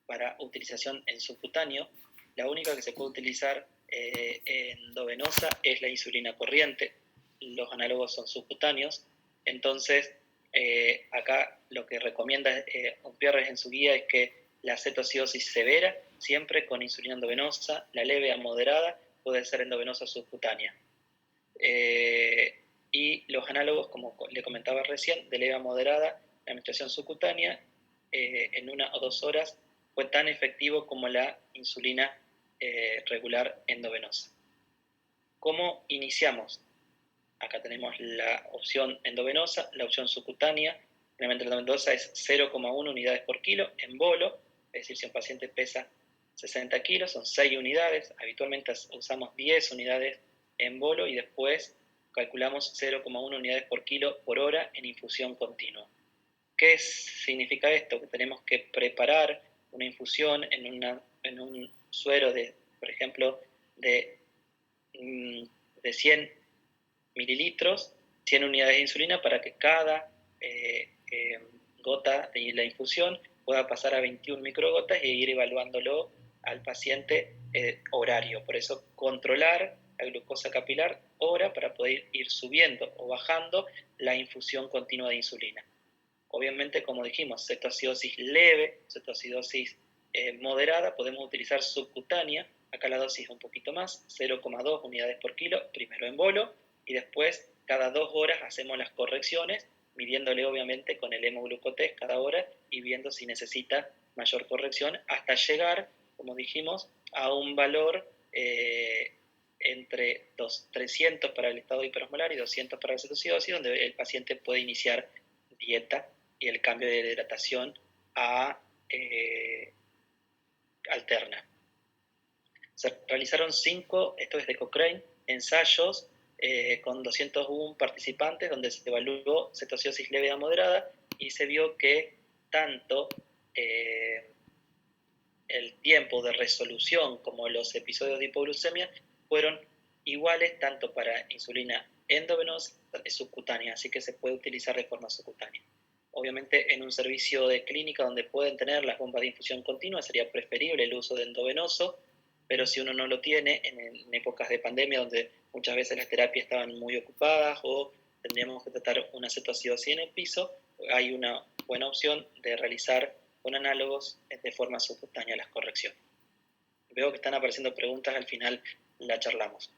S5: para utilización en subcutáneo. La única que se puede utilizar endovenosa es la insulina corriente, los análogos son subcutáneos. Entonces, acá lo que recomienda Umpierre en su guía es que la cetoacidosis severa, siempre con insulina endovenosa, la leve a moderada puede ser endovenosa subcutánea. Y los análogos, como le comentaba recién, de leve a moderada, la administración subcutánea en 1 o 2 horas fue tan efectivo como la insulina regular endovenosa. ¿Cómo iniciamos? Acá tenemos la opción endovenosa, la opción subcutánea. Generalmente la endovenosa es 0,1 unidades por kilo en bolo, es decir, si un paciente pesa 60 kilos, son 6 unidades. Habitualmente usamos 10 unidades en bolo y después calculamos 0,1 unidades por kilo por hora en infusión continua. ¿Qué significa esto? Que tenemos que preparar una infusión en un suero de por ejemplo, de 100 mililitros, 100 unidades de insulina para que cada gota de la infusión pueda pasar a 21 microgotas e ir evaluándolo al paciente horario. Por eso controlar la glucosa capilar hora para poder ir subiendo o bajando la infusión continua de insulina. Obviamente, como dijimos, cetoacidosis leve, cetoacidosis moderada, podemos utilizar subcutánea. Acá la dosis es un poquito más, 0,2 unidades por kilo, primero en bolo, y después cada 2 horas hacemos las correcciones, midiéndole obviamente con el hemoglucotest cada hora y viendo si necesita mayor corrección hasta llegar, como dijimos, a un valor entre 300 para el estado hiperosmolar y 200 para la cetoacidosis, donde el paciente puede iniciar dieta y el cambio de hidratación a alterna. Se realizaron 5, esto es de Cochrane, ensayos con 201 participantes donde se evaluó cetoacidosis leve a moderada y se vio que tanto el tiempo de resolución como los episodios de hipoglucemia fueron iguales tanto para insulina endovenosa y subcutánea, así que se puede utilizar de forma subcutánea. Obviamente en un servicio de clínica donde pueden tener las bombas de infusión continua sería preferible el uso de endovenoso, pero si uno no lo tiene en épocas de pandemia donde muchas veces las terapias estaban muy ocupadas o tendríamos que tratar una cetoacidosis en el piso, hay una buena opción de realizar con análogos de forma subcutánea las correcciones. Veo que están apareciendo preguntas, al final la charlamos.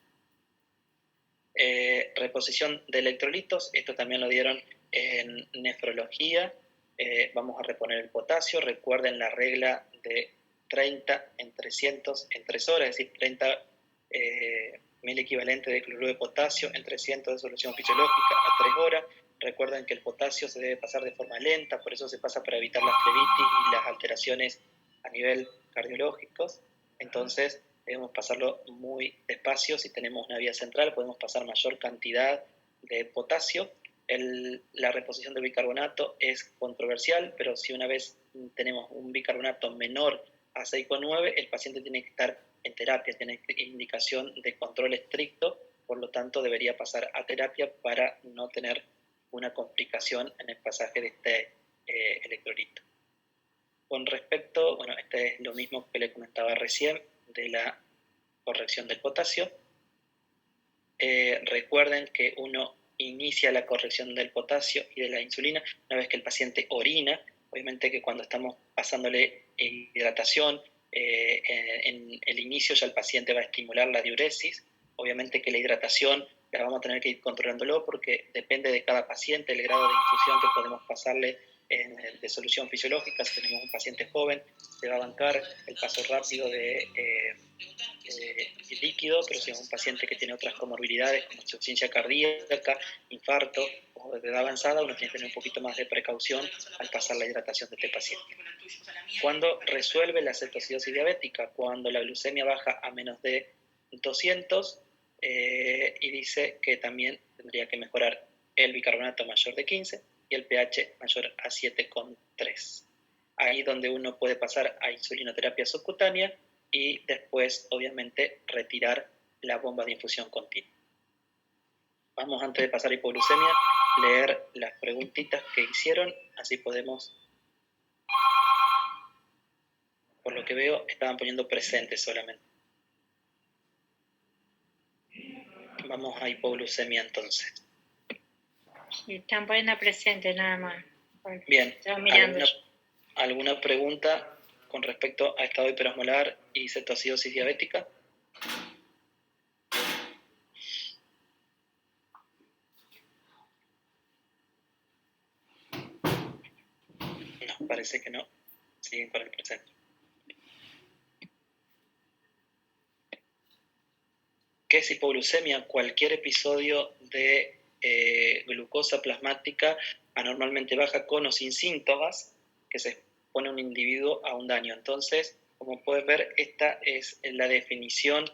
S5: Reposición de electrolitos, esto también lo dieron en nefrología. Vamos a reponer el potasio, recuerden la regla de 30 en 300 en 3 horas, es decir, 30 mil equivalente de cloruro de potasio en 300 de solución fisiológica a 3 horas. Recuerden que el potasio se debe pasar de forma lenta, por eso se pasa para evitar la flebitis y las alteraciones a nivel cardiológicos. Entonces debemos pasarlo muy despacio. Si tenemos una vía central podemos pasar mayor cantidad de potasio. La reposición del bicarbonato es controversial, pero si una vez tenemos un bicarbonato menor a 6,9, el paciente tiene que estar en terapia, tiene indicación de control estricto, por lo tanto debería pasar a terapia para no tener una complicación en el pasaje de este electrolito. Con respecto, bueno, este es lo mismo que le comentaba recién de la corrección del potasio. Recuerden que uno inicia la corrección del potasio y de la insulina una vez que el paciente orina. Obviamente que cuando estamos pasándole hidratación, en el inicio ya el paciente va a estimular la diuresis. Obviamente que la hidratación la vamos a tener que ir controlándolo porque depende de cada paciente el grado de infusión que podemos pasarle de solución fisiológica. Si tenemos un paciente joven, se va a bancar el paso rápido de líquido, pero si es un paciente que tiene otras comorbilidades como insuficiencia cardíaca, infarto o de edad avanzada, uno tiene que tener un poquito más de precaución al pasar la hidratación de este paciente. Cuando resuelve la cetoacidosis diabética, cuando la glucemia baja a menos de 200 y dice que también tendría que mejorar el bicarbonato mayor de 15 y el pH mayor a 7,3. Ahí donde uno puede pasar a insulinoterapia subcutánea y después, obviamente, retirar la bomba de infusión continua. Vamos, antes de pasar a hipoglucemia, leer las preguntitas que hicieron, así podemos, por lo que veo, estaban poniendo presentes solamente. Vamos a hipoglucemia entonces.
S1: Están poniendo presente nada más.
S5: Bien,
S1: mirando.
S5: ¿Alguna pregunta con respecto a estado hiperosmolar y cetoacidosis diabética? No, parece que no. Siguen con el presente. ¿Qué es hipoglucemia? Cualquier episodio de glucosa plasmática anormalmente baja con o sin síntomas que se expone un individuo a un daño. Entonces, como puedes ver, esta es la definición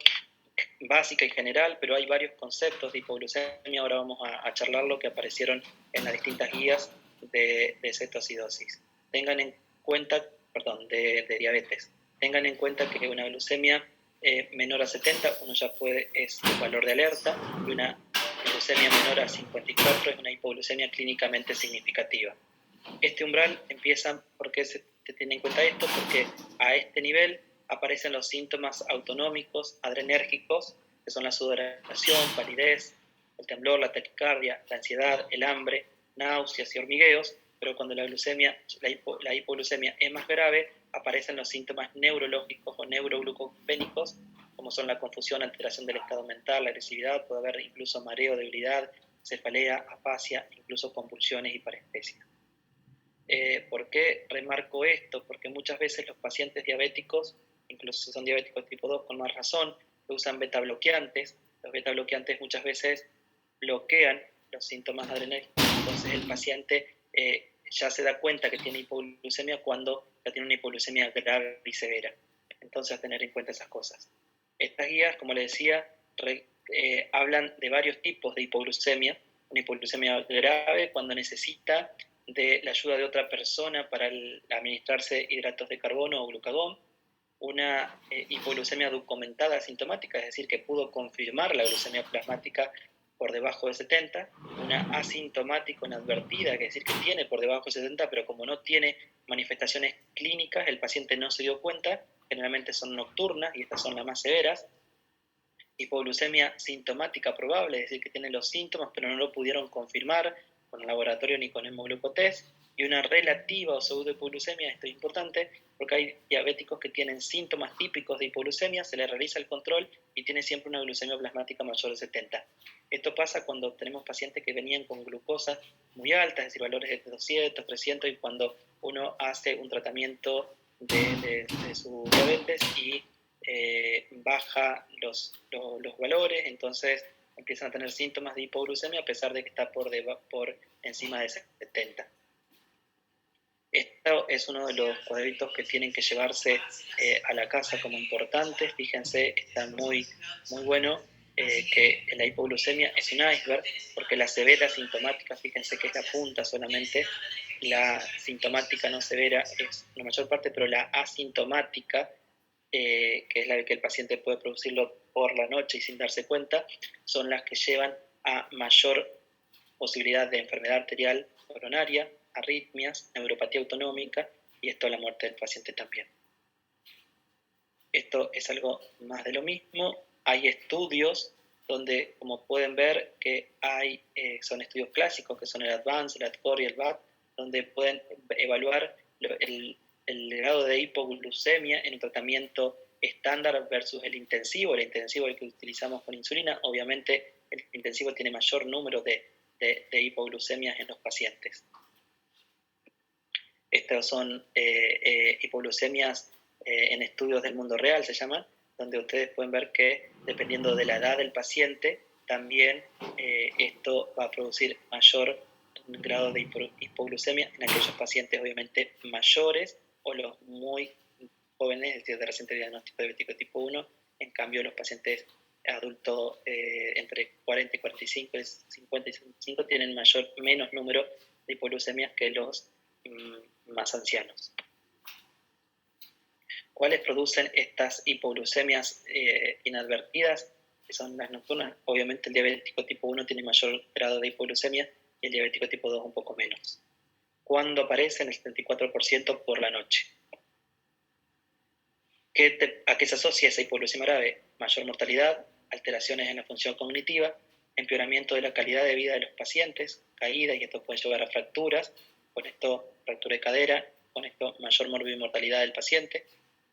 S5: básica y general, pero hay varios conceptos de hipoglucemia. Ahora vamos a charlar lo que aparecieron en las distintas guías de cetoacidosis. Tengan en cuenta, de diabetes. Tengan en cuenta que una glucemia menor a 70, uno ya es un valor de alerta, y una hipoglucemia menor a 54 es una hipoglucemia clínicamente significativa. Este umbral empieza, ¿por qué se tiene en cuenta esto? Porque a este nivel aparecen los síntomas autonómicos, adrenérgicos, que son la sudoración, palidez, el temblor, la taquicardia, la ansiedad, el hambre, náuseas y hormigueos, pero cuando la hipoglucemia es más grave, aparecen los síntomas neurológicos o neuroglucopénicos, como son la confusión, alteración del estado mental, la agresividad, puede haber incluso mareo, debilidad, cefalea, afasia, incluso convulsiones y parestesia. ¿Por qué remarco esto? Porque muchas veces los pacientes diabéticos, incluso si son diabéticos tipo 2 con más razón, usan beta-bloqueantes. Los beta-bloqueantes muchas veces bloquean los síntomas adrenérgicos, entonces el paciente ya se da cuenta que tiene hipoglucemia cuando ya tiene una hipoglucemia grave y severa. Entonces, a tener en cuenta esas cosas. Estas guías, como les decía, hablan de varios tipos de hipoglucemia. Una hipoglucemia grave cuando necesita de la ayuda de otra persona para administrarse hidratos de carbono o glucagón. Una hipoglucemia documentada asintomática, es decir, que pudo confirmar la glucemia plasmática por debajo de 70, una asintomática inadvertida, es decir, que tiene por debajo de 70, pero como no tiene manifestaciones clínicas, el paciente no se dio cuenta, generalmente son nocturnas y estas son las más severas. Hipoglucemia sintomática probable, es decir, que tienen los síntomas, pero no lo pudieron confirmar con el laboratorio ni con hemoglucotest. Y una relativa o pseudohipoglucemia, esto es importante, porque hay diabéticos que tienen síntomas típicos de hipoglucemia, se les realiza el control y tiene siempre una glucemia plasmática mayor de 70. Esto pasa cuando tenemos pacientes que venían con glucosa muy alta, es decir, valores de 200, 300, y cuando uno hace un tratamiento de su diabetes y baja los valores, entonces empiezan a tener síntomas de hipoglucemia a pesar de que está por encima de 70. Esto es uno de los cuadritos que tienen que llevarse a la casa como importantes. Fíjense, está muy bueno que la hipoglucemia es un iceberg, porque la severa sintomática, fíjense que es la punta solamente, la sintomática no severa es la mayor parte, pero la asintomática, que es la que el paciente puede producirlo por la noche y sin darse cuenta, son las que llevan a mayor posibilidad de enfermedad arterial coronaria, arritmias, neuropatía autonómica y esto la muerte del paciente también. Esto es algo más de lo mismo. Hay estudios donde, como pueden ver, que son estudios clásicos, que son el ADVANCE, el ADCORE y el BAT, donde pueden evaluar el grado de hipoglucemia en un tratamiento estándar versus el intensivo. El intensivo es el que utilizamos con insulina. Obviamente, el intensivo tiene mayor número de hipoglucemias en los pacientes. Estas son hipoglucemias en estudios del mundo real, se llaman, donde ustedes pueden ver que dependiendo de la edad del paciente, también esto va a producir mayor grado de hipoglucemia en aquellos pacientes obviamente mayores o los muy jóvenes, es decir, de reciente diagnóstico diabético tipo 1. En cambio, los pacientes adultos entre 40 y 45 y 50 y 55 tienen menos número de hipoglucemias que los más ancianos. ¿Cuáles producen estas hipoglucemias inadvertidas? Que son las nocturnas. Obviamente el diabético tipo 1 tiene mayor grado de hipoglucemia y el diabético tipo 2 un poco menos. ¿Cuándo aparecen? El 74% por la noche. ¿A qué se asocia esa hipoglucemia grave? Mayor mortalidad, alteraciones en la función cognitiva, empeoramiento de la calidad de vida de los pacientes, caídas, y esto puede llevar a fracturas, con esto fractura de cadera, con esto mayor morbimortalidad del paciente,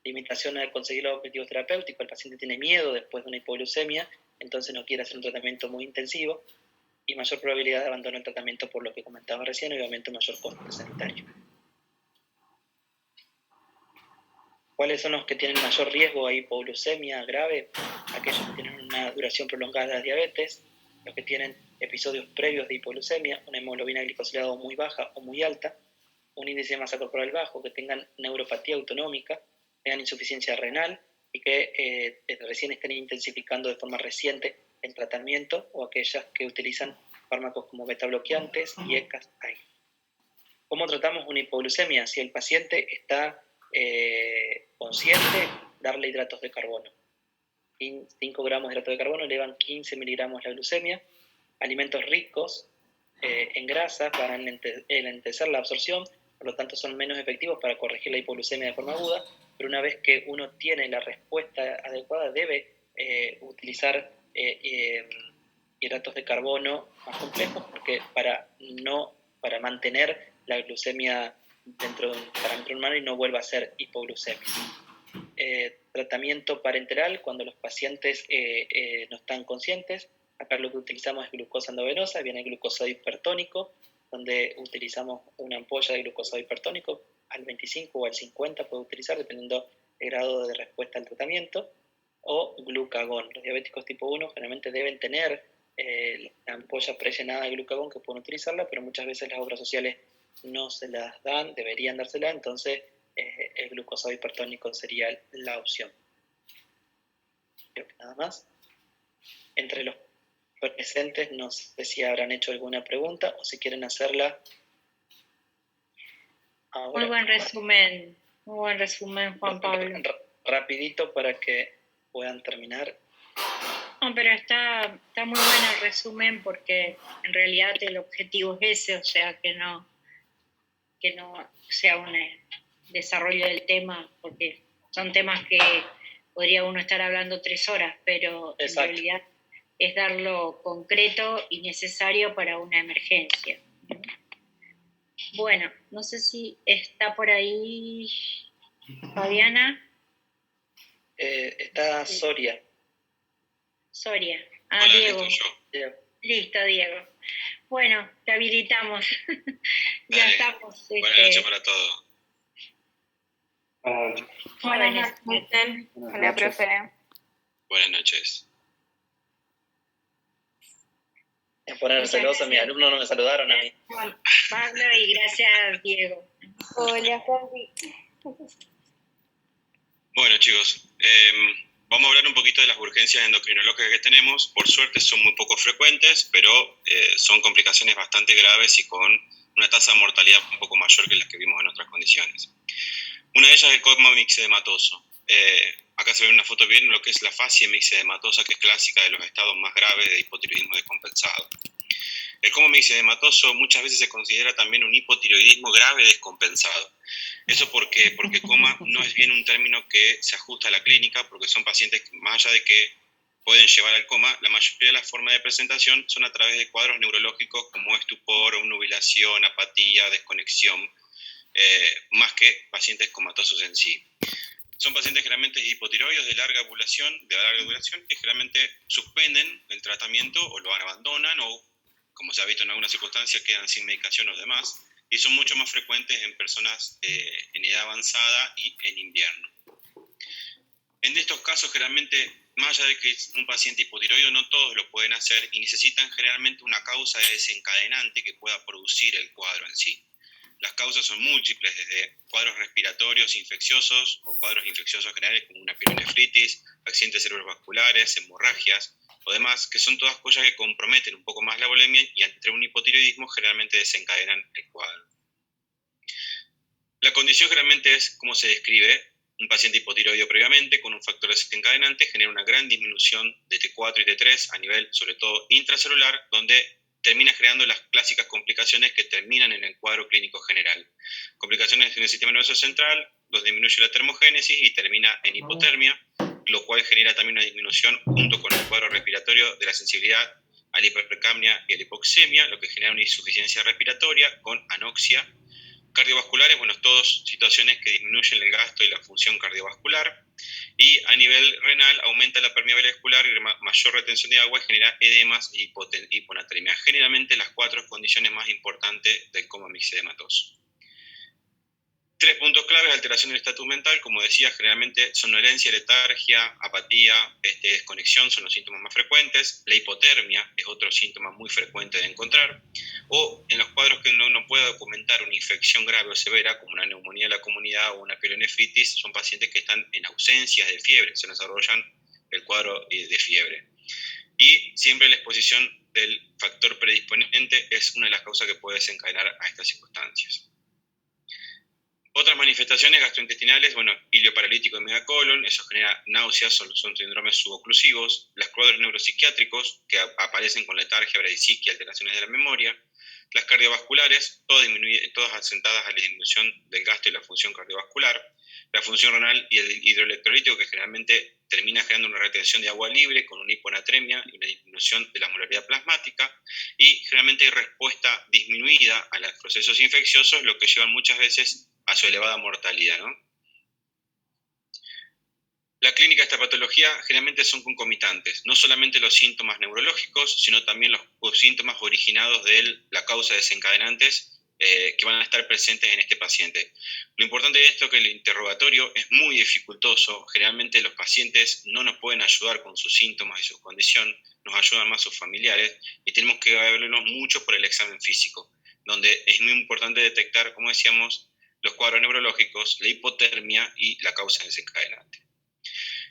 S5: limitación al conseguir los objetivos terapéuticos, el paciente tiene miedo después de una hipoglucemia, entonces no quiere hacer un tratamiento muy intensivo, y mayor probabilidad de abandono del tratamiento por lo que comentaba recién, y obviamente mayor costo sanitario. ¿Cuáles son los que tienen mayor riesgo a hipoglucemia grave? Aquellos que tienen una duración prolongada de la diabetes, los que tienen episodios previos de hipoglucemia, una hemoglobina glicosilada muy baja o muy alta, un índice de masa corporal bajo, que tengan neuropatía autonómica, tengan insuficiencia renal y que recién estén intensificando de forma reciente el tratamiento, o aquellas que utilizan fármacos como beta-bloqueantes y ECAS. ¿Cómo tratamos una hipoglucemia? Si el paciente está consciente, darle hidratos de carbono. 5 gramos de hidrato de carbono elevan 15 miligramos la glucemia. Alimentos ricos en grasa van a enlentecer la absorción, por lo tanto son menos efectivos para corregir la hipoglucemia de forma aguda, pero una vez que uno tiene la respuesta adecuada debe utilizar hidratos de carbono más complejos, porque para mantener la glucemia dentro de un parámetro normal y no vuelva a ser hipoglucemia. Tratamiento parenteral cuando los pacientes no están conscientes. Acá lo que utilizamos es glucosa endovenosa, viene el glucosadio hipertónico, donde utilizamos una ampolla de glucosadio hipertónico al 25 o al 50 puede utilizar, dependiendo del grado de respuesta al tratamiento, o glucagón. Los diabéticos tipo 1 generalmente deben tener la ampolla prellenada de glucagón que pueden utilizarla, pero muchas veces las obras sociales no se las dan, deberían dársela, entonces el glucosadio hipertónico sería la opción. Creo que nada más. Entre los presentes, no sé si habrán hecho alguna pregunta o si quieren hacerla ahora.
S1: Muy buen resumen, Juan Pablo.
S5: Rapidito para que puedan terminar.
S1: No, pero está muy bueno el resumen porque en realidad el objetivo es ese, o sea, que no sea un desarrollo del tema, porque son temas que podría uno estar hablando 3 horas, pero
S5: Exacto.
S1: En realidad es darlo concreto y necesario para una emergencia. Bueno, no sé si está por ahí Fabiana.
S5: Está Soria.
S1: Soria.
S6: Hola,
S1: Diego.
S6: listo, yo.
S1: Listo, Diego. Bueno, te habilitamos. Ya
S6: Dale.
S1: estamos.
S6: Buenas noches para todos.
S7: Buenas noches. Hola, profe.
S6: Buenas noches.
S5: Es poner celoso, mis alumnos no me saludaron a mí.
S1: Pablo y gracias, Diego.
S7: Hola, Juanpi.
S6: Bueno, chicos, vamos a hablar un poquito de las urgencias endocrinológicas que tenemos. Por suerte son muy poco frecuentes, pero son complicaciones bastante graves y con una tasa de mortalidad un poco mayor que las que vimos en otras condiciones. Una de ellas es el coma mixedematoso. Acá se ve una foto bien lo que es la fascia mixedematosa, que es clásica de los estados más graves de hipotiroidismo descompensado. El coma mixedematoso muchas veces se considera también un hipotiroidismo grave descompensado. ¿Eso por qué? Porque coma no es bien un término que se ajusta a la clínica, porque son pacientes que, más allá de que pueden llevar al coma, la mayoría de las formas de presentación son a través de cuadros neurológicos como estupor, obnubilación, apatía, desconexión, más que pacientes comatosos en sí. Son pacientes generalmente hipotiroides de larga duración, que generalmente suspenden el tratamiento o lo abandonan o, como se ha visto en algunas circunstancias, quedan sin medicación o demás, y son mucho más frecuentes en personas en edad avanzada y en invierno. En estos casos, generalmente, más allá de que es un paciente hipotiroideo, no todos lo pueden hacer y necesitan generalmente una causa desencadenante que pueda producir el cuadro en sí. Las causas son múltiples, desde cuadros respiratorios infecciosos o cuadros infecciosos generales como una pielonefritis, accidentes cerebrovasculares, hemorragias o demás, que son todas cosas que comprometen un poco más la bulimia y entre un hipotiroidismo generalmente desencadenan el cuadro. La condición generalmente es como se describe: un paciente hipotiroideo previamente con un factor desencadenante genera una gran disminución de T4 y T3 a nivel sobre todo intracelular, donde termina creando las clásicas complicaciones que terminan en el cuadro clínico general. Complicaciones en el sistema nervioso central, donde disminuye la termogénesis y termina en hipotermia, lo cual genera también una disminución junto con el cuadro respiratorio de la sensibilidad a la hipercapnia y a la hipoxemia, lo que genera una insuficiencia respiratoria con anoxia. Cardiovasculares, bueno, todas situaciones que disminuyen el gasto y la función cardiovascular. Y a nivel renal aumenta la permeabilidad vascular y mayor retención de agua y genera edemas y hiponatremia. Generalmente las 4 condiciones más importantes del coma mixedematoso. 3 puntos claves: alteración del estatus mental, como decía, generalmente somnolencia, letargia, apatía, desconexión son los síntomas más frecuentes. La hipotermia es otro síntoma muy frecuente de encontrar. O en los cuadros que uno no puede documentar una infección grave o severa, como una neumonía de la comunidad o una pielonefritis, son pacientes que están en ausencias de fiebre, se desarrollan el cuadro de fiebre. Y siempre la exposición del factor predisponente es una de las causas que puede desencadenar a estas circunstancias. Otras manifestaciones gastrointestinales, bueno, hilio paralítico de megacolon, eso genera náuseas, son síndromes suboclusivos, los cuadros neuropsiquiátricos que aparecen con letargia, bradisiquia, alteraciones de la memoria, las cardiovasculares, todas asentadas a la disminución del gasto y la función cardiovascular, la función renal y el hidroelectrolítico, que generalmente termina generando una retención de agua libre con una hiponatremia y una disminución de la molaridad plasmática, y generalmente hay respuesta disminuida a los procesos infecciosos, lo que lleva muchas veces a su elevada mortalidad, ¿no? La clínica de esta patología generalmente son concomitantes, no solamente los síntomas neurológicos, sino también los síntomas originados de la causa desencadenantes que van a estar presentes en este paciente. Lo importante de esto es que el interrogatorio es muy dificultoso, generalmente los pacientes no nos pueden ayudar con sus síntomas y su condición, nos ayudan más sus familiares y tenemos que evaluarnos mucho por el examen físico, donde es muy importante detectar, como decíamos, los cuadros neurológicos, la hipotermia y la causa desencadenante.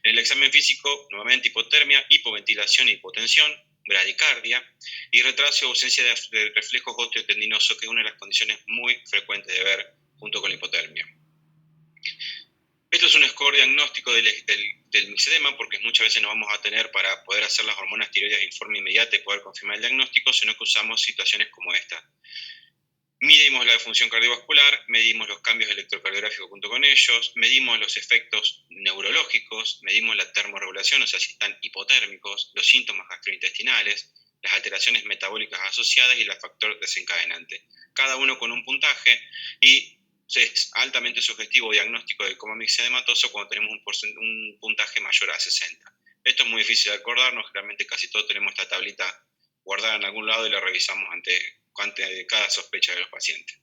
S6: En el examen físico, nuevamente hipotermia, hipoventilación e hipotensión, bradicardia y retraso o ausencia de reflejos osteotendinosos, que es una de las condiciones muy frecuentes de ver junto con la hipotermia. Esto es un score diagnóstico del mixedema, porque muchas veces no vamos a tener para poder hacer las hormonas tiroides de forma inmediata y poder confirmar el diagnóstico, sino que usamos situaciones como esta. Medimos la función cardiovascular, medimos los cambios electrocardiográficos junto con ellos, medimos los efectos neurológicos, medimos la termorregulación, o sea, si están hipotérmicos, los síntomas gastrointestinales, las alteraciones metabólicas asociadas y el factor desencadenante. Cada uno con un puntaje, y es altamente sugestivo diagnóstico del coma mixedematoso cuando tenemos un puntaje mayor a 60. Esto es muy difícil de acordarnos, generalmente casi todos tenemos esta tablita guardada en algún lado y la revisamos ante cada sospecha de los pacientes.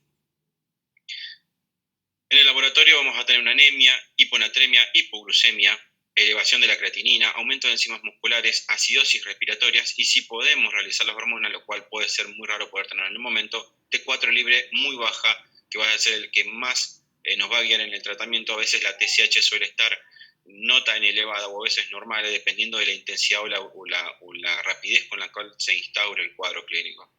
S6: En el laboratorio vamos a tener una anemia, hiponatremia, hipoglucemia, elevación de la creatinina, aumento de enzimas musculares, acidosis respiratorias y si podemos realizar las hormonas, lo cual puede ser muy raro poder tener en el momento, T4 libre muy baja, que va a ser el que más nos va a guiar en el tratamiento. A veces la TSH suele estar no tan elevada o a veces normal, dependiendo de la intensidad o la rapidez con la cual se instaura el cuadro clínico.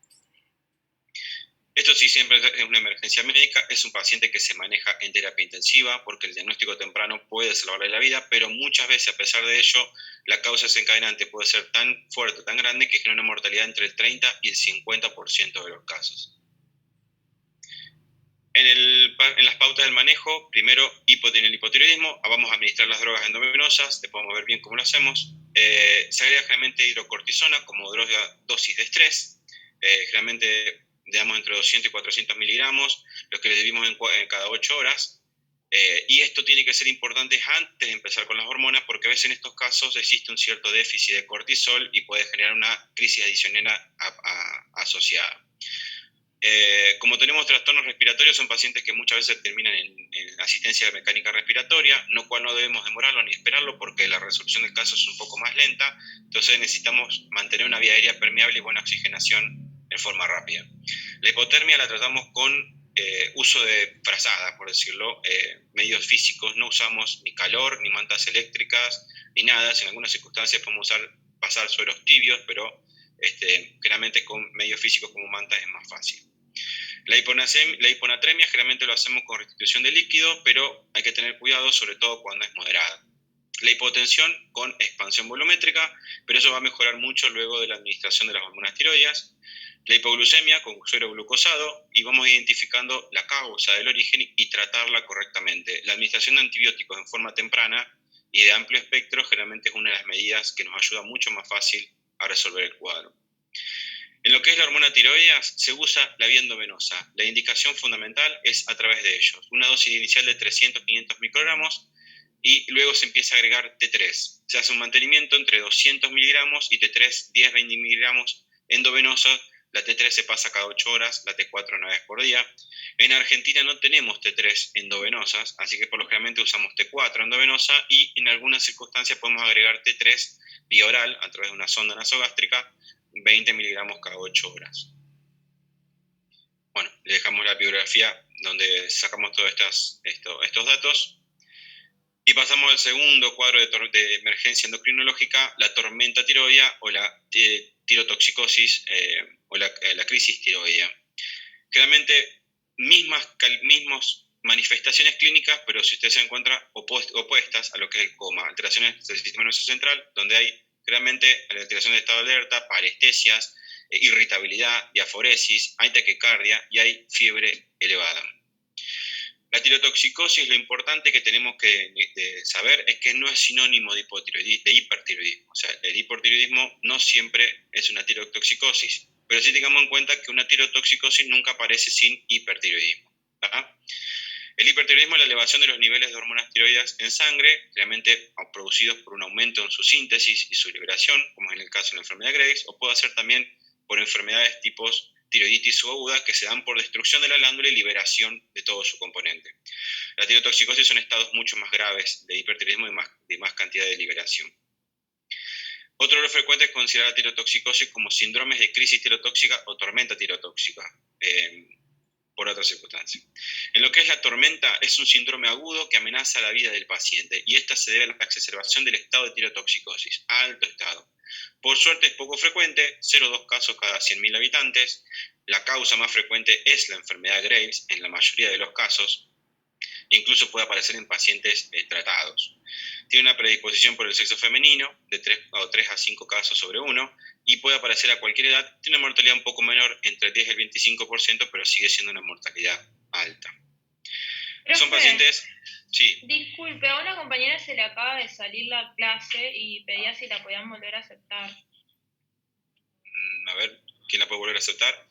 S6: Esto sí siempre es una emergencia médica, es un paciente que se maneja en terapia intensiva porque el diagnóstico temprano puede salvarle la vida, pero muchas veces a pesar de ello la causa desencadenante puede ser tan fuerte, tan grande que genera una mortalidad entre el 30 y el 50% de los casos. En las pautas del manejo, primero en el hipotiroidismo, vamos a administrar las drogas endovenosas, después vamos a ver bien cómo lo hacemos. Se agrega generalmente hidrocortisona como dosis de estrés, generalmente damos entre 200 y 400 miligramos, los que le debimos en cada 8 horas. Y esto tiene que ser importante antes de empezar con las hormonas, porque a veces en estos casos existe un cierto déficit de cortisol y puede generar una crisis adicional asociada. Como tenemos trastornos respiratorios, son pacientes que muchas veces terminan en asistencia mecánica respiratoria, lo cual no debemos demorarlo ni esperarlo porque la resolución del caso es un poco más lenta, entonces necesitamos mantener una vía aérea permeable y buena oxigenación en forma rápida. La hipotermia la tratamos con uso de frazadas, por decirlo, medios físicos. No usamos ni calor, ni mantas eléctricas, ni nada. En algunas circunstancias podemos pasar sueros tibios, pero generalmente con medios físicos como mantas es más fácil. La hiponatremia generalmente lo hacemos con restitución de líquido, pero hay que tener cuidado, sobre todo cuando es moderada. La hipotensión con expansión volumétrica, pero eso va a mejorar mucho luego de la administración de las hormonas tiroides. La hipoglucemia con suero glucosado, y vamos identificando la causa del origen y tratarla correctamente. La administración de antibióticos en forma temprana y de amplio espectro generalmente es una de las medidas que nos ayuda mucho más fácil a resolver el cuadro. En lo que es la hormona tiroides se usa la vía endovenosa. La indicación fundamental es a través de ellos. Una dosis inicial de 300-500 microgramos y luego se empieza a agregar T3. Se hace un mantenimiento entre 200 miligramos y T3 10-20 miligramos endovenosos. La T3 se pasa cada 8 horas, la T4 una vez por día. En Argentina no tenemos T3 endovenosas, así que por lo generalmente usamos T4 endovenosa y en algunas circunstancias podemos agregar T3 vía oral a través de una sonda nasogástrica, 20 miligramos cada 8 horas. Bueno, le dejamos la bibliografía donde sacamos todos estos datos. Y pasamos al segundo cuadro de emergencia endocrinológica, la tormenta tiroidea o la tirotoxicosis o la crisis tiroidea. Generalmente, mismos manifestaciones clínicas, pero si usted se encuentra opuestas a lo que es el coma, alteraciones del sistema nervioso central, donde hay realmente alteración del estado de alerta, parestesias, irritabilidad, diaforesis, hay taquicardia y hay fiebre elevada. La tirotoxicosis, lo importante que tenemos que saber es que no es sinónimo de hipertiroidismo. O sea, el hipertiroidismo no siempre es una tirotoxicosis, pero sí tengamos en cuenta que una tirotoxicosis nunca aparece sin hipertiroidismo. ¿Verdad? El hipertiroidismo es la elevación de los niveles de hormonas tiroides en sangre, realmente producidos por un aumento en su síntesis y su liberación, como es en el caso de la enfermedad de Graves, o puede ser también por enfermedades tipos tiroiditis subaguda que se dan por destrucción de la glándula y liberación de todo su componente. La tirotoxicosis son estados mucho más graves de hipertiroidismo y de más cantidad de liberación. Otro error frecuente es considerar la tirotoxicosis como síndromes de crisis tirotóxica o tormenta tirotóxica, por otras circunstancias. En lo que es la tormenta, es un síndrome agudo que amenaza la vida del paciente, y esta se debe a la exacerbación del estado de tirotoxicosis, alto estado. Por suerte es poco frecuente, 0,2 casos cada 100.000 habitantes. La causa más frecuente es la enfermedad de Graves en la mayoría de los casos, e incluso puede aparecer en pacientes tratados. Tiene una predisposición por el sexo femenino, de 3 a 5 casos sobre 1, y puede aparecer a cualquier edad. Tiene una mortalidad un poco menor, entre el 10 y el 25%, pero sigue siendo una mortalidad alta. Son pacientes... Sí.
S7: Disculpe, a una compañera se le acaba de salir la clase y pedía si la podían volver a aceptar.
S6: A ver, ¿quién la puede volver a aceptar?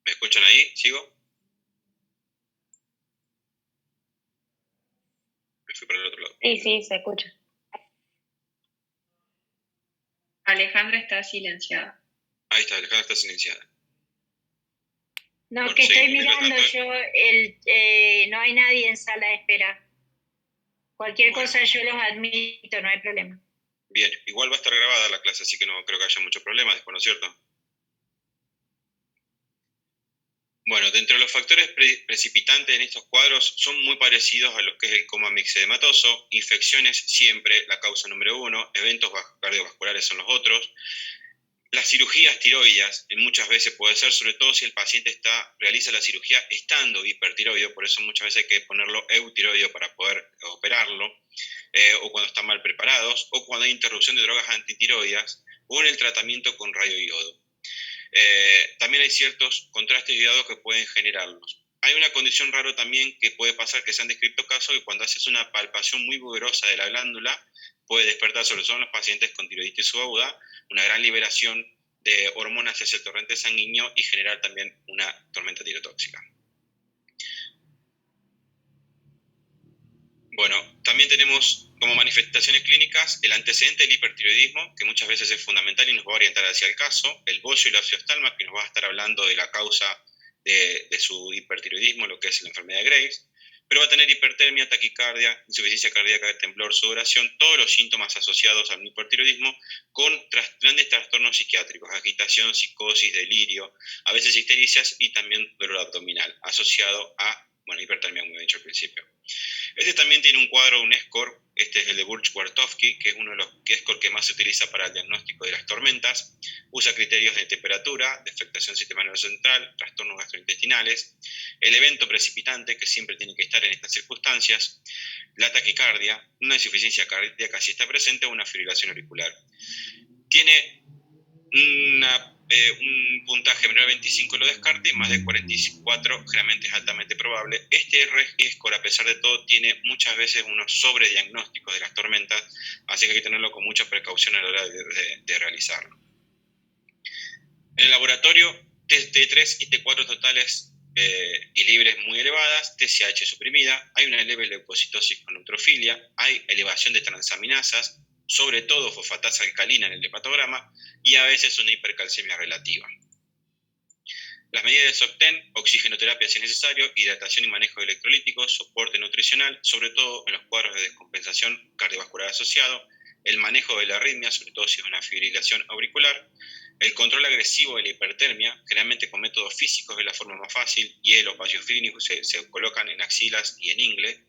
S6: ¿Me escuchan ahí? ¿Sigo? Me fui para el otro lado.
S7: Sí, se escucha.
S8: Alejandra está silenciada.
S6: Ahí está, Alejandra está silenciada.
S1: No,
S6: Bueno,
S1: que estoy
S6: sí, mientras
S1: mirando
S6: tanto-
S1: yo, no hay nadie en sala de espera. Cualquier
S6: Bueno.
S1: cosa yo los admito, no hay problema.
S6: Bien, igual va a estar grabada la clase, así que no creo que haya mucho problema después, ¿no es cierto? Bueno, dentro de los factores precipitantes en estos cuadros son muy parecidos a lo que es el coma mixedematoso. Infecciones siempre la causa número 1, eventos cardiovasculares son los otros. Las cirugías tiroides muchas veces puede ser, sobre todo si el paciente realiza la cirugía estando hipertiroideo, por eso muchas veces hay que ponerlo eutiroideo para poder operarlo, o cuando están mal preparados, o cuando hay interrupción de drogas antitiroideas, o en el tratamiento con radioiodo. También hay ciertos contrastes de iodo que pueden generarlos. Hay una condición rara también que puede pasar, que se han descrito casos que cuando haces una palpación muy vigorosa de la glándula puede despertar, sobre todo en los pacientes con tiroiditis subaguda, una gran liberación de hormonas hacia el torrente sanguíneo y generar también una tormenta tirotóxica. Bueno, también tenemos como manifestaciones clínicas el antecedente del hipertiroidismo, que muchas veces es fundamental y nos va a orientar hacia el caso, el bocio y la osteostalma, que nos va a estar hablando de la causa de su hipertiroidismo, lo que es la enfermedad de Graves, pero va a tener hipertermia, taquicardia, insuficiencia cardíaca, temblor, sudoración, todos los síntomas asociados al hipertiroidismo con grandes trastornos psiquiátricos, agitación, psicosis, delirio, a veces histericias y también dolor abdominal, asociado a hipertermia, como he dicho al principio. Este también tiene un cuadro, un score, este es el de Burch-Kwartowski, que es uno de los scores que más se utiliza para el diagnóstico de las tormentas. Usa criterios de temperatura, de afectación del sistema nervioso central, trastornos gastrointestinales, el evento precipitante, que siempre tiene que estar en estas circunstancias, la taquicardia, una insuficiencia cardíaca si está presente o una fibrilación auricular. Tiene un puntaje menor de 25 lo descarte y más de 44 generalmente es altamente probable. Este score, a pesar de todo, tiene muchas veces unos sobrediagnósticos de las tormentas, así que hay que tenerlo con mucha precaución a la hora de realizarlo. En el laboratorio, test T3 y T4 totales y libres muy elevadas, TSH suprimida, hay una leve leucocitosis con neutrofilia, hay elevación de transaminasas, sobre todo fosfatasa alcalina en el hepatograma, y a veces una hipercalcemia relativa. Las medidas de SOCTEN, oxigenoterapia si es necesario, hidratación y manejo de electrolíticos, soporte nutricional, sobre todo en los cuadros de descompensación cardiovascular asociado, el manejo de la arritmia, sobre todo si es una fibrilación auricular, el control agresivo de la hipertermia, generalmente con métodos físicos es la forma más fácil, hielo, paciflínico se colocan en axilas y en ingle.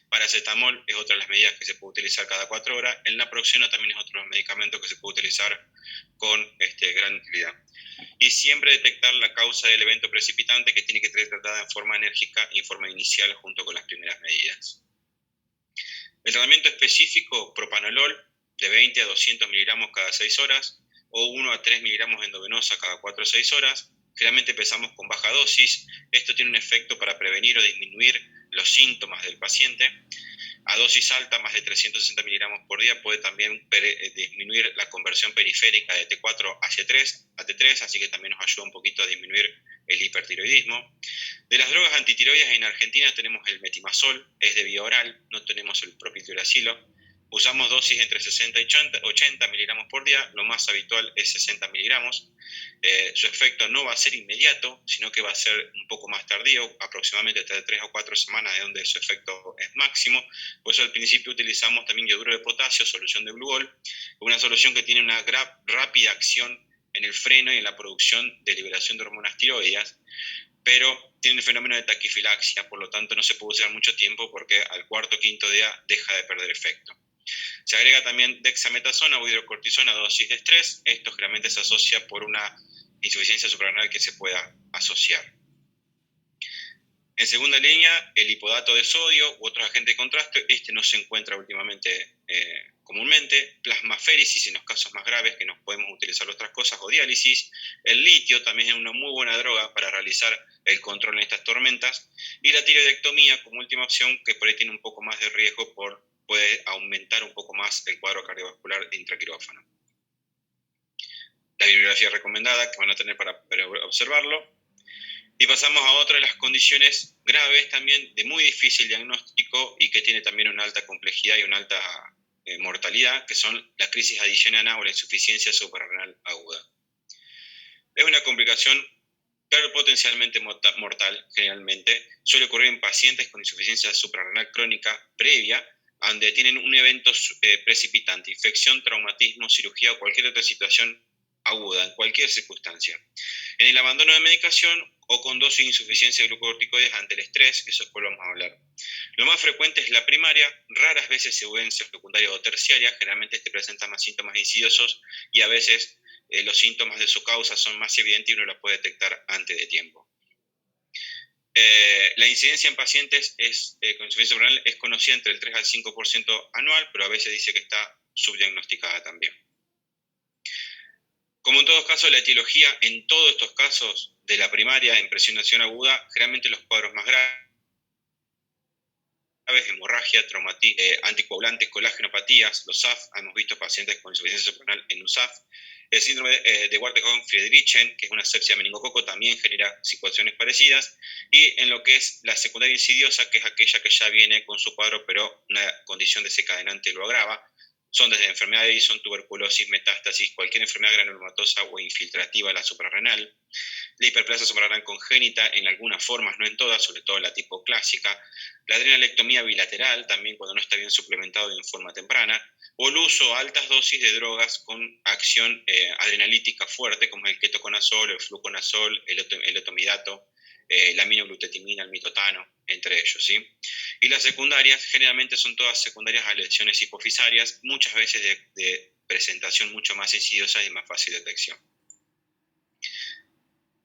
S6: Paracetamol es otra de las medidas que se puede utilizar cada 4 horas. El naproxeno también es otro medicamento que se puede utilizar con gran utilidad. Y siempre detectar la causa del evento precipitante, que tiene que ser tratada en forma enérgica y en forma inicial junto con las primeras medidas. El tratamiento específico, propanolol, de 20 a 200 miligramos cada 6 horas, o 1 a 3 miligramos endovenosa cada 4 a 6 horas. Generalmente empezamos con baja dosis. Esto tiene un efecto para prevenir o disminuir los síntomas del paciente. A dosis alta, más de 360 miligramos por día, puede también disminuir la conversión periférica de T4 a T3, así que también nos ayuda un poquito a disminuir el hipertiroidismo. De las drogas antitiroides en Argentina tenemos el metimazol, es de vía oral, no tenemos el propiltiuracilo. Usamos dosis entre 60 y 80 miligramos por día, lo más habitual es 60 miligramos. Su efecto no va a ser inmediato, sino que va a ser un poco más tardío, aproximadamente hasta 3 o 4 semanas de donde su efecto es máximo. Por eso al principio utilizamos también yoduro de potasio, solución de Blugol, una solución que tiene una rápida acción en el freno y en la producción de liberación de hormonas tiroideas, pero tiene el fenómeno de taquifilaxia, por lo tanto no se puede usar mucho tiempo porque al cuarto o quinto día deja de perder efecto. Se agrega también dexametasona o hidrocortisona a dosis de estrés. Esto generalmente se asocia por una insuficiencia suprarrenal que se pueda asociar. En segunda línea, el hipodato de sodio u otros agentes de contraste. Este no se encuentra últimamente comúnmente. Plasmaféresis en los casos más graves, que nos podemos utilizar otras cosas, o diálisis. El litio también es una muy buena droga para realizar el control en estas tormentas. Y la tiroidectomía como última opción, que por ahí tiene un poco más de riesgo puede aumentar un poco más el cuadro cardiovascular intraquirófano. La bibliografía recomendada que van a tener para observarlo. Y pasamos a otra de las condiciones graves también de muy difícil diagnóstico y que tiene también una alta complejidad y una alta mortalidad, que son la crisis adicional o la insuficiencia suprarrenal aguda. Es una complicación potencialmente mortal, generalmente. Suele ocurrir en pacientes con insuficiencia suprarrenal crónica previa, donde tienen un evento precipitante, infección, traumatismo, cirugía o cualquier otra situación aguda, en cualquier circunstancia. En el abandono de medicación o con dosis de insuficiencia de glucocorticoides ante el estrés, eso después lo vamos a hablar. Lo más frecuente es la primaria, raras veces se ven secundaria o terciaria, generalmente presenta más síntomas insidiosos y a veces los síntomas de su causa son más evidentes y uno los puede detectar antes de tiempo. La incidencia en pacientes con insuficiencia suprarrenal es conocida entre el 3 al 5% anual, pero a veces dice que está subdiagnosticada también. Como en todos casos, la etiología en todos estos casos de la primaria en presión aguda, generalmente los cuadros más graves, hemorragia, traumatismo, anticoagulantes, colágenopatías, los SAF, hemos visto pacientes con insuficiencia suprarrenal en un SAF. El síndrome de Wartenheim-Friedrichen, que es una sepsia meningococo, también genera situaciones parecidas. Y en lo que es la secundaria insidiosa, que es aquella que ya viene con su cuadro, pero una condición desencadenante lo agrava, son desde enfermedad de Edison, tuberculosis, metástasis, cualquier enfermedad granulomatosa o infiltrativa de la suprarrenal. La hiperplasia suprarrenal congénita en algunas formas, no en todas, sobre todo la tipo clásica. La adrenalectomía bilateral, también cuando no está bien suplementado y en forma temprana. O el uso a altas dosis de drogas con acción adrenalítica fuerte, como el ketoconazol, el fluconazol, el etomidato, la aminoglutetimina, el mitotano, entre ellos, ¿sí? Y las secundarias generalmente son todas secundarias a lesiones hipofisarias, muchas veces de presentación mucho más insidiosa y más fácil detección.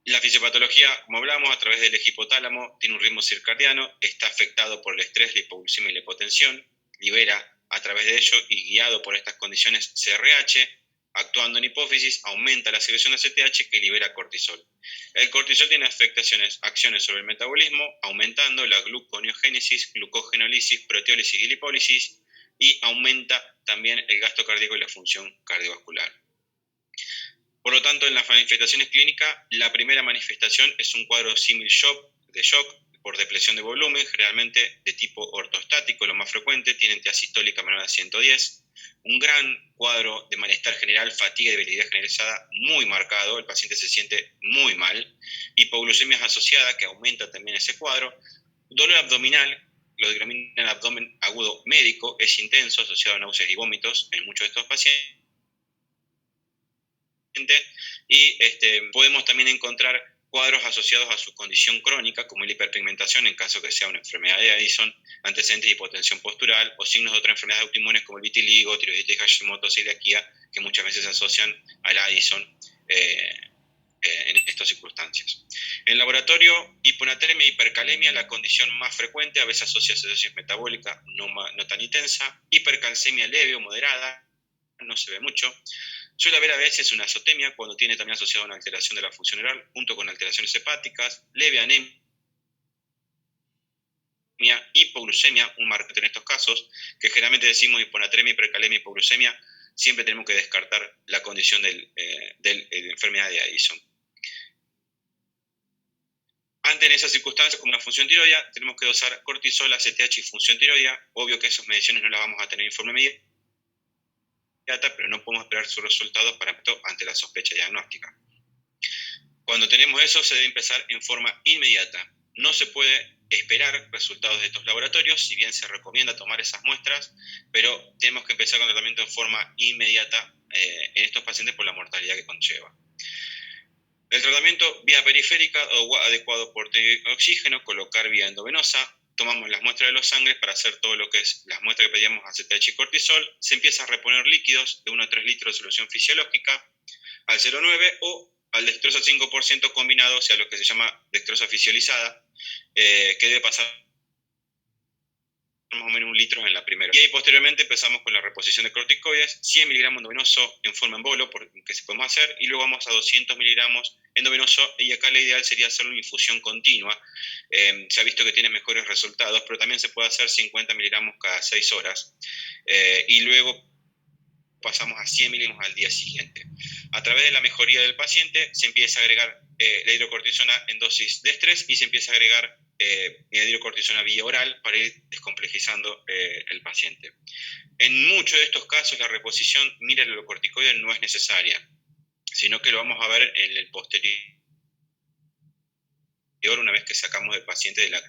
S6: La fisiopatología, como hablamos, a través del eje hipotálamo, tiene un ritmo circadiano, está afectado por el estrés, la hipoglucemia y la hipotensión, libera a través de ello y guiado por estas condiciones CRH, actuando en hipófisis, aumenta la secreción de ACTH que libera cortisol. El cortisol tiene acciones sobre el metabolismo, aumentando la gluconeogénesis, glucogenólisis, proteólisis y lipólisis, y aumenta también el gasto cardíaco y la función cardiovascular. Por lo tanto, en las manifestaciones clínicas, la primera manifestación es un cuadro símil de shock por depresión de volumen, generalmente de tipo ortostático, lo más frecuente, tienen TA sistólica menor a 110, un gran cuadro de malestar general, fatiga y debilidad generalizada muy marcado, el paciente se siente muy mal, hipoglucemia asociada que aumenta también ese cuadro, dolor abdominal lo denominan abdomen agudo médico, es intenso, asociado a náuseas y vómitos en muchos de estos pacientes. Y podemos también encontrar cuadros asociados a su condición crónica, como la hiperpigmentación en caso que sea una enfermedad de Addison, antecedentes de hipotensión postural o signos de otras enfermedades autoinmunes como el vitiligo, tiroiditis Hashimoto, celiaquía, que muchas veces se asocian al Addison en estas circunstancias. En el laboratorio, hiponatremia e hipercalemia, la condición más frecuente, a veces asocia a acidosis metabólica no tan intensa, hipercalcemia leve o moderada, no se ve mucho. Suele haber a veces una azotemia cuando tiene también asociada una alteración de la función oral, junto con alteraciones hepáticas, leve anemia, hipoglucemia, un marcador en estos casos, que generalmente decimos hiponatremia, hipercalemia, hipoglucemia, siempre tenemos que descartar la condición de enfermedad de Addison. Antes, en esas circunstancias, como una función tiroidea, tenemos que dosar cortisol, ACTH y función tiroidea. Obvio que esas mediciones no las vamos a tener en forma inmediata, pero no podemos esperar sus resultados ante la sospecha diagnóstica. Cuando tenemos eso, se debe empezar en forma inmediata. No se puede esperar resultados de estos laboratorios, si bien se recomienda tomar esas muestras, pero tenemos que empezar con tratamiento en forma inmediata en estos pacientes por la mortalidad que conlleva. El tratamiento vía periférica o adecuado por oxígeno, colocar vía endovenosa. Tomamos las muestras de los sangres para hacer todo lo que es las muestras que pedíamos ACTH y cortisol. Se empieza a reponer líquidos de 1 a 3 litros de solución fisiológica al 0,9 o al dextrosa 5% combinado, o sea, lo que se llama dextrosa fisiolizada, que debe pasar más o menos 1 litro en la primera. Y ahí posteriormente empezamos con la reposición de corticoides, 100 miligramos endovenoso en forma en bolo, que se podemos hacer, y luego vamos a 200 miligramos endovenoso, y acá la ideal sería hacer una infusión continua. Se ha visto que tiene mejores resultados, pero también se puede hacer 50 miligramos cada 6 horas, y luego pasamos a 100 miligramos al día siguiente. A través de la mejoría del paciente se empieza a agregar la hidrocortisona en dosis de estrés y se empieza a agregar hidrocortisona vía oral para ir descomplejizando el paciente. En muchos de estos casos la reposición mineralocorticoide no es necesaria, sino que lo vamos a ver en el posterior una vez que sacamos del paciente de la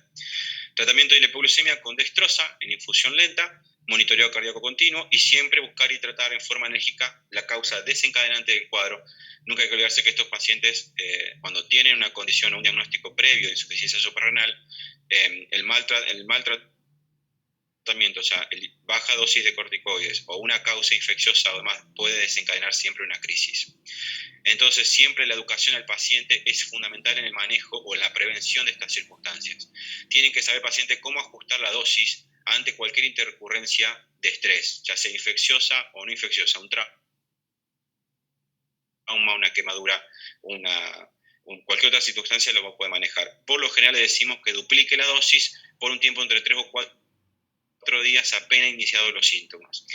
S6: tratamiento de la hipoglucemia con dextrosa en infusión lenta, monitoreo cardíaco continuo y siempre buscar y tratar en forma enérgica la causa desencadenante del cuadro. Nunca hay que olvidarse que estos pacientes, cuando tienen una condición o un diagnóstico previo de insuficiencia suprarrenal, el mal tratamiento, o sea, baja dosis de corticoides o una causa infecciosa o demás puede desencadenar siempre una crisis. Entonces, siempre la educación al paciente es fundamental en el manejo o en la prevención de estas circunstancias. Tienen que saber el paciente cómo ajustar la dosis ante cualquier intercurrencia de estrés, ya sea infecciosa o no infecciosa, un trauma, una quemadura, cualquier otra circunstancia lo puede manejar. Por lo general le decimos que duplique la dosis por un tiempo entre 3 o 4 días apenas iniciados los síntomas.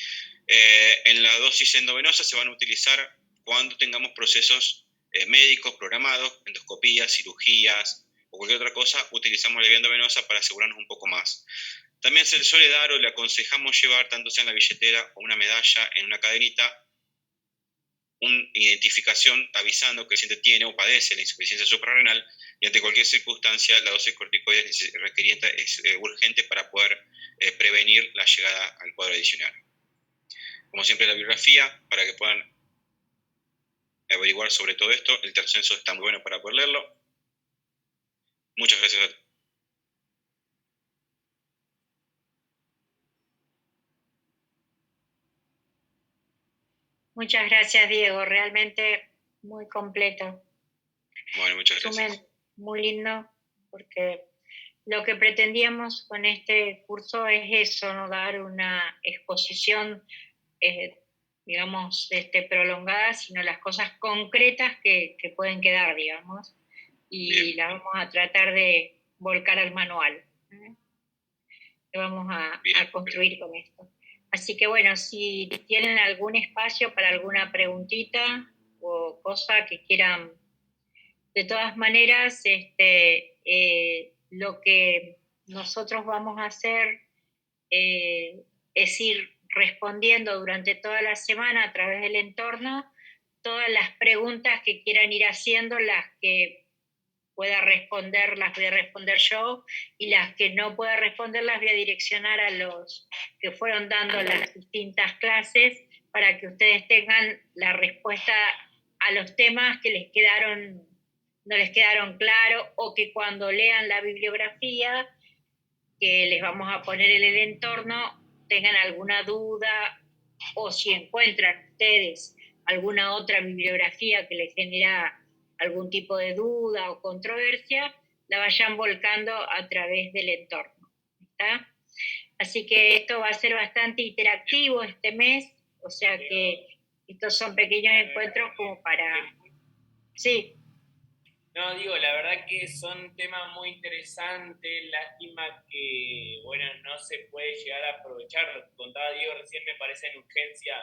S6: En la dosis endovenosa se van a utilizar cuando tengamos procesos médicos programados, endoscopías, cirugías o cualquier otra cosa, utilizamos la vía endovenosa para asegurarnos un poco más. También se le suele dar o le aconsejamos llevar, tanto sea en la billetera o una medalla, en una cadenita, una identificación avisando que el paciente tiene o padece la insuficiencia suprarrenal y ante cualquier circunstancia la dosis corticoide requeriente es urgente para poder prevenir la llegada al cuadro adicional. Como siempre, la bibliografía, para que puedan averiguar sobre todo esto. El tercenso está muy bueno para poder leerlo. Muchas gracias a todos.
S1: Muchas gracias, Diego. Realmente muy completo.
S6: Bueno, muchas gracias.
S1: Muy lindo, porque lo que pretendíamos con este curso es eso, ¿no? Dar una exposición, digamos, prolongada, sino las cosas concretas que pueden quedar, digamos, y
S6: Bien.
S1: las vamos a tratar de volcar al manual. Que vamos a construir con esto. Así que bueno, si tienen algún espacio para alguna preguntita o cosa que quieran, de todas maneras, lo que nosotros vamos a hacer es ir respondiendo durante toda la semana a través del entorno todas las preguntas que quieran ir haciendo, las que pueda responder, las voy a responder yo, y las que no pueda responder las voy a direccionar a los que fueron dando las distintas clases para que ustedes tengan la respuesta a los temas que les quedaron, no les quedaron claros, o que cuando lean la bibliografía que les vamos a poner en el entorno tengan alguna duda, o si encuentran ustedes alguna otra bibliografía que les genera algún tipo de duda o controversia, la vayan volcando a través del entorno. ¿Está? Así que esto va a ser bastante interactivo este mes, o sea que estos son pequeños encuentros como para... Sí.
S9: No, digo, la verdad que son temas muy interesantes, lástima que, bueno, no se puede llegar a aprovechar. Lo que contaba Diego recién me parece en urgencia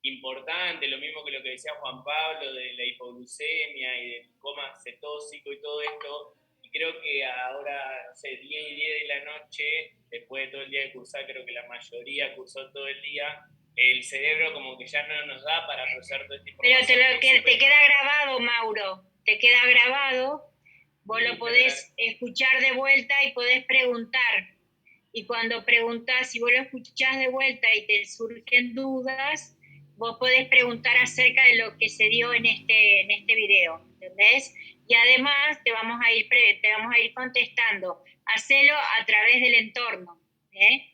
S9: importante, lo mismo que lo que decía Juan Pablo de la hipoglucemia y del coma cetóxico y todo esto. Y creo que ahora, no sé, 10 y 10 de la noche, después de todo el día de cursar, creo que la mayoría cursó todo el día, el cerebro como que ya no nos da para procesar toda esta información.
S1: Pero te queda grabado, Mauro, te queda grabado, vos sí, lo podés escuchar de vuelta y podés preguntar. Y cuando preguntás, si vos lo escuchás de vuelta y te surgen dudas, vos podés preguntar acerca de lo que se dio en este video, ¿entendés? Y además te vamos a ir contestando. Hacelo a través del entorno, ¿eh?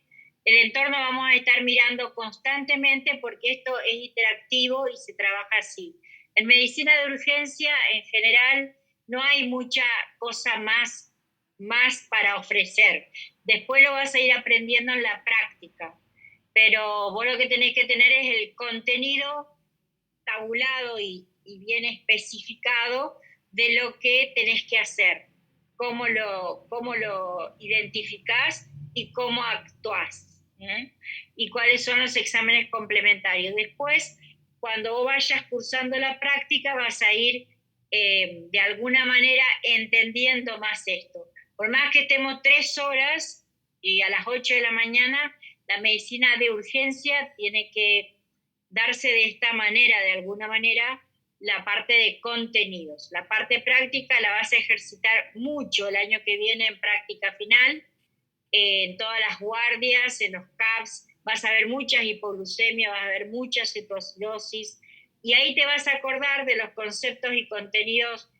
S1: El entorno vamos a estar mirando constantemente porque esto es interactivo y se trabaja así. En medicina de urgencia, en general, no hay mucha cosa más para ofrecer. Después lo vas a ir aprendiendo en la práctica. Pero vos lo que tenés que tener es el contenido tabulado y bien especificado de lo que tenés que hacer, cómo lo identificás y cómo actuás, ¿eh? Y cuáles son los exámenes complementarios. Después, cuando vos vayas cursando la práctica, vas a ir de alguna manera entendiendo más esto. Por más que estemos 3 horas y a las 8 de la mañana, la medicina de urgencia tiene que darse de esta manera, de alguna manera, la parte de contenidos. La parte práctica la vas a ejercitar mucho el año que viene en práctica final, en todas las guardias, en los CAPS, vas a ver muchas hipoglucemias, vas a ver mucha cetoacidosis, y ahí te vas a acordar de los conceptos y contenidos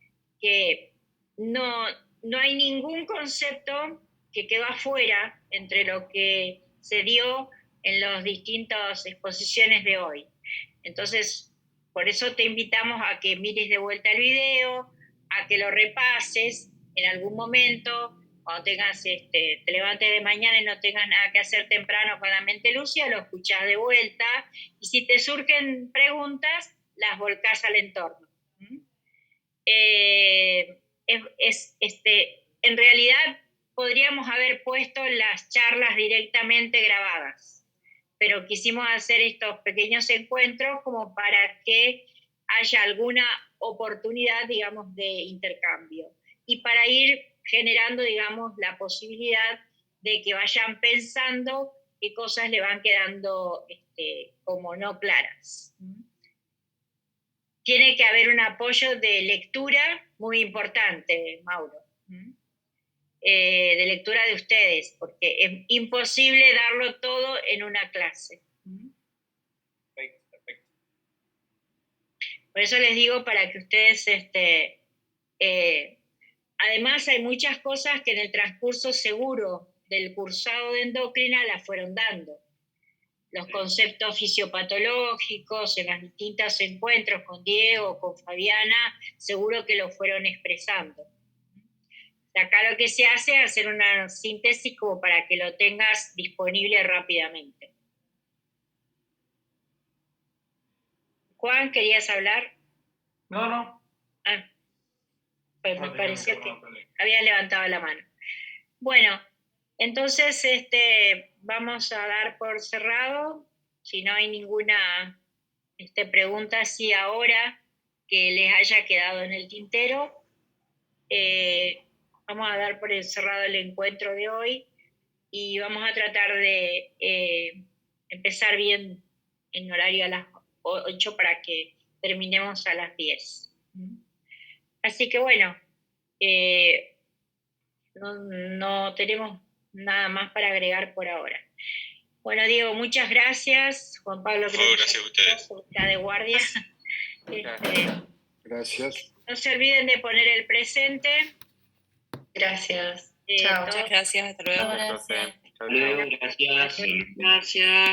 S1: que no hay ningún concepto que quedó afuera entre lo que se dio en las distintas exposiciones de hoy. Entonces, por eso te invitamos a que mires de vuelta el video, a que lo repases en algún momento, cuando tengas, te levantes de mañana y no tengas nada que hacer temprano con la mente lúcida, lo escuchás de vuelta, y si te surgen preguntas, las volcás al entorno. En realidad podríamos haber puesto las charlas directamente grabadas, pero quisimos hacer estos pequeños encuentros como para que haya alguna oportunidad, digamos, de intercambio y para ir generando, digamos, la posibilidad de que vayan pensando qué cosas le van quedando como no claras. Tiene que haber un apoyo de lectura muy importante, Mauro, de lectura de ustedes, porque es imposible darlo todo en una clase.
S9: Perfecto.
S1: Por eso les digo para que ustedes, además hay muchas cosas que en el transcurso seguro del cursado de endocrina las fueron dando. Los conceptos fisiopatológicos en los distintos encuentros con Diego, con Fabiana, seguro que lo fueron expresando. Acá lo que se hace es hacer una síntesis como para que lo tengas disponible rápidamente. Juan, ¿querías hablar?
S10: No.
S1: Ah, pues me pareció que habías levantado la mano. Bueno, entonces vamos a dar por cerrado. Si no hay ninguna pregunta así ahora que les haya quedado en el tintero, vamos a dar por cerrado el encuentro de hoy y vamos a tratar de empezar bien en horario a las 8 para que terminemos a las 10. Así que bueno, No tenemos nada más para agregar por ahora. Bueno, Diego, muchas gracias. Juan Pablo,
S6: Por favor, gracias a ustedes.
S1: Está de guardia.
S10: Gracias.
S1: No se olviden de poner el presente.
S8: Gracias.
S1: Chao.
S8: Muchas gracias. Hasta luego.
S2: Hasta luego, gracias.
S8: Gracias.